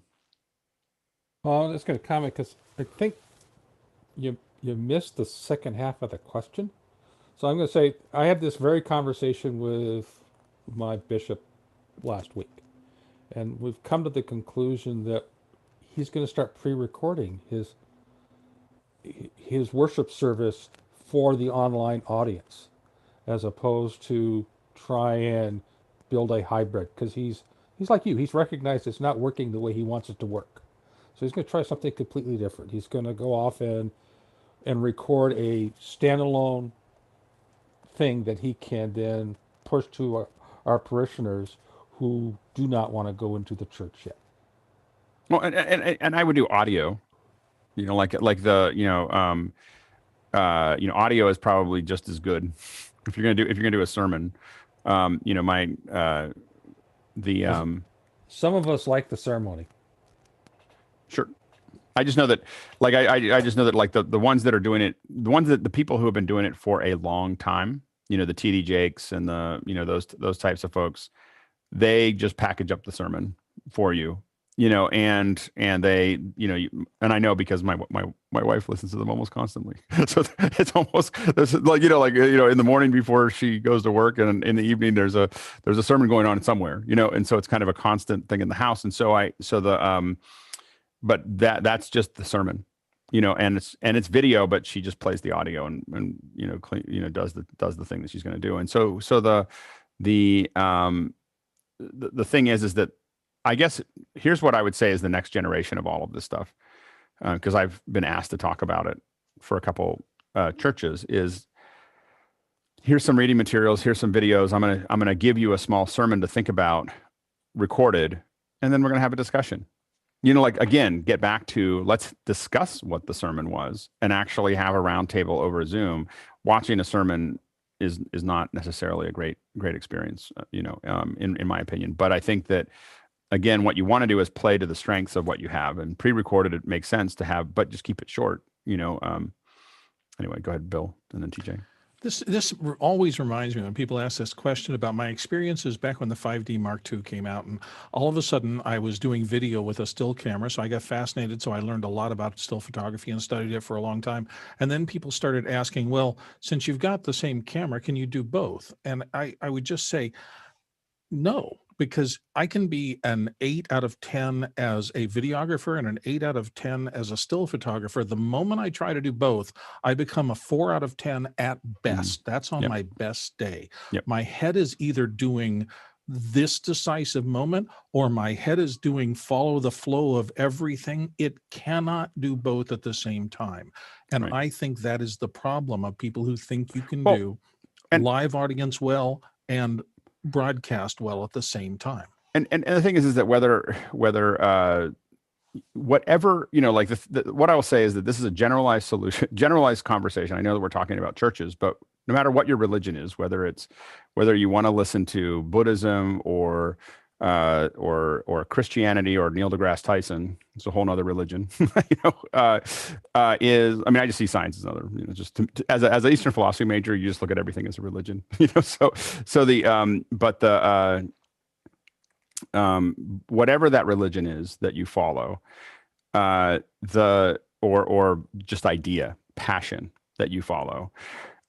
Well, I'm just going to comment because I think you missed the second half of the question. So I'm going to say, I had this very conversation with my bishop last week, and we've come to the conclusion that he's going to start pre-recording his worship service for the online audience, as opposed to try and build a hybrid, because he's like you. He's recognized it's not working the way he wants it to work. So he's going to try something completely different. He's going to go off and record a standalone thing that he can then push to our parishioners who do not want to go into the church yet. Well, and I would do audio, like the, audio is probably just as good if you're gonna do a sermon. Some of us like the ceremony. Sure. I just know that, like, I just know that, like, the ones that are doing it, the people who have been doing it for a long time, the TD Jakes and those types of folks, they just package up the sermon for you. And they, and I know because my wife listens to them almost constantly. So it's almost like, in the morning before she goes to work, and in the evening there's a sermon going on somewhere, and so it's kind of a constant thing in the house. And but that's just the sermon, and it's video, but she just plays the audio and does the thing that she's going to do. And so the thing is that, I guess, here's what I would say is the next generation of all of this stuff, because I've been asked to talk about it for a couple churches, is here's some reading materials, here's some videos. I'm gonna give you a small sermon to think about, recorded, and then we're gonna have a discussion. You know, like, again, get back to, let's discuss what the sermon was and actually have a round table over Zoom. Watching a sermon is not necessarily a great experience, in my opinion. But I think that, again, what you want to do is play to the strengths of what you have, and pre-recorded, it makes sense to have, but just keep it short, anyway, go ahead, Bill, and then TJ. This always reminds me when people ask this question about my experiences back when the 5D Mark II came out, and all of a sudden I was doing video with a still camera, so I got fascinated. So I learned a lot about still photography and studied it for a long time. And then people started asking, well, since you've got the same camera, can you do both? And I would just say, no, because I can be an 8 out of 10 as a videographer and an 8 out of 10 as a still photographer. The moment I try to do both, I become a 4 out of 10 at best. That's on my best day. My head is either doing this decisive moment, or my head is doing follow the flow of everything. It cannot do both at the same time. And I think that is the problem of people who think you can do live audience well and broadcast well at the same time. And the thing is that whether whatever, like what I will say is that this is a generalized solution, generalized conversation. I know that we're talking about churches, but no matter what your religion is, whether you want to listen to Buddhism or Christianity or Neil deGrasse Tyson, it's a whole nother religion, I just see science as another, as an Eastern philosophy major, you just look at everything as a religion, whatever that religion is that you follow, or just idea, passion that you follow,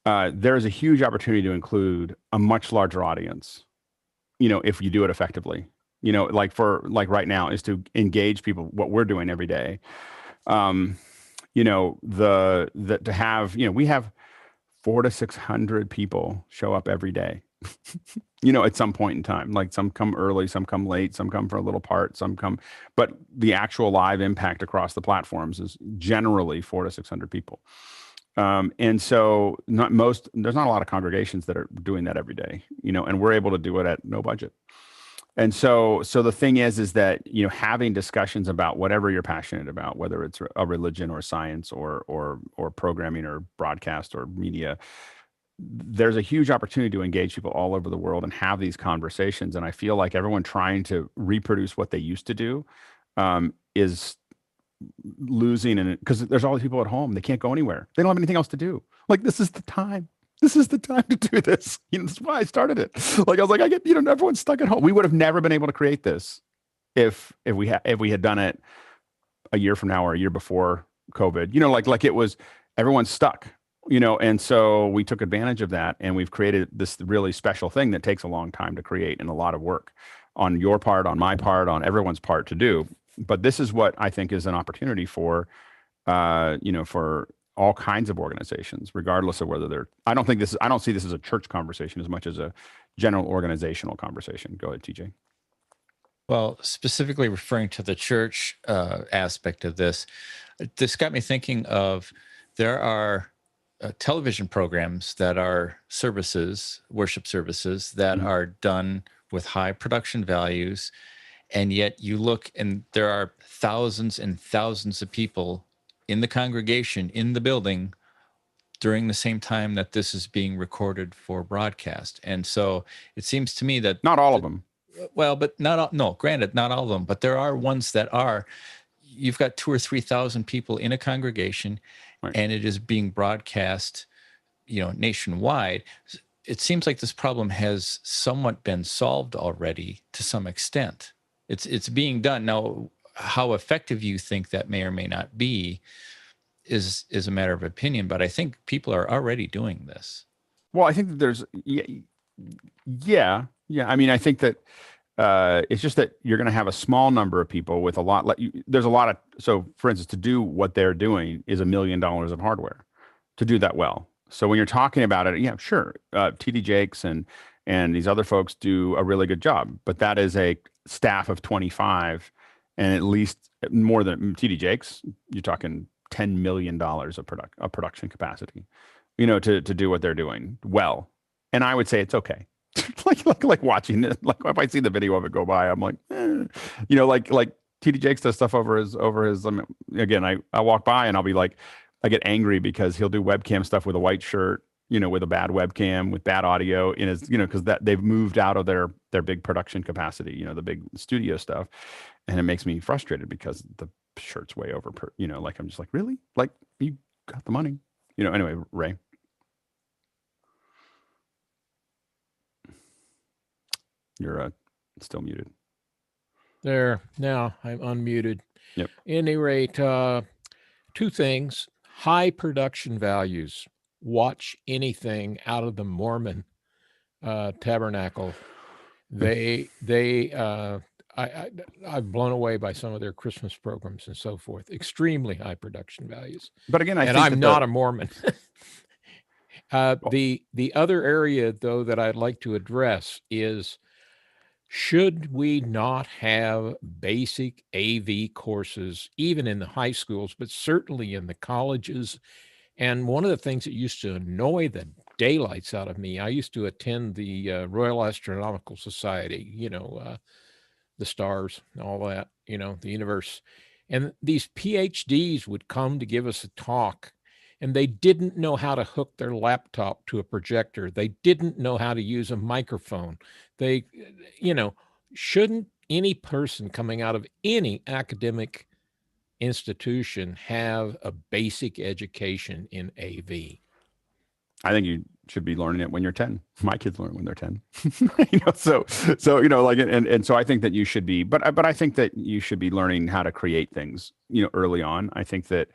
there is a huge opportunity to include a much larger audience, if you do it effectively, like right now is to engage people, what we're doing every day. To have, we have 400 to 600 people show up every day, at some point in time. Like, some come early, some come late, some come for a little part, but the actual live impact across the platforms is generally 400 to 600 people. And so there's not a lot of congregations that are doing that every day, and we're able to do it at no budget. And so the thing is that, having discussions about whatever you're passionate about, whether it's a religion or science or programming or broadcast or media, there's a huge opportunity to engage people all over the world and have these conversations. And I feel like everyone trying to reproduce what they used to do, is losing, and because there's all these people at home, they can't go anywhere, they don't have anything else to do. Like, this is the time to do this. That's why I started it. Like, I was like, everyone's stuck at home. We would have never been able to create this if we had done it a year from now or a year before COVID. Like it was, everyone's stuck. And so we took advantage of that, and we've created this really special thing that takes a long time to create and a lot of work on your part, on my part, on everyone's part to do. But this is what I think is an opportunity for, for all kinds of organizations, regardless of whether I don't see this as a church conversation as much as a general organizational conversation. Go ahead, TJ. Well, specifically referring to the church aspect of this got me thinking of, there are television programs that are worship services that are done with high production values. And yet you look, and there are thousands and thousands of people in the congregation, in the building, during the same time that this is being recorded for broadcast. And so it seems to me that not all of them. Well, but granted, not all of them, but there are ones that are. You've got 2,000 or 3,000 people in a congregation, and it is being broadcast, nationwide. It seems like this problem has somewhat been solved already to some extent. It's being done. Now, how effective you think that may or may not be is a matter of opinion, but I think people are already doing this. Well, I think that there's, yeah. I mean, I think that it's just that you're going to have a small number of people with a lot. There's a lot of, so for instance, to do what they're doing is $1 million of hardware to do that well. So when you're talking about it, yeah, sure, TD Jakes and these other folks do a really good job, but that is a staff of 25, and at least more than TD Jakes, you're talking $10 million of production capacity, to do what they're doing well. And I would say it's okay. like watching it, like if I see the video of it go by, I'm like, TD Jakes does stuff over his again, I walk by and I'll be like, I get angry because he'll do webcam stuff with a white shirt, with a bad webcam, with bad audio in his, because that they've moved out of their big production capacity, the big studio stuff. And it makes me frustrated because the shirt's way over like, I'm just like, really? Like, you got the money, anyway, Ray. You're still muted. There, now I'm unmuted. Yep. At any rate, two things: high production values. Watch anything out of the Mormon tabernacle. I've blown away by some of their Christmas programs and so forth. Extremely high production values. But again, I'm not a Mormon. The other area, though, that I'd like to address is, should we not have basic AV courses, even in the high schools, but certainly in the colleges? And one of the things that used to annoy the daylights out of me, I used to attend the Royal Astronomical Society, the stars, all that, the universe. And these PhDs would come to give us a talk, and they didn't know how to hook their laptop to a projector. They didn't know how to use a microphone. They, shouldn't any person coming out of any academic institution have a basic education in AV? I think you should be learning it when you're 10. My kids learn when they're 10. So like, and so I think that you should be, but I think that you should be learning how to create things, early on. I think that,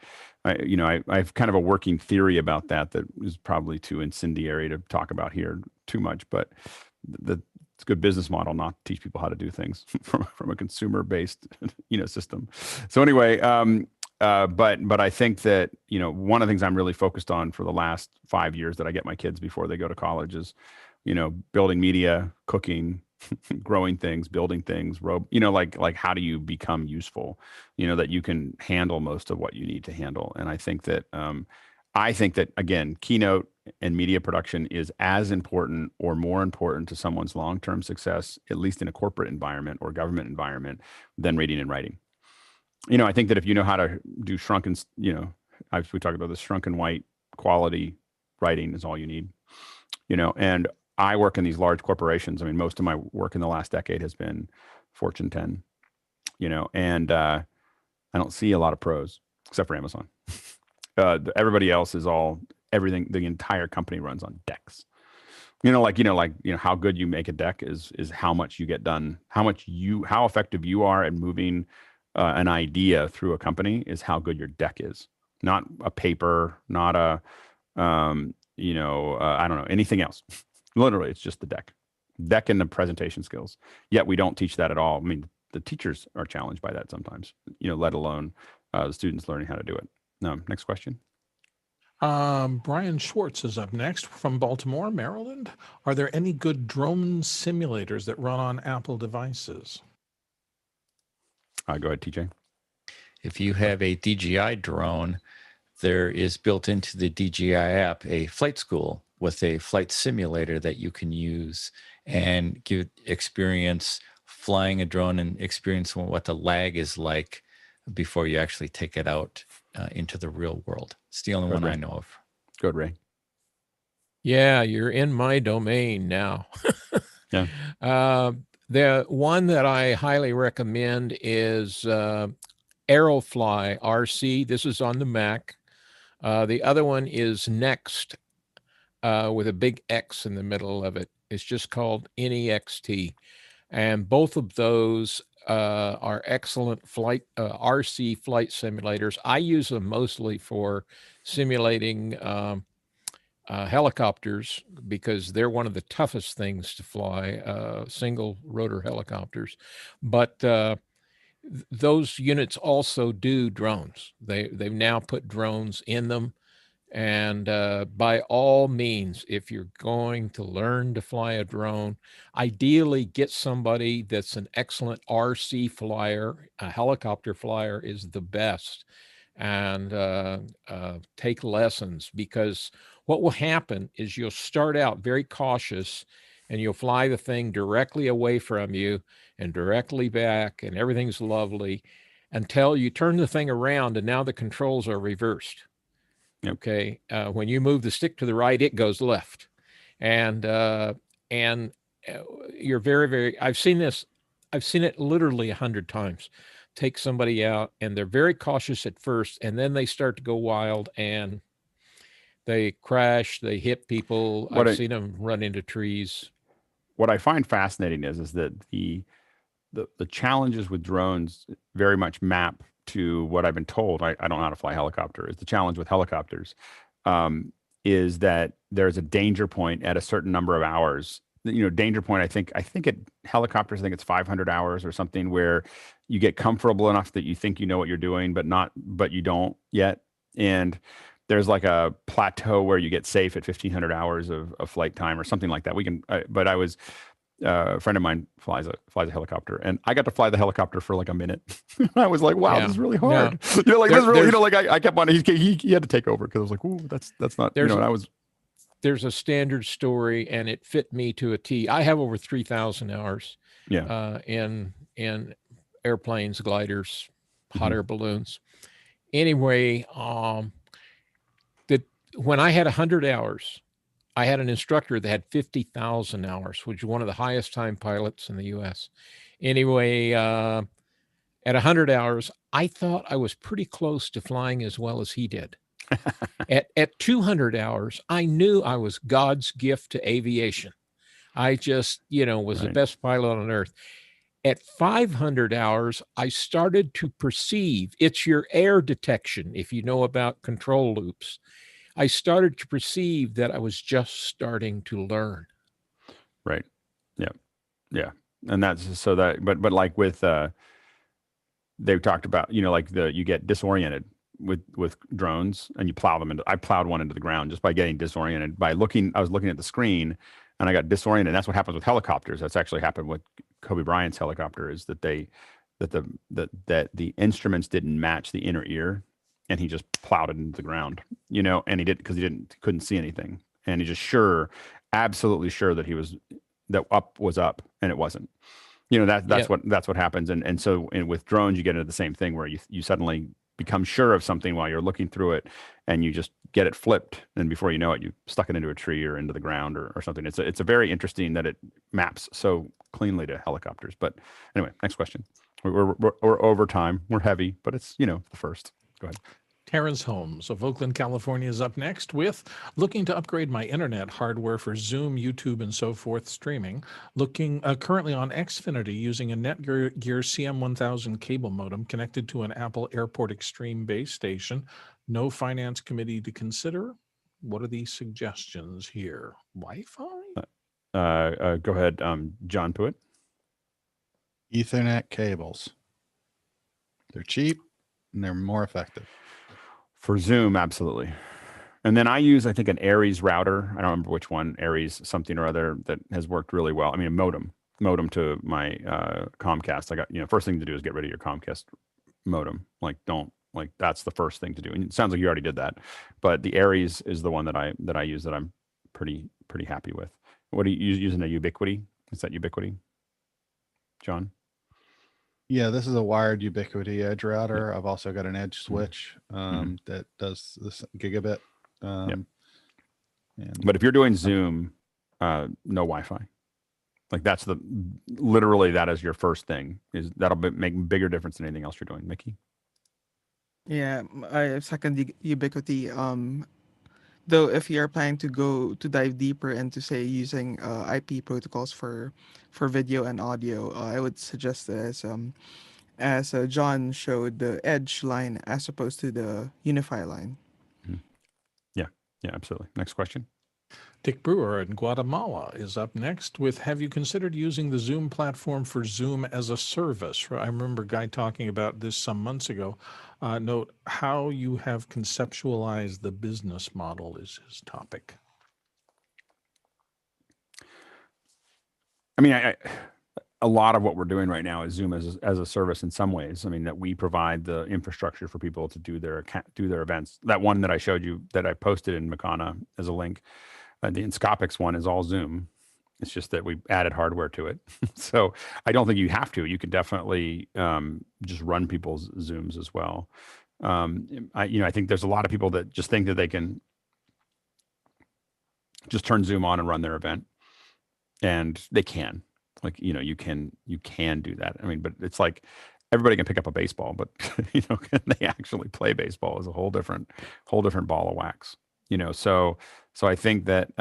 I've kind of a working theory about that is probably too incendiary to talk about here too much, but it's a good business model not to teach people how to do things from a consumer-based, system. So anyway, but I think that, one of the things I'm really focused on for the last 5 years that I get my kids before they go to college is, building media, cooking, growing things, building things, like how do you become useful, that you can handle most of what you need to handle. And I think that again, keynote and media production is as important or more important to someone's long-term success, at least in a corporate environment or government environment, than reading and writing. I think that if you know how to do shrunken, we talked about the shrunken white quality writing is all you need, and I work in these large corporations. I mean, most of my work in the last decade has been Fortune 10, and I don't see a lot of pros except for Amazon. Everybody else is everything. The entire company runs on decks. How good you make a deck is how much you get done. How effective you are at moving an idea through a company is how good your deck is. Not a paper, not I don't know, anything else. Literally, it's just the deck and the presentation skills. Yet we don't teach that at all. I mean, the teachers are challenged by that sometimes, let alone the students learning how to do it. Next question. Brian Schwartz is up next from Baltimore, Maryland. Are there any good drone simulators that run on Apple devices? Go ahead, TJ. If you have a DJI drone, there is built into the DJI app a flight school with a flight simulator that you can use and experience flying a drone and experience what the lag is like before you actually take it out into the real world. It's the only one I know of. Good, Ray. Yeah, you're in my domain now. Yeah. The one that I highly recommend is Aerofly RC. This is on the Mac. The other one is Next with a big X in the middle of it. It's just called NEXT. And both of those are excellent RC flight simulators. I use them mostly for simulating helicopters because they're one of the toughest things to fly, single rotor helicopters. But those units also do drones. They've now put drones in them. And by all means, if you're going to learn to fly a drone, ideally get somebody that's an excellent RC flyer. A helicopter flyer is the best. And take lessons, because what will happen is you'll start out very cautious and you'll fly the thing directly away from you and directly back, and everything's lovely until you turn the thing around and now the controls are reversed. Okay. When you move the stick to the right, it goes left. And you're very, very, I've seen it literally 100 times. Take somebody out and they're very cautious at first, and then they start to go wild and they crash, they hit people. I've seen them run into trees. What I find fascinating is that the challenges with drones very much map to what I've been told. I don't know how to fly a helicopter. Is the challenge with helicopters is that there's a danger point at a certain number of hours. Danger point. I think at helicopters, I think it's 500 hours or something, where you get comfortable enough that you think you know what you're doing, but you don't yet. And there's like a plateau where you get safe at 1,500 hours of flight time or something like that. But I was. A friend of mine flies a helicopter, and I got to fly the helicopter for like a minute. I was like, "Wow, this is really hard." No. This is really, I kept on. He had to take over because I was like, "Ooh, that's not." And I was. There's a standard story, and it fit me to a T. I have over 3,000 hours. In airplanes, gliders, hot air balloons. Anyway, when I had 100 hours. I had an instructor that had 50,000 hours, which is one of the highest time pilots in the U.S. Anyway, at 100 hours, I thought I was pretty close to flying as well as he did. At 200 hours, I knew I was God's gift to aviation. I just, was the best pilot on earth. At 500 hours, I started to perceive, it's your air detection, if you know about control loops. I started to perceive that I was just starting to learn. Right. Yeah. Yeah. And that's so that, but like with, they've talked about, you get disoriented with drones and you plow them I plowed one into the ground just by getting disoriented I was looking at the screen and I got disoriented. And that's what happens with helicopters. That's actually happened with Kobe Bryant's helicopter, is that the instruments didn't match the inner ear. And he just plowed it into the ground, and he didn't, because couldn't see anything. And he just absolutely sure that up was up and it wasn't. That's what happens. And so with drones, you get into the same thing where you suddenly become sure of something while you're looking through it, and you just get it flipped. And before you know it, you stuck it into a tree or into the ground or something. It's a very interesting that it maps so cleanly to helicopters. But anyway, next question. We're over time. We're heavy, but it's, the first. Go ahead. Terrence Holmes of Oakland, California is up next with looking to upgrade my internet hardware for Zoom, YouTube, and so forth streaming. Looking currently on Xfinity using a Netgear CM1000 cable modem connected to an Apple Airport Extreme base station. No finance committee to consider. What are the suggestions here? Wi-Fi? Go ahead, John Pruitt. Ethernet cables. They're cheap and they're more effective. For Zoom, absolutely. And then I use, I think, an Aries router. I don't remember which one, Aries something or other, that has worked really well. I mean, a modem to my Comcast. I got, first thing to do is get rid of your Comcast modem. That's the first thing to do. And it sounds like you already did that, but the Aries is the one that I use that I'm pretty happy with. What are you using? A Ubiquiti? Is that Ubiquiti, John? Yeah, this is a wired Ubiquiti edge router. I've also got an edge switch that does this gigabit. But if you're doing Zoom, no Wi-Fi. Like that's literally that is your first thing. That'll make a bigger difference than anything else you're doing. Mickey? Yeah, I second Ubiquiti. Though if you're planning to dive deeper into, say, using IP protocols for video and audio, I would suggest as John showed, the Edge line as opposed to the Unify line. Yeah, absolutely. Next question. Dick Brewer in Guatemala is up next with, have you considered using the Zoom platform for Zoom as a service? I remember a guy talking about this some months ago. Note how you have conceptualized the business model is his topic. I mean, a lot of what we're doing right now is Zoom as a service in some ways. I mean, that we provide the infrastructure for people to do their events. That one that I showed you that I posted in Mukana as a link, the Inscopix one is all Zoom. It's just that we added hardware to it. So I don't think you have to. You can definitely just run people's Zooms as well. I think there's a lot of people that just think that they can just turn Zoom on and run their event, and they can. Like, you can do that. I mean, but it's like everybody can pick up a baseball, but can they actually play baseball is a whole different ball of wax. So I think that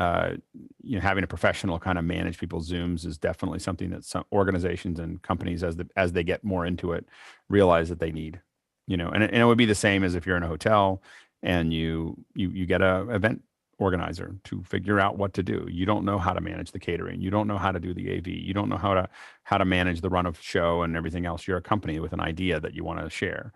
having a professional kind of manage people's Zooms is definitely something that some organizations and companies, as they get more into it, realize that they need. And it would be the same as if you're in a hotel and you get a event organizer to figure out what to do. You don't know how to manage the catering. You don't know how to do the AV. You don't know how to manage the run of show and everything else. You're a company with an idea that you want to share.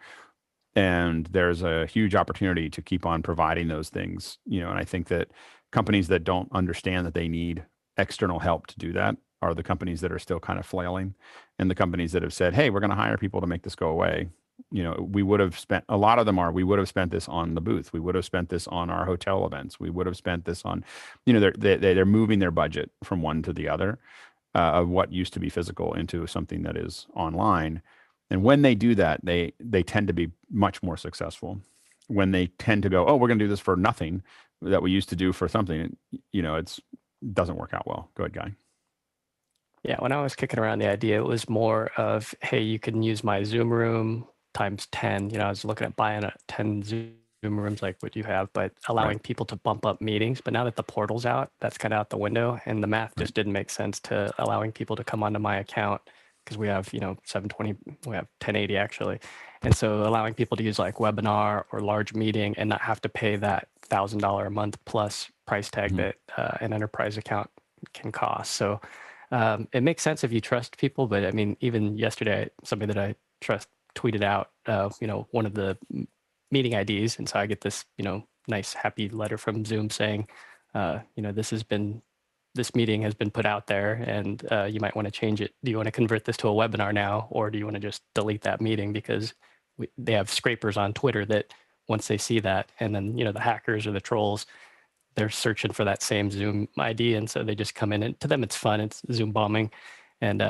And there's a huge opportunity to keep on providing those things, and I think that companies that don't understand that they need external help to do that are the companies that are still kind of flailing. And the companies that have said, hey, we're going to hire people to make this go away. We would have spent, a lot of them we would have spent this on the booth. We would have spent this on our hotel events. We would have spent this on, they're moving their budget from one to the other of what used to be physical into something that is online. And when they do that, they tend to be much more successful. When they tend to go, oh, we're going to do this for nothing that we used to do for something, it doesn't work out well. Go ahead, Guy. Yeah, when I was kicking around the idea, it was more of, hey, you can use my Zoom room times 10. I was looking at buying 10 Zoom rooms like what you have, but allowing people to bump up meetings. But now that the portal's out, that's kind of out the window, and the math just didn't make sense to allowing people to come onto my account, because we have 720, we have 1080 actually. And so allowing people to use like webinar or large meeting and not have to pay that $1,000 a month plus price tag that an enterprise account can cost. So it makes sense if you trust people. But I mean, even yesterday, somebody that I trust tweeted out, one of the meeting IDs. And so I get this, nice happy letter from Zoom saying, this meeting has been put out there, and you might want to change it. Do you want to convert this to a webinar now, or do you want to just delete that meeting? Because they have scrapers on Twitter that once they see that, and then, the hackers or the trolls, they're searching for that same Zoom ID. And so they just come in, and to them, it's fun. It's Zoom bombing. And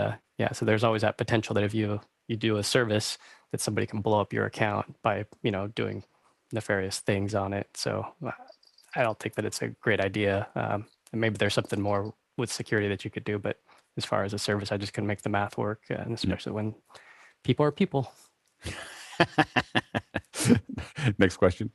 so there's always that potential that if you do a service, that somebody can blow up your account by, doing nefarious things on it. So I don't think that it's a great idea. And maybe there's something more with security that you could do, but as far as a service, I just couldn't make the math work, and especially when people are people. Next question.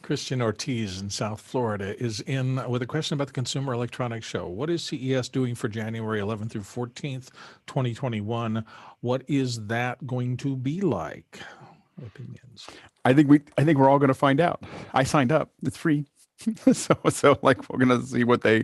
Christian Ortiz in South Florida is in with a question about the Consumer Electronics Show. What is CES doing for January 11th through 14th, 2021? What is that going to be like? Opinions. I think we're all going to find out. I signed up. It's free. so like we're gonna see what they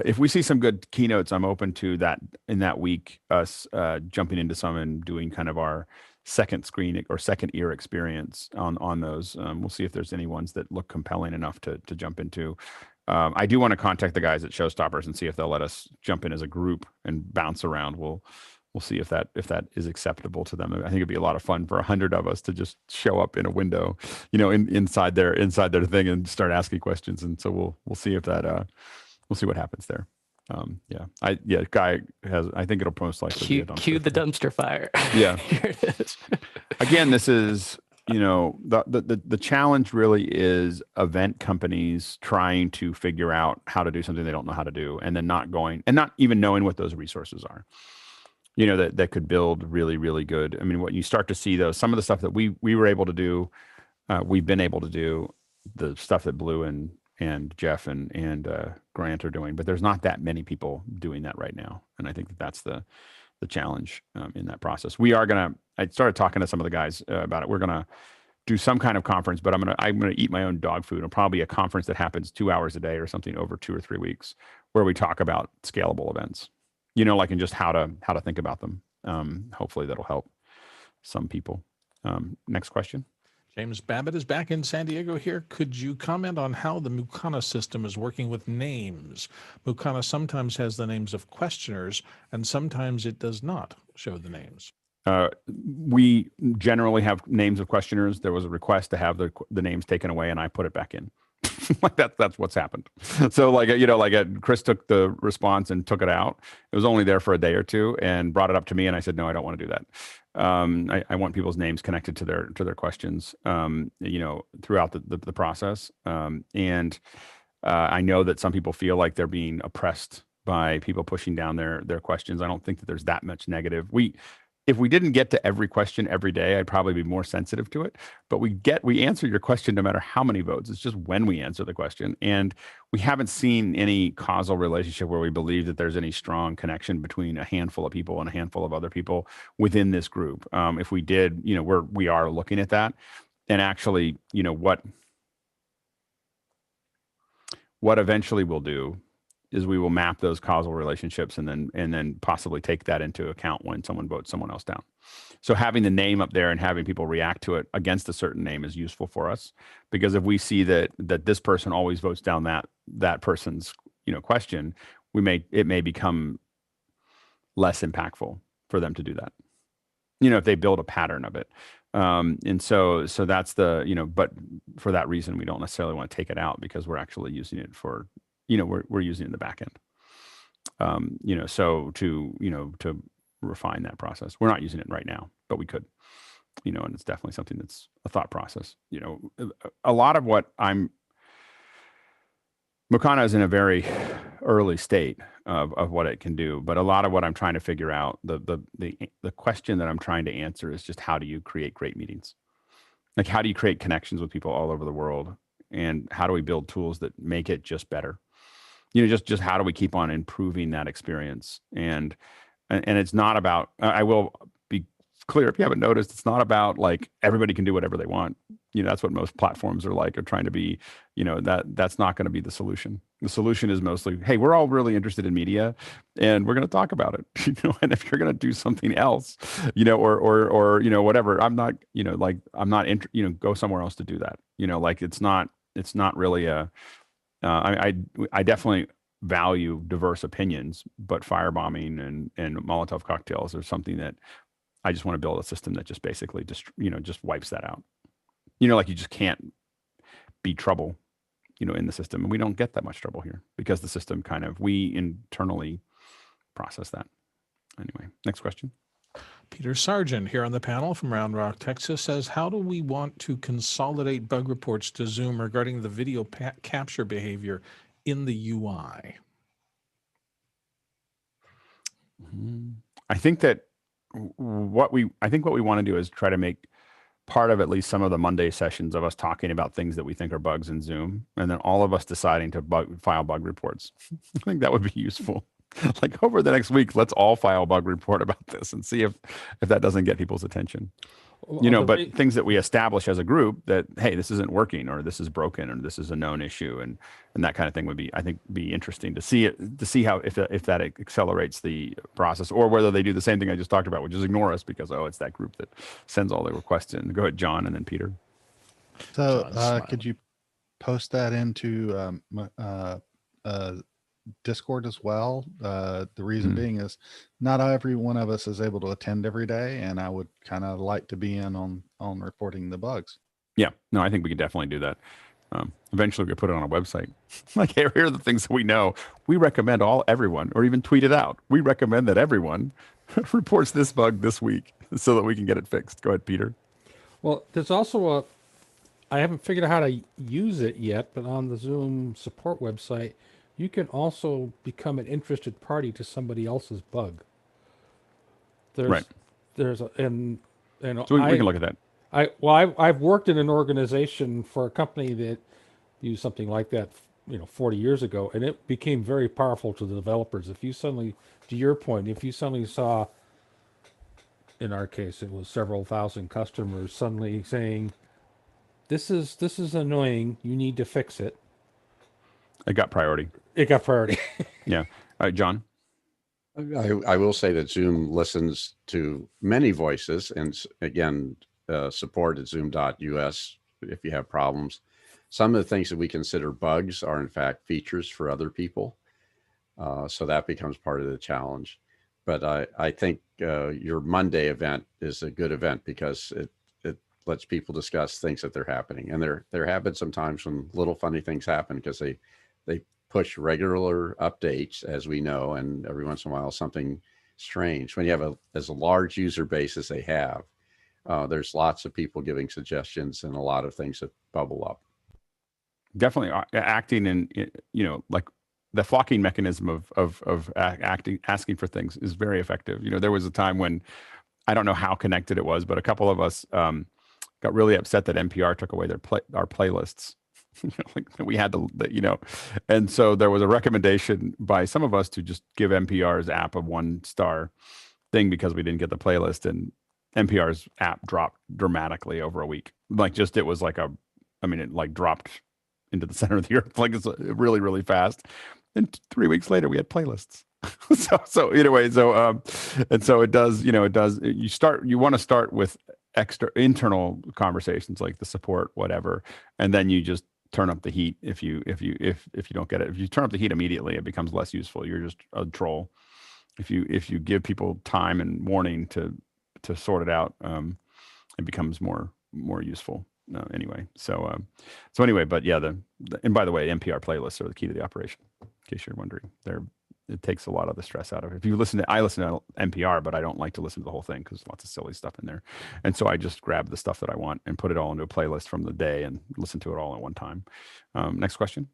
if we see some good keynotes, I'm open to that in that week, us jumping into some and doing kind of our second screen or second ear experience on those. We'll see if there's any ones that look compelling enough to jump into. I do want to contact the guys at Showstoppers and see if they'll let us jump in as a group and bounce around. We'll see if that is acceptable to them. I think it'd be a lot of fun for 100 of us to just show up in a window, inside their thing and start asking questions. And so we'll see if that we'll see what happens there. Guy has. I think it'll most likely cue the dumpster fire. Yeah. Here it is. Again, this is the challenge really is event companies trying to figure out how to do something they don't know how to do, and then not even knowing what those resources are. That could build really, really good. I mean, what you start to see though, some of the stuff that we were able to do, we've been able to do, the stuff that Blue and Jeff and Grant are doing, but there's not that many people doing that right now. And I think that's the challenge in that process. I started talking to some of the guys about it. We're going to do some kind of conference, but I'm going to eat my own dog food. It'll probably be a conference that happens 2 hours a day or something over 2 or 3 weeks, where we talk about scalable events. And just how to think about them. Hopefully that'll help some people. Next question. James Babbitt is back in San Diego here. Could you comment on how the Mukana system is working with names? Mukana sometimes has the names of questioners, and sometimes it does not show the names. We generally have names of questioners. There was a request to have the names taken away, and I put it back in. Like that's what's happened. So like, Chris took the response and took it out. It was only there for a day or two and brought it up to me. And I said, no, I don't want to do that. I want people's names connected to their questions, throughout the process. And I know that some people feel like they're being oppressed by people pushing down their questions. I don't think that there's that much negative. If we didn't get to every question every day, I'd probably be more sensitive to it. But we answer your question no matter how many votes. It's just when we answer the question. And we haven't seen any causal relationship where we believe that there's any strong connection between a handful of people and a handful of other people within this group. If we did, we are looking at that. And actually, what eventually we'll do is we will map those causal relationships and then possibly take that into account when someone votes someone else down. So having the name up there and having people react to it against a certain name is useful for us, because if we see that this person always votes down that person's question, it may become less impactful for them to do that. If they build a pattern of it. And so that's but for that reason, we don't necessarily want to take it out, because we're actually using it for, we're using it in the back end. So to refine that process, we're not using it right now, but we could, and it's definitely something that's a thought process. A lot of what Mukana is in a very early state of what it can do, but a lot of what I'm trying to figure out, the question that I'm trying to answer is just, how do you create great meetings? Like, how do you create connections with people all over the world? And how do we build tools that make it just better? Just how do we keep on improving that experience? And it's not about, I will be clear, if you haven't noticed, it's not about like everybody can do whatever they want. That's what most platforms are trying to be, that's not going to be the solution. The solution is mostly, hey, we're all really interested in media and we're going to talk about it, and if you're going to do something else, or whatever, I'm not, go somewhere else to do that. It's not really I definitely value diverse opinions, but firebombing and Molotov cocktails are something that I just want to build a system that just basically just wipes that out. You just can't be trouble, in the system. And we don't get that much trouble here because the system we internally process that. Anyway, next question. Peter Sargent here on the panel from Round Rock, Texas says, how do we want to consolidate bug reports to Zoom regarding the video capture behavior in the UI? I think that what we want to do is try to make part of at least some of the Monday sessions of us talking about things that we think are bugs in Zoom, and then all of us deciding to file bug reports. I think that would be useful. Like over the next week, let's all file a bug report about this and see if that doesn't get people's attention. But things that we establish as a group that, hey, this isn't working, or this is broken, or this is a known issue, and that kind of thing would be, I think, be interesting to see how if that accelerates the process, or whether they do the same thing I just talked about, which is ignore us because it's that group that sends all the requests in. Go ahead, John, and then Peter. So could you post that into Discord as well? The reason being is not every one of us is able to attend every day, and I would kind of like to be in on reporting the bugs. Yeah, no, I think we could definitely do that. Eventually we could put it on a website. Like, here are the things that we know. We recommend everyone, or even tweet it out. We recommend that everyone reports this bug this week so that we can get it fixed. Go ahead, Peter. Well, there's also I haven't figured out how to use it yet, but on the Zoom support website, you can also become an interested party to somebody else's bug. Right. So we can look at that. I've worked in an organization for a company that used something like that, 40 years ago, and it became very powerful to the developers. If you suddenly, to your point, if you suddenly saw, in our case, it was several thousand customers suddenly saying, "This is annoying. You need to fix it." It got priority. Yeah. All right, John. I will say that Zoom listens to many voices, and again, support at zoom.us if you have problems. Some of the things that we consider bugs are in fact features for other people. So that becomes part of the challenge. But I think your Monday event is a good event because lets people discuss things that they're happening. And there have been some times when little funny things happen because they push regular updates, as we know, and every once in a while something strange. When you have as a large user base as they have, there's lots of people giving suggestions and a lot of things that bubble up. Definitely acting in, like the flocking mechanism of asking for things is very effective. There was a time when, I don't know how connected it was, but a couple of us got really upset that NPR took away our playlists. Like we had to, and so there was a recommendation by some of us to just give NPR's app a 1-star thing because we didn't get the playlist, and NPR's app dropped dramatically over a week. It was like it like dropped into the center of the earth, like it's really, really fast. And 3 weeks later we had playlists. so anyway, and so it does, you want to start with internal conversations like the support, whatever, and then you just turn up the heat if you don't get it. If you turn up the heat immediately, it becomes less useful. You're just a troll. If you give people time and warning to sort it out, it becomes more useful. Anyway, so anyway, but yeah, and by the way, NPR playlists are the key to the operation, in case you're wondering. It takes a lot of the stress out of it. If you I listen to NPR, but I don't like to listen to the whole thing because lots of silly stuff in there. And so I just grab the stuff that I want and put it all into a playlist from the day and listen to it all at one time. Next question.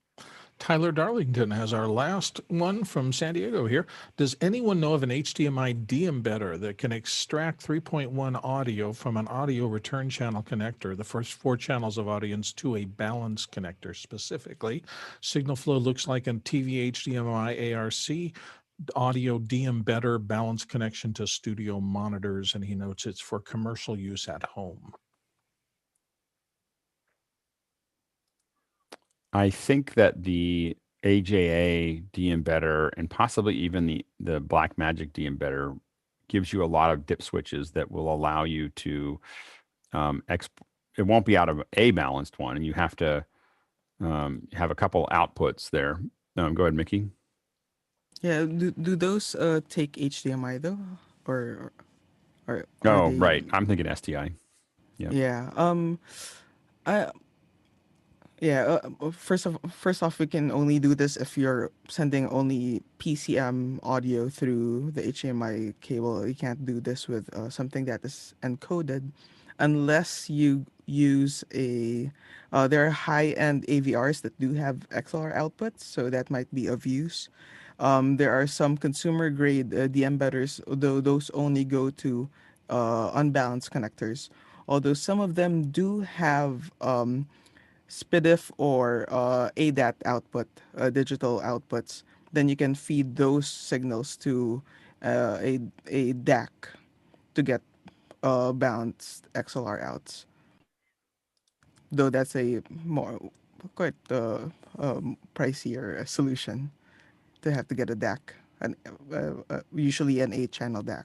Tyler Darlington has our last one from San Diego here. Does anyone know of an HDMI de-embedder that can extract 3.1 audio from an audio return channel connector, the first 4 channels of audience, to a balance connector specifically? Signal flow looks like a TV HDMI ARC audio de-embedder balance connection to studio monitors, and he notes it's for commercial use at home. I think that the AJA de-embedder and possibly even the Black Magic de-embedder gives you a lot of dip switches that will allow you to it won't be out of a balanced one, and you have to have a couple outputs there. Go ahead, Mickey. Yeah, do those take HDMI though, or Oh, they... right. I'm thinking STI. Yeah. First off, we can only do this if you're sending only PCM audio through the HDMI cable. You can't do this with something that is encoded, unless you use there are high-end AVRs that do have XLR outputs, so that might be of use. There are some consumer-grade de-embedders, though those only go to unbalanced connectors. Although some of them do have SPDIF or ADAT output, digital outputs, then you can feed those signals to a DAC to get balanced XLR outs. Though that's a quite pricier solution to have to get a DAC, usually an 8-channel DAC.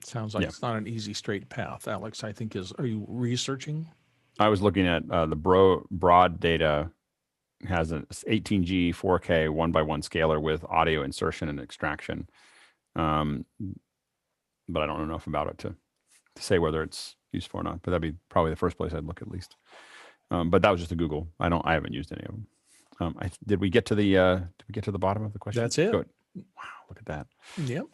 Sounds like it's not an easy straight path. Alex, I think are you researching? I was looking at the broad data has an 18G 4K 1x1 scaler with audio insertion and extraction. But I don't know enough about it to say whether it's useful or not. But that'd be probably the first place I'd look at least. But that was just a Google. I haven't used any of them. Did we get to the bottom of the question? That's it. Good. Wow, look at that. Yep.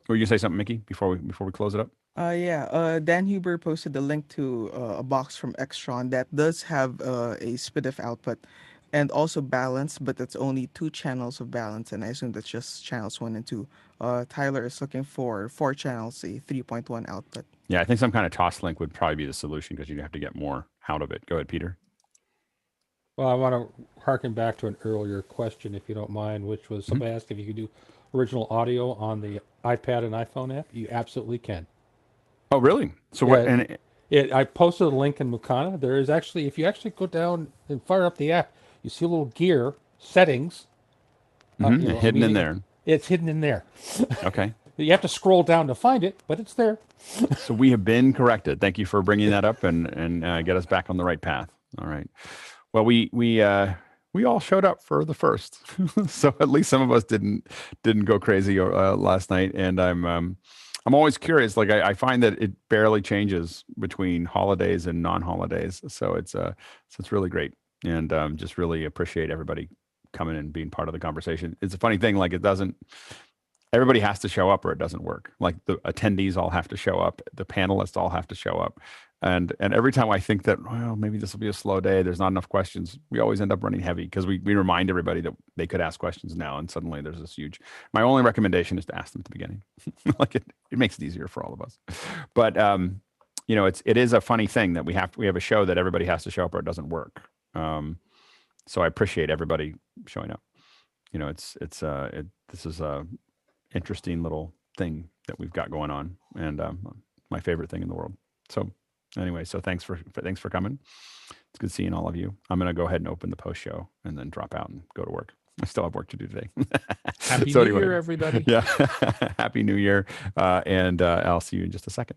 Were you gonna say something, Mickey, before we close it up? Dan Huber posted the link to a box from Extron that does have a SPDIF output and also balance, but it's only 2 channels of balance, and I assume that's just channels 1 and 2. Tyler is looking for 4 channels, a 3.1 output. Yeah, I think some kind of toss link would probably be the solution because you'd have to get more out of it. Go ahead, Peter. Well, I want to harken back to an earlier question, if you don't mind, which was somebody asked if you could do original audio on the iPad and iPhone app. You absolutely can. Oh, really? So what? And I posted a link in Mukana. There is actually, if you actually go down and fire up the app, you see a little gear settings. Hidden in there. It's hidden in there. Okay. You have to scroll down to find it, but it's there. So we have been corrected. Thank you for bringing that up and get us back on the right path. All right. Well, we all showed up for the first, so at least some of us didn't go crazy last night, and I'm I'm always curious. Like I find that it barely changes between holidays and non-holidays. So it's really great. And just really appreciate everybody coming and being part of the conversation. It's a funny thing. Like everybody has to show up or it doesn't work. Like the attendees all have to show up. The panelists all have to show up. And every time I think that, well, maybe this will be a slow day, there's not enough questions, we always end up running heavy because we remind everybody that they could ask questions now, and suddenly there's this huge. My only recommendation is to ask them at the beginning. Like it makes it easier for all of us. But you know, it is a funny thing that we have a show that everybody has to show up or it doesn't work. So I appreciate everybody showing up. You know, this is a interesting little thing that we've got going on, and my favorite thing in the world. So anyway, so thanks for coming. It's good seeing all of you. I'm going to go ahead and open the post show and then drop out and go to work. I still have work to do today. Happy New Year, everybody. Yeah. Happy New Year. And I'll see you in just a second.